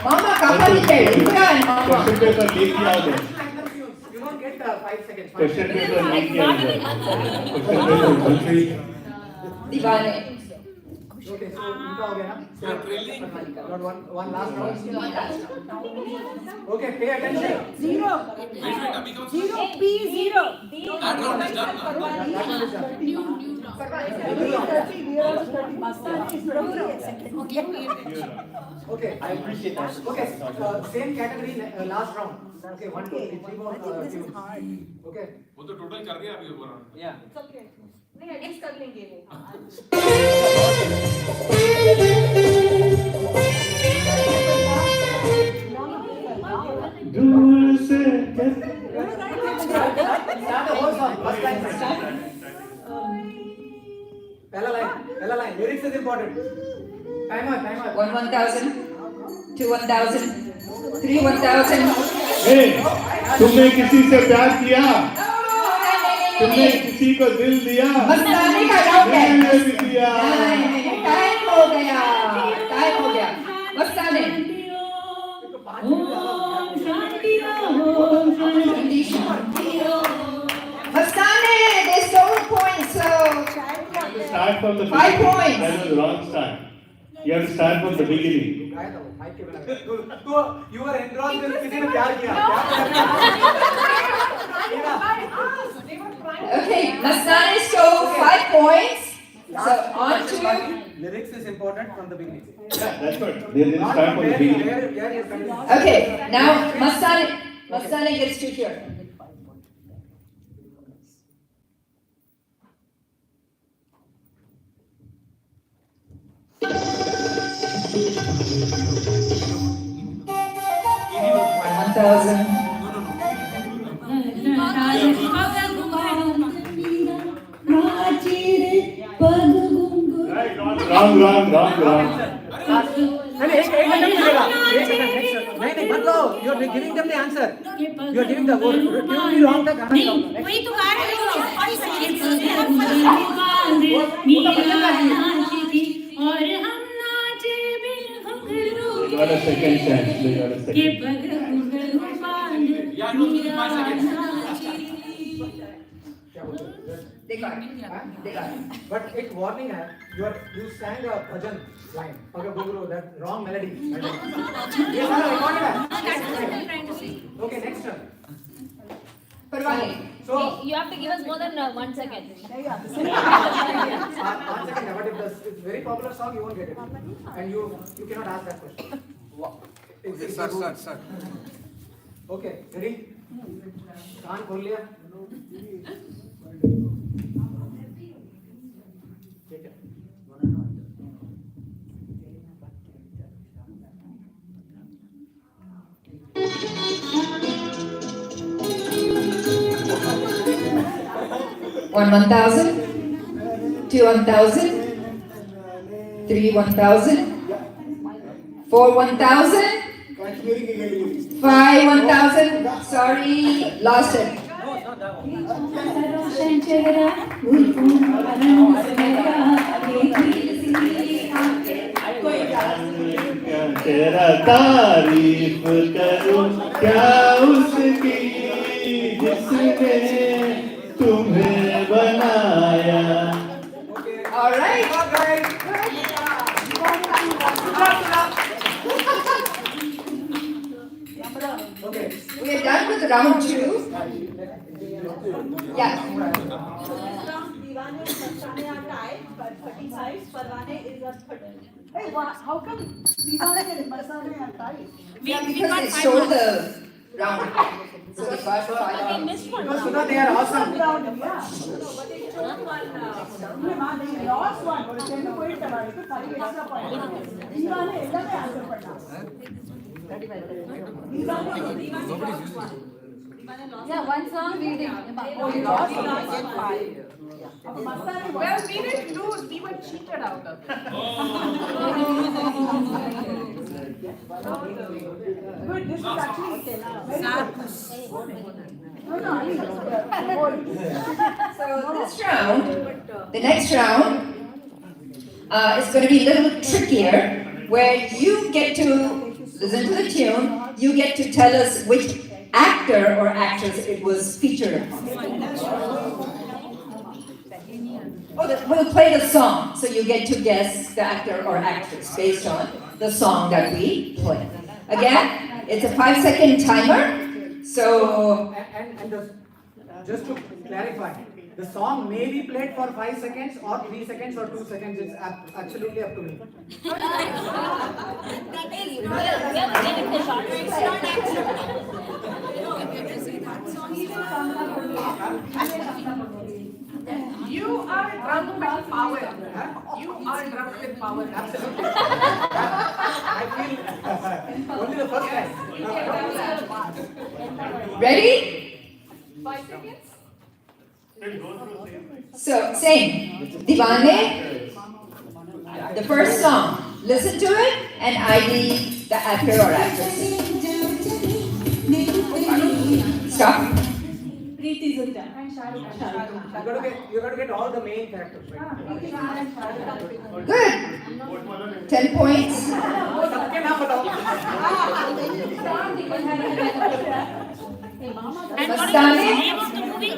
Mama kapalite. Mama. Question paper leak किया है You don't get 5 seconds. Question paper leak किया है क्वेश्चन पेपर कंट्री दीवाने. Okay, so इनका हो गया ना? Not one last round. Okay, pay attention. 0. P 0. That round is done. Okay, I appreciate that. Okay, same category last round. Okay, 1, 2, 3, 4. I think this is hard. Okay. वो तो total कर दिया अभी ऊपर. Yeah. It's okay. नहीं edit कर लेंगे वो. दूर से Start the whole song. First line. पहला line. Lyrics is important. Timer. 1,000. 2,000. 3,000. हे तुमने किसी से प्यार किया तुमने किसी को दिल दिया मस्तानी का राउंड है. मैंने भी दिया टाइम हो गया. मस्तानी. Mastane, they stole points, so start from the 5 beginning. points. That was the wrong start. You have to start from the beginning. You were enrolled in किसी ने प्यार किया. Okay, Mastane stole 5 points. So on to Lyrics is important from the beginning. Yeah, that's good. They didn't start from the beginning. Okay, now Mastane gets to hear. Wrong. नहीं एक minute मिलेगा. नहीं नहीं मत गाओ, you are giving them the answer. You are giving the tune भी wrong था, गाना भी wrong था. वही तो गा रहे हो और हम नाचे बिन घुंघरू They got a second chance. They got a के second. पग घुंघरू बांध मीरा नाची. They got it. They got it. But एक warning है, you sang a bhajan line. Okay, Guru, that wrong melody. ये सारा recorded है. That's what I'm trying to say. Okay, next turn. Parvani. So, You have to give us more than 1 second. 1 second, but if it's very popular song, you won't get it. And you cannot ask that question. Okay, sir. Okay, ready? कान खोल लिया. One 1,000, 2 1,000, 3 1,000, 4 1,000, 5 1,000. Sorry, lost it. तेरा तारीफ करूं क्या उसकी जिसने तुम्हें बनाया. All right. Okay. We are done with round 2. Yeah. Divane and Mastane are tied, but 35. Parvane is at 30. Hey, how come Divane and Mastane are tied? Yeah, because they stole the round. So they got 5 rounds. Because Sudha, they are awesome. Yeah. But they took one. They lost one. But they didn't wait about it. 5 extra points. Divane ellame answer panna. Yeah, one song we did. Oh, you lost one. 5. Well, we didn't lose, we were cheated out of it. Good, this is actually So this round, the next round, is going to be a little trickier, where you get to listen to the tune, you get to tell us which actor or actress it was featured. We'll play the song, so you get to guess the actor or actress based on the song that we play. Again, it's a 5-second timer, so... And just to clarify, the song may be played for 5 seconds or 3 seconds or 2 seconds. It's absolutely up to me. You are drunk with power. You are drunk with power. Absolutely. I feel only the first time. Ready? 5 seconds? So, same. Divane, the first song. Listen to it and ID the actor or actress. Stop. Preeti Zinta. You got to get all the main characters. Right? Good. 10 points. सबके नाम बताओ. And what is Mastane? the name of the movie?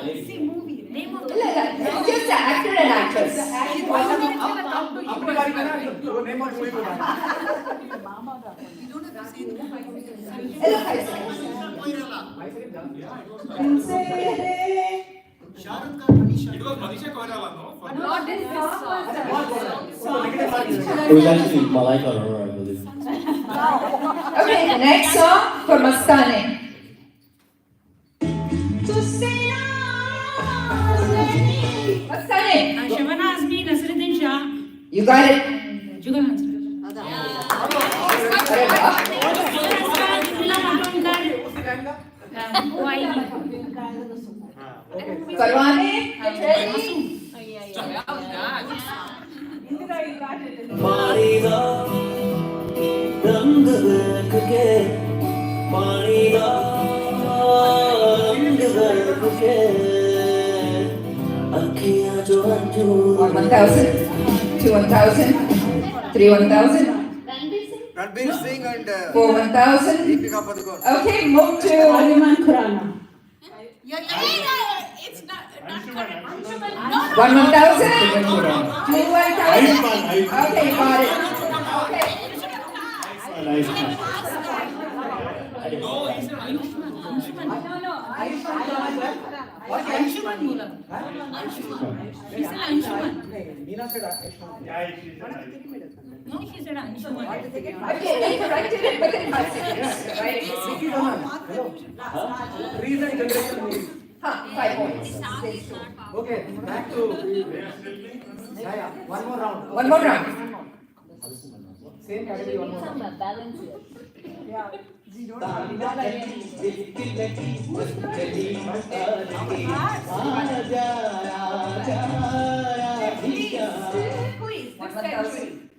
Name of the Just the actor and actress. अपनी बारी में ना वो name और movie बताओ. Not this song. It was actually Malaika Arora, I believe. Okay, the next song for Mastane. Mastane. Shabana Azmi, Nasruddin Shah. You got it. Jugal Hansraj. Arre वाह. Parvane, get ready. Indira, you got it. 1,000, 2 1,000, 3 1,000, Ranbir Singh and 4 1,000. Deepika Padukone. Okay, move to Ariman Khurana. It's not correct. 1 1,000, 2 1,000. Okay, got it. Okay. Okay, they corrected it within 5 seconds, right? Recent generation movie. 5 points. Okay, back to one more round. One more round. Same category, one more round. Please, this century.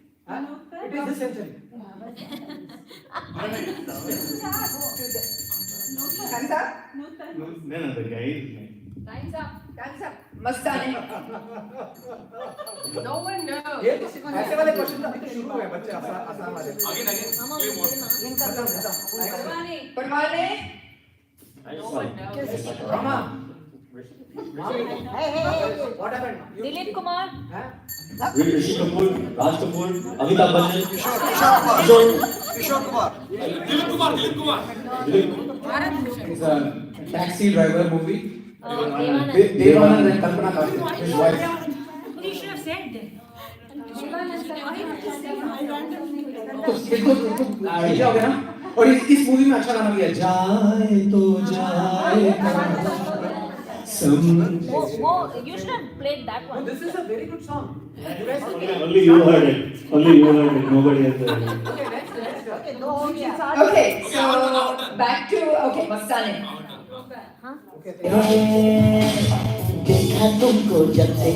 It is this century. Hands up. the guy. Time's up. Hands up. Mastani. No one knows. ये ऐसे वाले question तो अभी तो शुरू हुए बच्चे आसान वाले Parvane. No one knows. Rama what happened Dilip Kumar. Rishi Kapoor, Raj Kapoor, Amitabh Bachchan, Kishore Kumar. Dilip Kumar. it's a taxi driver movie Devanand. Devanand and Kalpana Kapoor his wife You should have said that. इसको idea हो गया ना और इस movie में अच्छा गाना भी है जाए तो जाए You should have played that one. this is a very good song you guys Only you heard it. Only you heard it. Nobody else heard it. okay next Okay, so back to Mastani. देखा तुमको जब से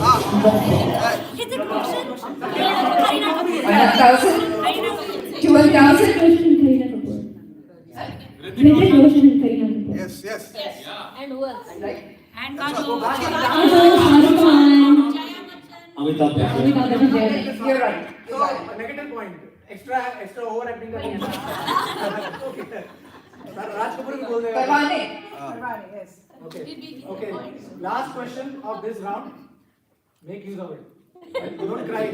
1,000, 2 1,000. Yes, yes. And who else? And Amitabh Bachchan. You're right. so negative point extra overacting का नहीं है okay sir Raj Kapoor भी बोल देगा Parvane. Yes. Okay. Last question of this round. Make use of it. Don't cry.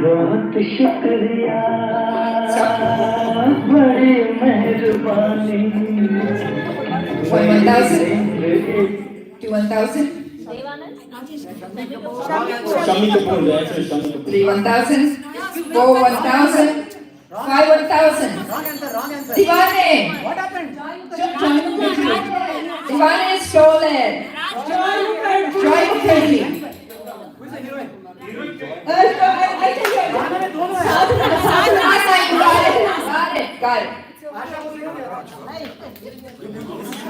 बहुत शुक्रिया बड़ी मेहरबानी 1,000, 2 1,000, Devanand. Shami Kapoor, the answer is Shami Kapoor. 3 1,000, 4 1,000, 5 1,000. Divane. What happened? Divane is stolen. Joy Mukherjee. Who is the heroine? Got it.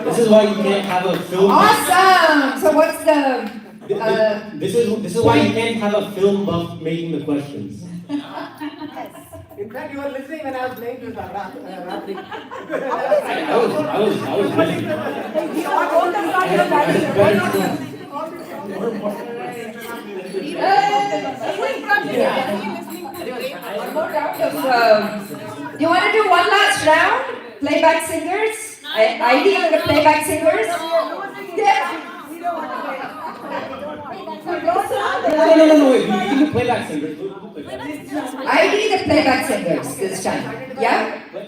This is why you can't have a film. Awesome. So what's the? This is why you can't have a film buff making the questions. In fact, you were listening when I was playing this Ratri. I was listening. One more round of. You want to do one last round? Playback singers. ID the playback singers. Yeah. No, wait. You can do playback singers. ID the playback singers this time. Yeah? We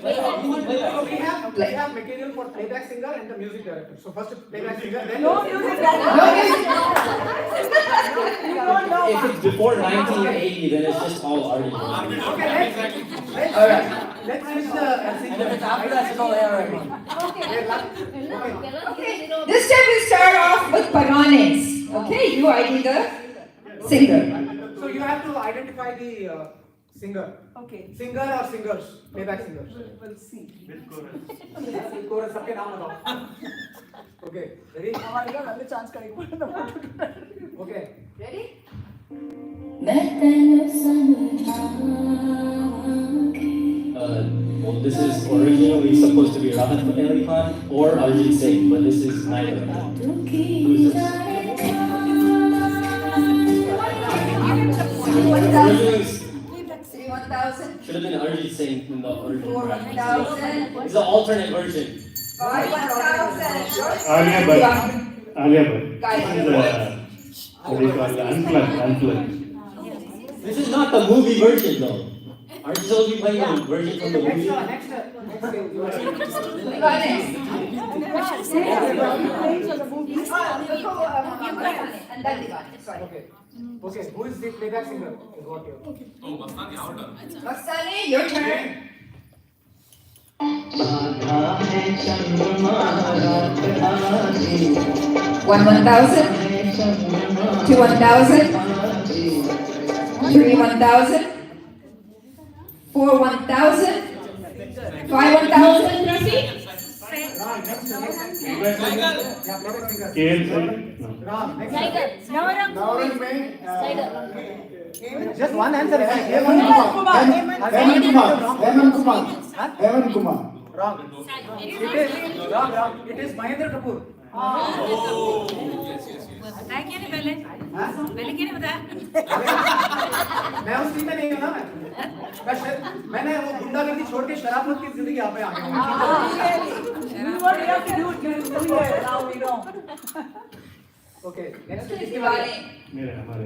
have material for playback singer and the music director. So first playback singer, then No music. If it's before 1980, then it's just all argument. Okay, All right. let's switch the singer. Okay. This time we start off with Parvanes. Okay, you ID the singer. So you have to identify the singer. Okay. Singer or singers? Playback singers. We'll see. Chorus सबके नाम बताओ. Okay, ready? हमारे का पहले chance करेंगे. Okay. Ready? मैं तेरे समझाऊंगी Well, this is originally supposed to be Rahat Fateh Ali Khan or Arjit Singh, but this is neither of them. Who's this? Originally, 1,000. should have been Arjit Singh in the original. 1,000. This is an alternate version. 1,000. Alia Bhatt. Alia Bhatt. Guys. This is what do you call it? Unplugged. This is not the movie version though. Arjit will be playing the version from the movie. Okay, who is the playback singer? Oh, Mastani, our turn. Mastani, your turn. 1,000. 2 1,000. 3 1,000. 4 1,000. 5 1,000. Just one answer. Hemant Kumar. Wrong. It is Mahendra Kapoor. मैं उस team में नहीं हूँ ना मैंने वो गुंडागर्दी छोड़ के शराफत की जिंदगी यहाँ पे आ गया हूँ। Okay, next किसकी बारी? मेरे हमारे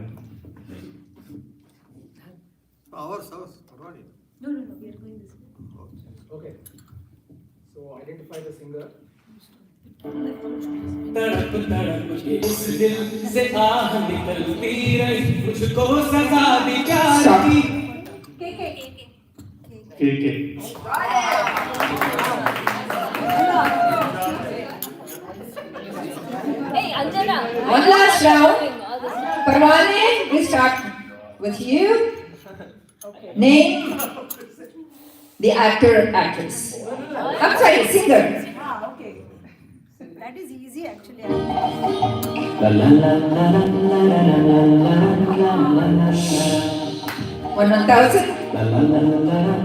Ours, Ronnie. No, we are going this way. Okay, so identify the singer. तड़प तड़प के इस दिल से आह निकलती रही मुझको सजा दी प्यार की के Hey, Anjana. One last round. Parwane, we start with you. Name the actor, actress. I'm sorry, singer. Okay. That is easy actually. La la la la la la la la la. 1,000.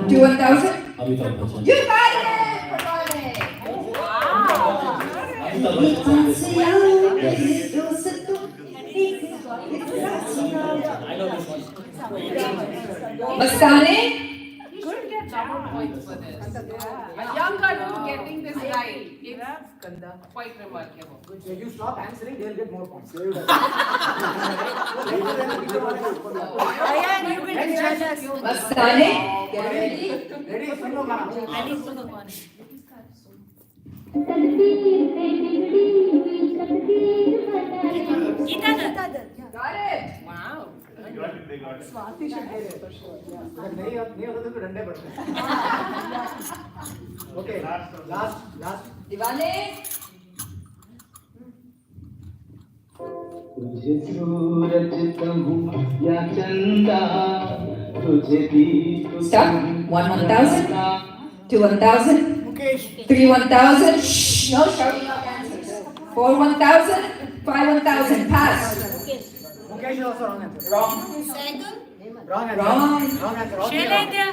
2 1,000. Amitabh Bachchan. You got it, Parwane. I know this one. Mastani. Younger to getting this right. It's quite remarkable. If you stop answering, they'll get more points. Mastani. Get ready. Ready? सुन लो गाना. Got it. Wow. Swati should get it. अगर नहीं होता तो डंडे पड़ते. Okay, last. Divane. तुझे सूरज कहूँ या चंदा तुझे दीप Stop. 1,000. 2 1,000. 3 1,000. Shh. No shouting out answers. 4 1,000. 5 1,000. Pass. Mukesh is also wrong answer. Wrong. Wrong answer. Wrong. Wrong answer. Shailendra.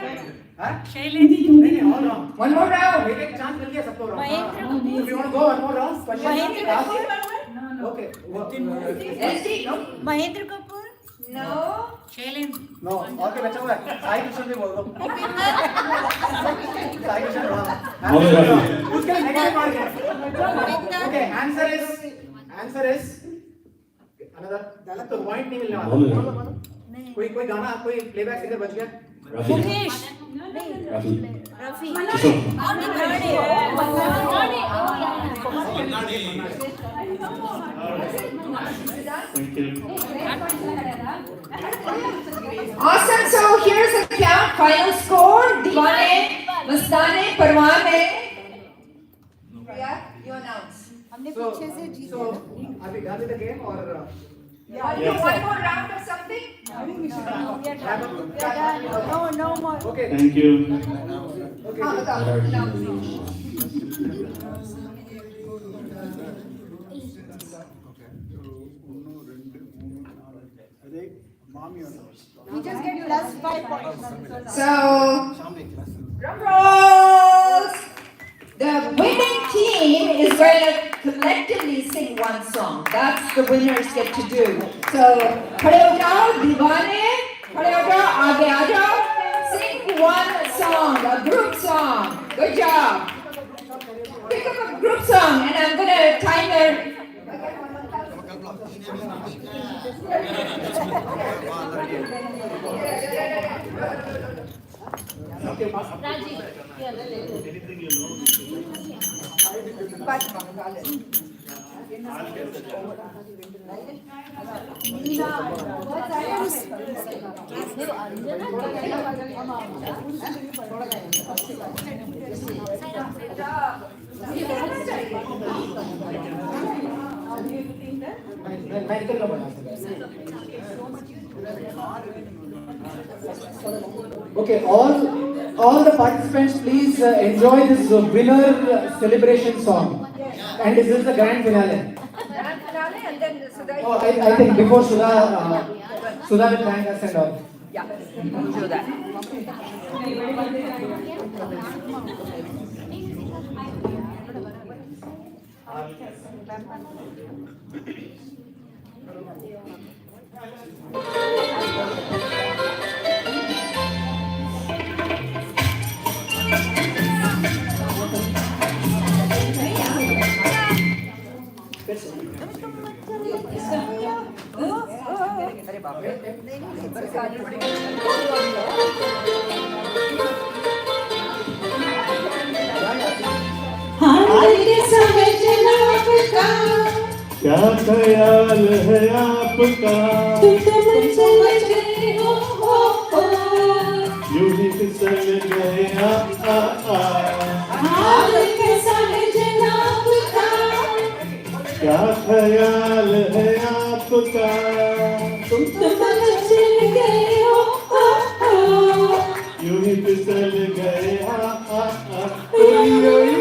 Huh? Shailendra. नहीं, all wrong. One more round. एक chance मिल गया सबको wrong. Mahendra If you want to go one more round, question. Okay. ST. No. Mahendra Kapoor. No. Shailendra. No. और क्या बचा हुआ है? साई कृष्ण भी बोल दो. साई कृष्ण wrong. उसके लिए negative mark है. Okay. Answer is another. तो point नहीं मिलने वाला. कोई गाना कोई playback singer बच गया? Mukesh. Rafi. Rafi. Thank you. Awesome. So here's the count. Final score. Divane, Mastani, Parwane. Priya, you announce. हमने So, पीछे से जीत so are we done with the game or? One more round or something? No more. Okay. Thank you. Okay. We just get +5 points. So, drum roll. The winning team is going to collectively sing one song. That's the winners get to do. So, खड़े हो जाओ, दीवाने, खड़े हो जाओ, आगे आ जाओ. Sing one song, a group song. Good job. Pick up a group song, and I'm going to time your. Okay, all the participants, please enjoy this winner celebration song. And this is the grand finale. Grand finale and then Sudha. Oh, I think before Sudha will thank us and all. Yeah, do that. अरे बाप रे हाल के समझना आपका क्या ख्याल है आपका तुम तो मुझसे समझ गए हो यूं ही फिसल गए आ हाल के समझना आपका क्या ख्याल है आपका तुम तो मुझसे गए हो यूं ही फिसल गए आ ओई ओई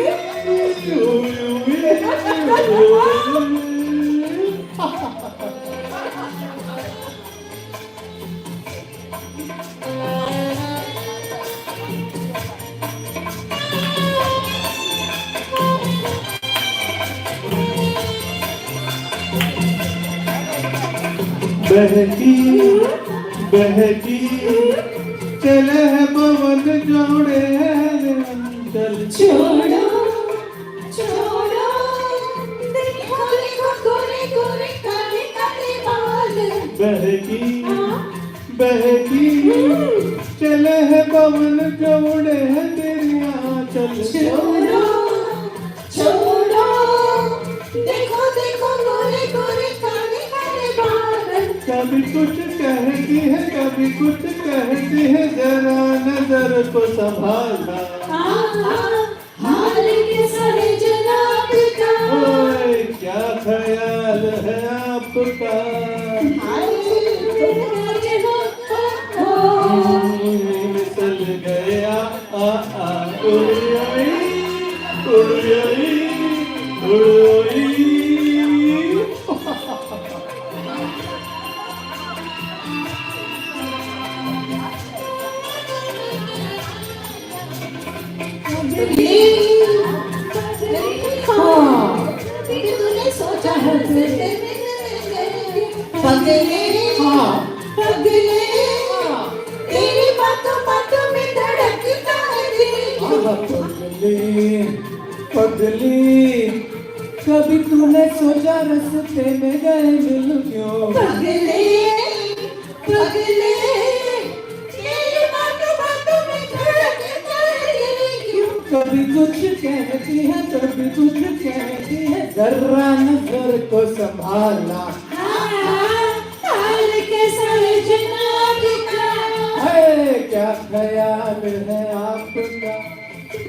बहकी बहकी चले है पवन जोड़े चल छोड़ो छोड़ो देखो देखो गोरे गोरे काले काले बाल बहकी बहकी चले है पवन जोड़े हैं तेरी आंचल छोड़ो छोड़ो देखो देखो गोरे गोरे काले काले बाल कभी कुछ कहती है कभी कुछ कहती है जरा नजर को संभालना हाल के सारे जनाब का ओए क्या ख्याल है आपका मिसल गया उड़ियाई उड़ियाई उड़ियाई तूने सोचा है पगले पगले तेरी बातों बातों में धड़कता है पगली पगली कभी तूने सोचा रास्ते में गए मिल क्यों पगले पगले तेरी बातों बातों में धड़कता है क्यों कभी कुछ कहती है कभी कुछ कहती है जरा नजर को संभालना हाल के सारे जनाब का क्या ख्याल है आपका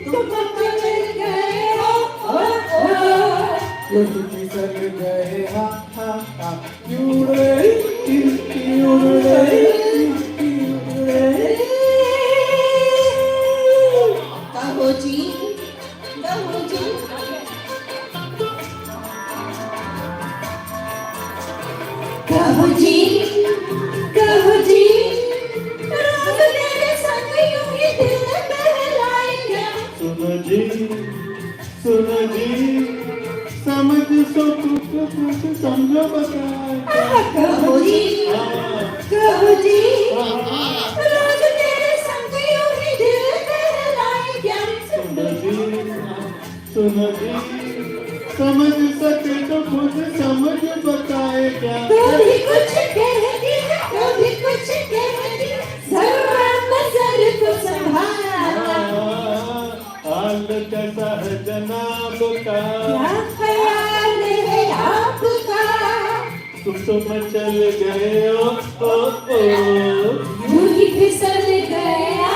तुम चल गए हो कुछ फिसल गए क्यों रे कहो जी कहो जी कहो जी कहो जी रोज तेरे संग यूं ही दिल बहलाएगा सुनो जी तो कुछ समझो बताए कहो जी रोज तेरे संग यूं ही दिल बहलाए क्या सुनो जी समझ सके तो खुद समझ बताए क्या कभी कुछ कहती कभी कुछ कहती जरा नजर तो संभाल हाल कैसा है जनाब का क्या ख्याल है आपका तुम तो मचल गए ओ यूं ही फिसल गया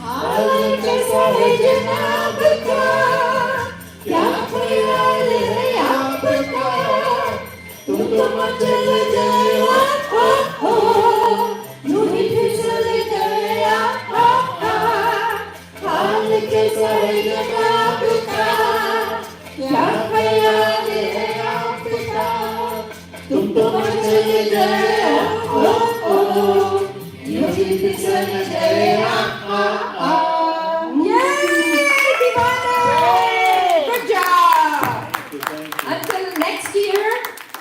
हाल कैसा है जनाब का क्या ख्याल है आपका तुम तो मचल गया यूं ही फिसल गया हाल कैसा है जनाब का क्या ख्याल है आपका तुम तो मचल गया यूं ही फिसल गया Good job! Until next year,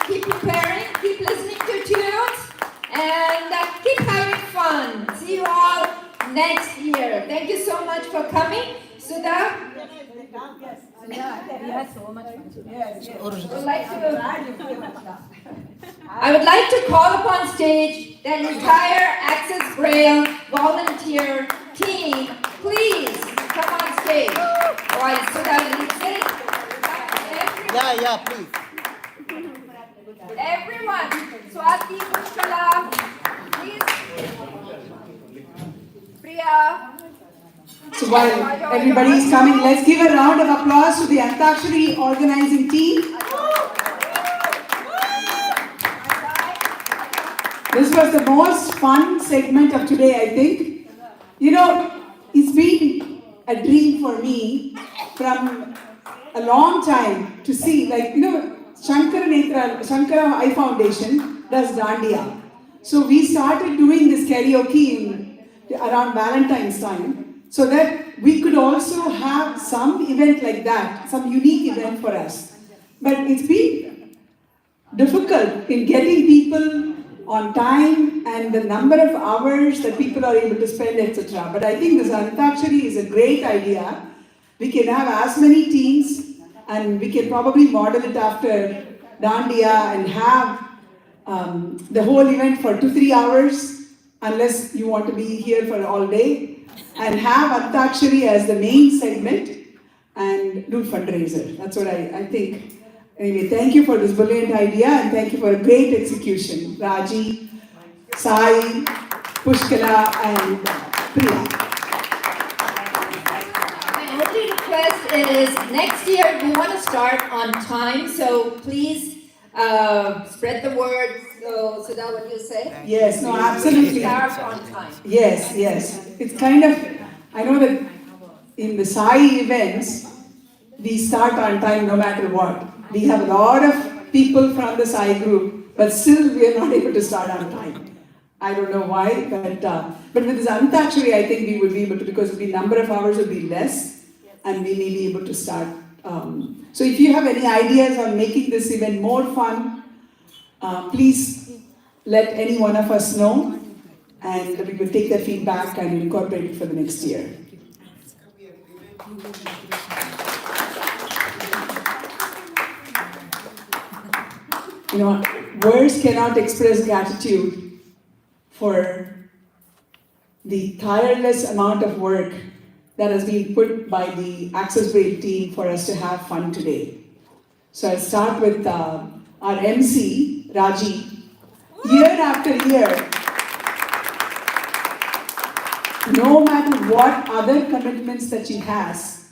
keep preparing, keep listening to tunes, and keep having fun. See you all next year. Thank you so much for coming. Sudha? I would like to call upon stage the entire Access Braille volunteer team. Please come on stage. While Sudha leads it. Yeah, please. Everyone, Swati, Pushkala, please. Priya. So while everybody is coming, let's give a round of applause to the Antakshari organizing team. This was the most fun segment of today, I think. You know, it's been a dream for me from a long time to see, like, you know, Shankara Eye Foundation does Dandiya. So we started doing this karaoke around Valentine's time, so that we could also have some event like that, some unique event for us. But it's been difficult in getting people on time and the number of hours that people are able to spend, etc. But I think this Antakshari is a great idea. We can have as many teams and we can probably model it after Dandiya and have the whole event for 2-3 hours, unless you want to be here for all day, and have Antakshari as the main segment and do fundraiser. That's what I think. Anyway, thank you for this brilliant idea and thank you for a great execution. Raji, Sai, Pushkala and Priya. My only request is next year we want to start on time, so please spread the word. So that what you say? Yes, no, absolutely. Start on time. Yes. It's kind of, I know that in the Sai events, we start on time no matter what. We have a lot of people from the Sai group, but still we are not able to start on time. I don't know why, but with this Antakshari, I think we would be able to, because the number of hours would be less, and we may be able to start. So if you have any ideas on making this event more fun, please let any one of us know, and we will take that feedback and incorporate it for the next year. You know, words cannot express gratitude for the tireless amount of work that has been put by the Access Braille team for us to have fun today. So I'll start with our MC, Raji. Year after year, no matter what other commitments that she has,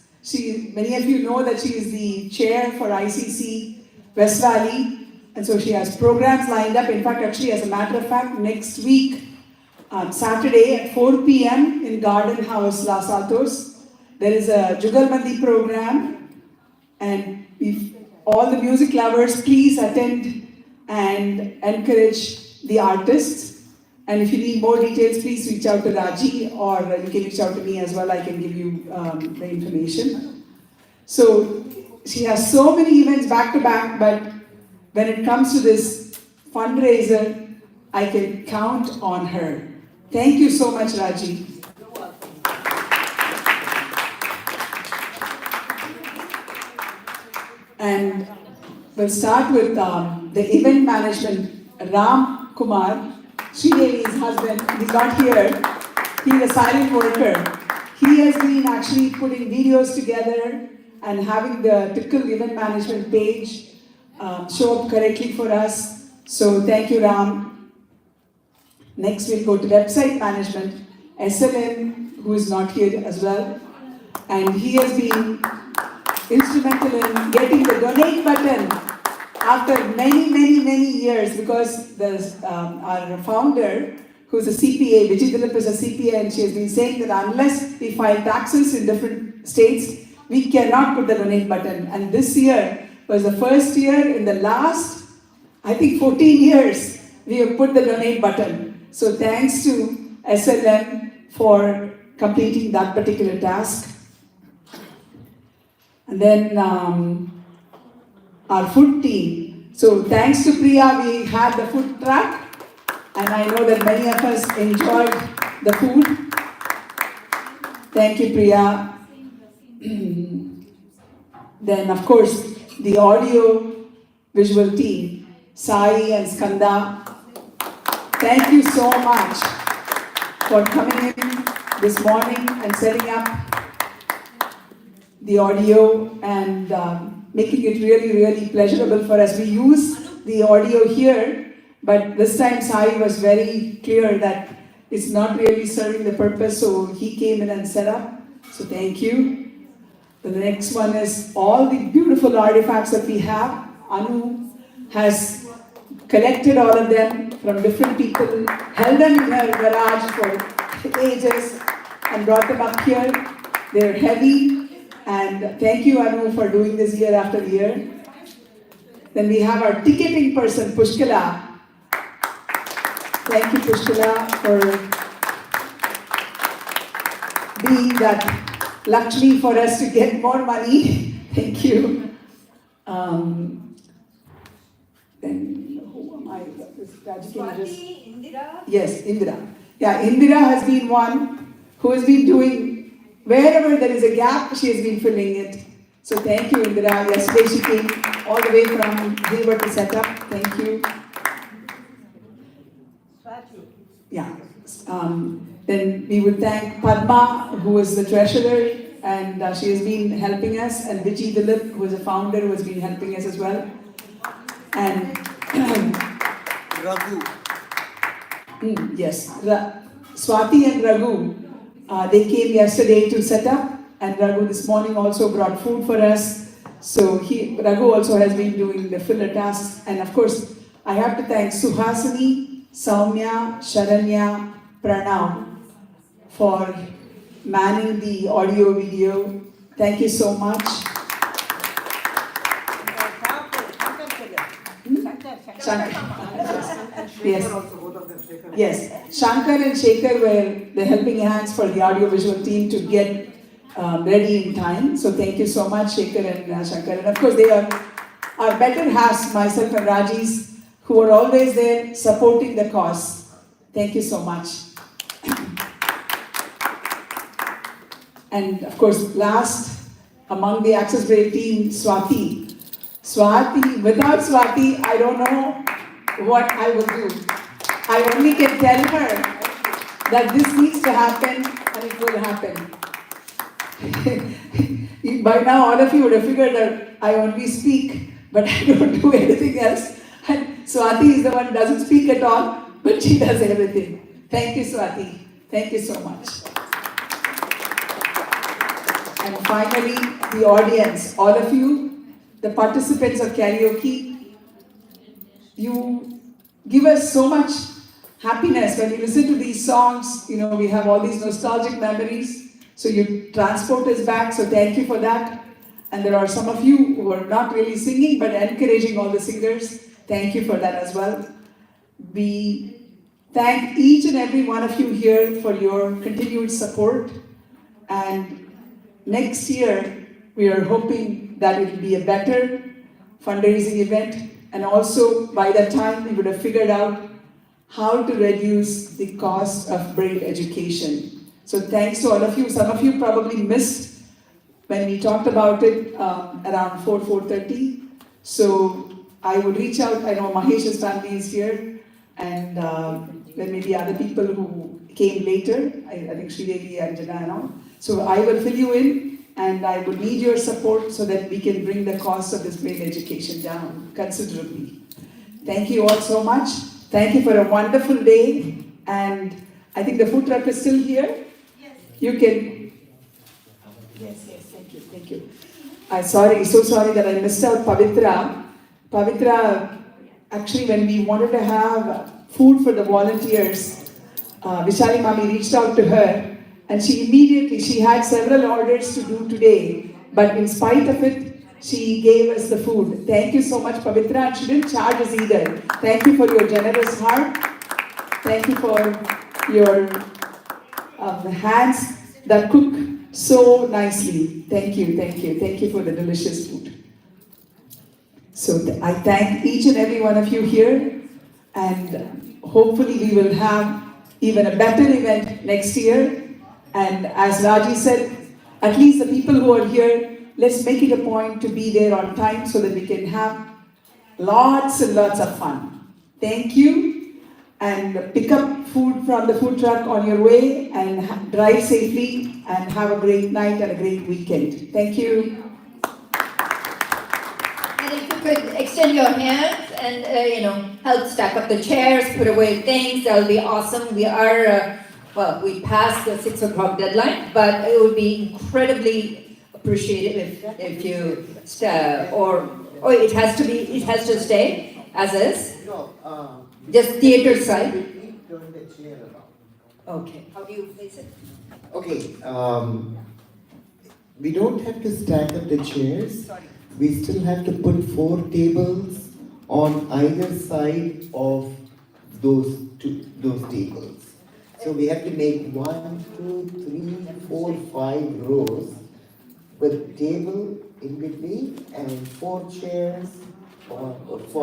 many of you know that she is the chair for ICC West Valley, and so she has programs lined up. In fact, actually, as a matter of fact, next week, Saturday at 4 p.m. in Garden House, Los Altos, there is a Jugalbandi program, and if all the music lovers, please attend and encourage the artists. And if you need more details, please reach out to Raji, or you can reach out to me as well. I can give you the information. So she has so many events back to back, but when it comes to this fundraiser, I can count on her. Thank you so much, Raji. And we'll start with the event management. Ram Kumar, Sridevi's husband, he's not here. He's a silent worker. He has been actually putting videos together and having the typical event management page show up correctly for us. So thank you, Ram. Next we'll go to website management. SLM, who is not here as well. And he has been instrumental in getting the donate button after many years, because our founder, who's a CPA, Vijay Dilip is a CPA, and she has been saying that unless we file taxes in different states, we cannot put the donate button. And this year was the first year in the last, I think 14 years, we have put the donate button. So thanks to SLM for completing that particular task. And then our food team. So thanks to Priya, we had the food truck, and I know that many of us enjoyed the food. Thank you, Priya. Then, of course, the audio visual team, Sai and Skanda. Thank you so much for coming in this morning and setting up the audio and making it really pleasurable for us. We use the audio here, but this time Sai was very clear that it's not really serving the purpose, so he came in and set up. So thank you. The next one is all the beautiful artifacts that we have. Anu has collected all of them from different people, held them in her garage for ages and brought them up here. They're heavy. And thank you, Anu, for doing this year after year. Then we have our ticketing person, Pushkala. Thank you, Pushkala, for being that Lakshmi for us to get more money. Thank you. Then who am I? Swati, Indira. Yes, Indira. Yeah, Indira has been one who has been doing. Wherever there is a gap, she has been filling it. So thank you, Indira. Yesterday she came all the way from Hayward to set up. Thank you. Yeah. Then we would thank Padma, who is the treasurer, and she has been helping us, and Vijay Dilip, who is a founder, who has been helping us as well. And Raghu. Yes, Swati and Raghu. They came yesterday to set up, and Raghu this morning also brought food for us. So Raghu also has been doing the filler tasks. And of course, I have to thank Suhasini, Saumya, Sharanya, Pranav for manning the audio video. Thank you so much. Yes. Yes, Shankar and Shekhar were the helping hands for the audiovisual team to get ready in time. So thank you so much, Shekhar and Shankar. And of course, they are our better halves, myself and Rajesh, who are always there supporting the cause. Thank you so much. And of course, last among the Access Braille team, Swati. Swati, without Swati, I don't know what I will do. I only can tell her that this needs to happen and it will happen. By now, all of you would have figured that I only speak, but I don't do anything else. And Swati is the one who doesn't speak at all, but she does everything. Thank you, Swati. Thank you so much. And finally, the audience, all of you, the participants of karaoke, you give us so much happiness when you listen to these songs. You know, we have all these nostalgic memories. So you transport us back. So thank you for that. And there are some of you who are not really singing, but encouraging all the singers. Thank you for that as well. We thank each and every one of you here for your continued support. And next year, we are hoping that it will be a better fundraising event, and also by that time we would have figured out how to reduce the cost of Braille education. So thanks to all of you. Some of you probably missed when we talked about it around 4:30. So I would reach out. I know Mahesh's family is here, and there may be other people who came later. I think Sridevi and Janana. So I will fill you in, and I would need your support so that we can bring the cost of this Braille education down considerably. Thank you all so much. Thank you for a wonderful day, and I think the food truck is still here. Yes. You can. Yes, thank you. I'm so sorry that I missed out Pavitra. Pavitra, actually when we wanted to have food for the volunteers, Vishali Mami reached out to her, and she had several orders to do today, but in spite of it, she gave us the food. Thank you so much, Pavitra, and she didn't charge us either. Thank you for your generous heart. Thank you for your hands that cook so nicely. Thank you for the delicious food. So I thank each and every one of you here, and hopefully we will have even a better event next year. And as Raji said, at least the people who are here, let's make it a point to be there on time so that we can have lots and lots of fun. Thank you, and pick up food from the food truck on your way, and drive safely, and have a great night and a great weekend. Thank you. And if you could extend your hands and help stack up the chairs, put away things, that will be awesome. We are we passed the 6 o'clock deadline, but it would be incredibly appreciated if you or it has to stay as is. Just theater side. Turn the chair around. Okay. How do you place it? Okay. We don't have to stack up the chairs. We still have to put 4 tables on either side of those tables. So we have to make 1, 2, 3, 4, 5 rows with table in between and 4 chairs or 4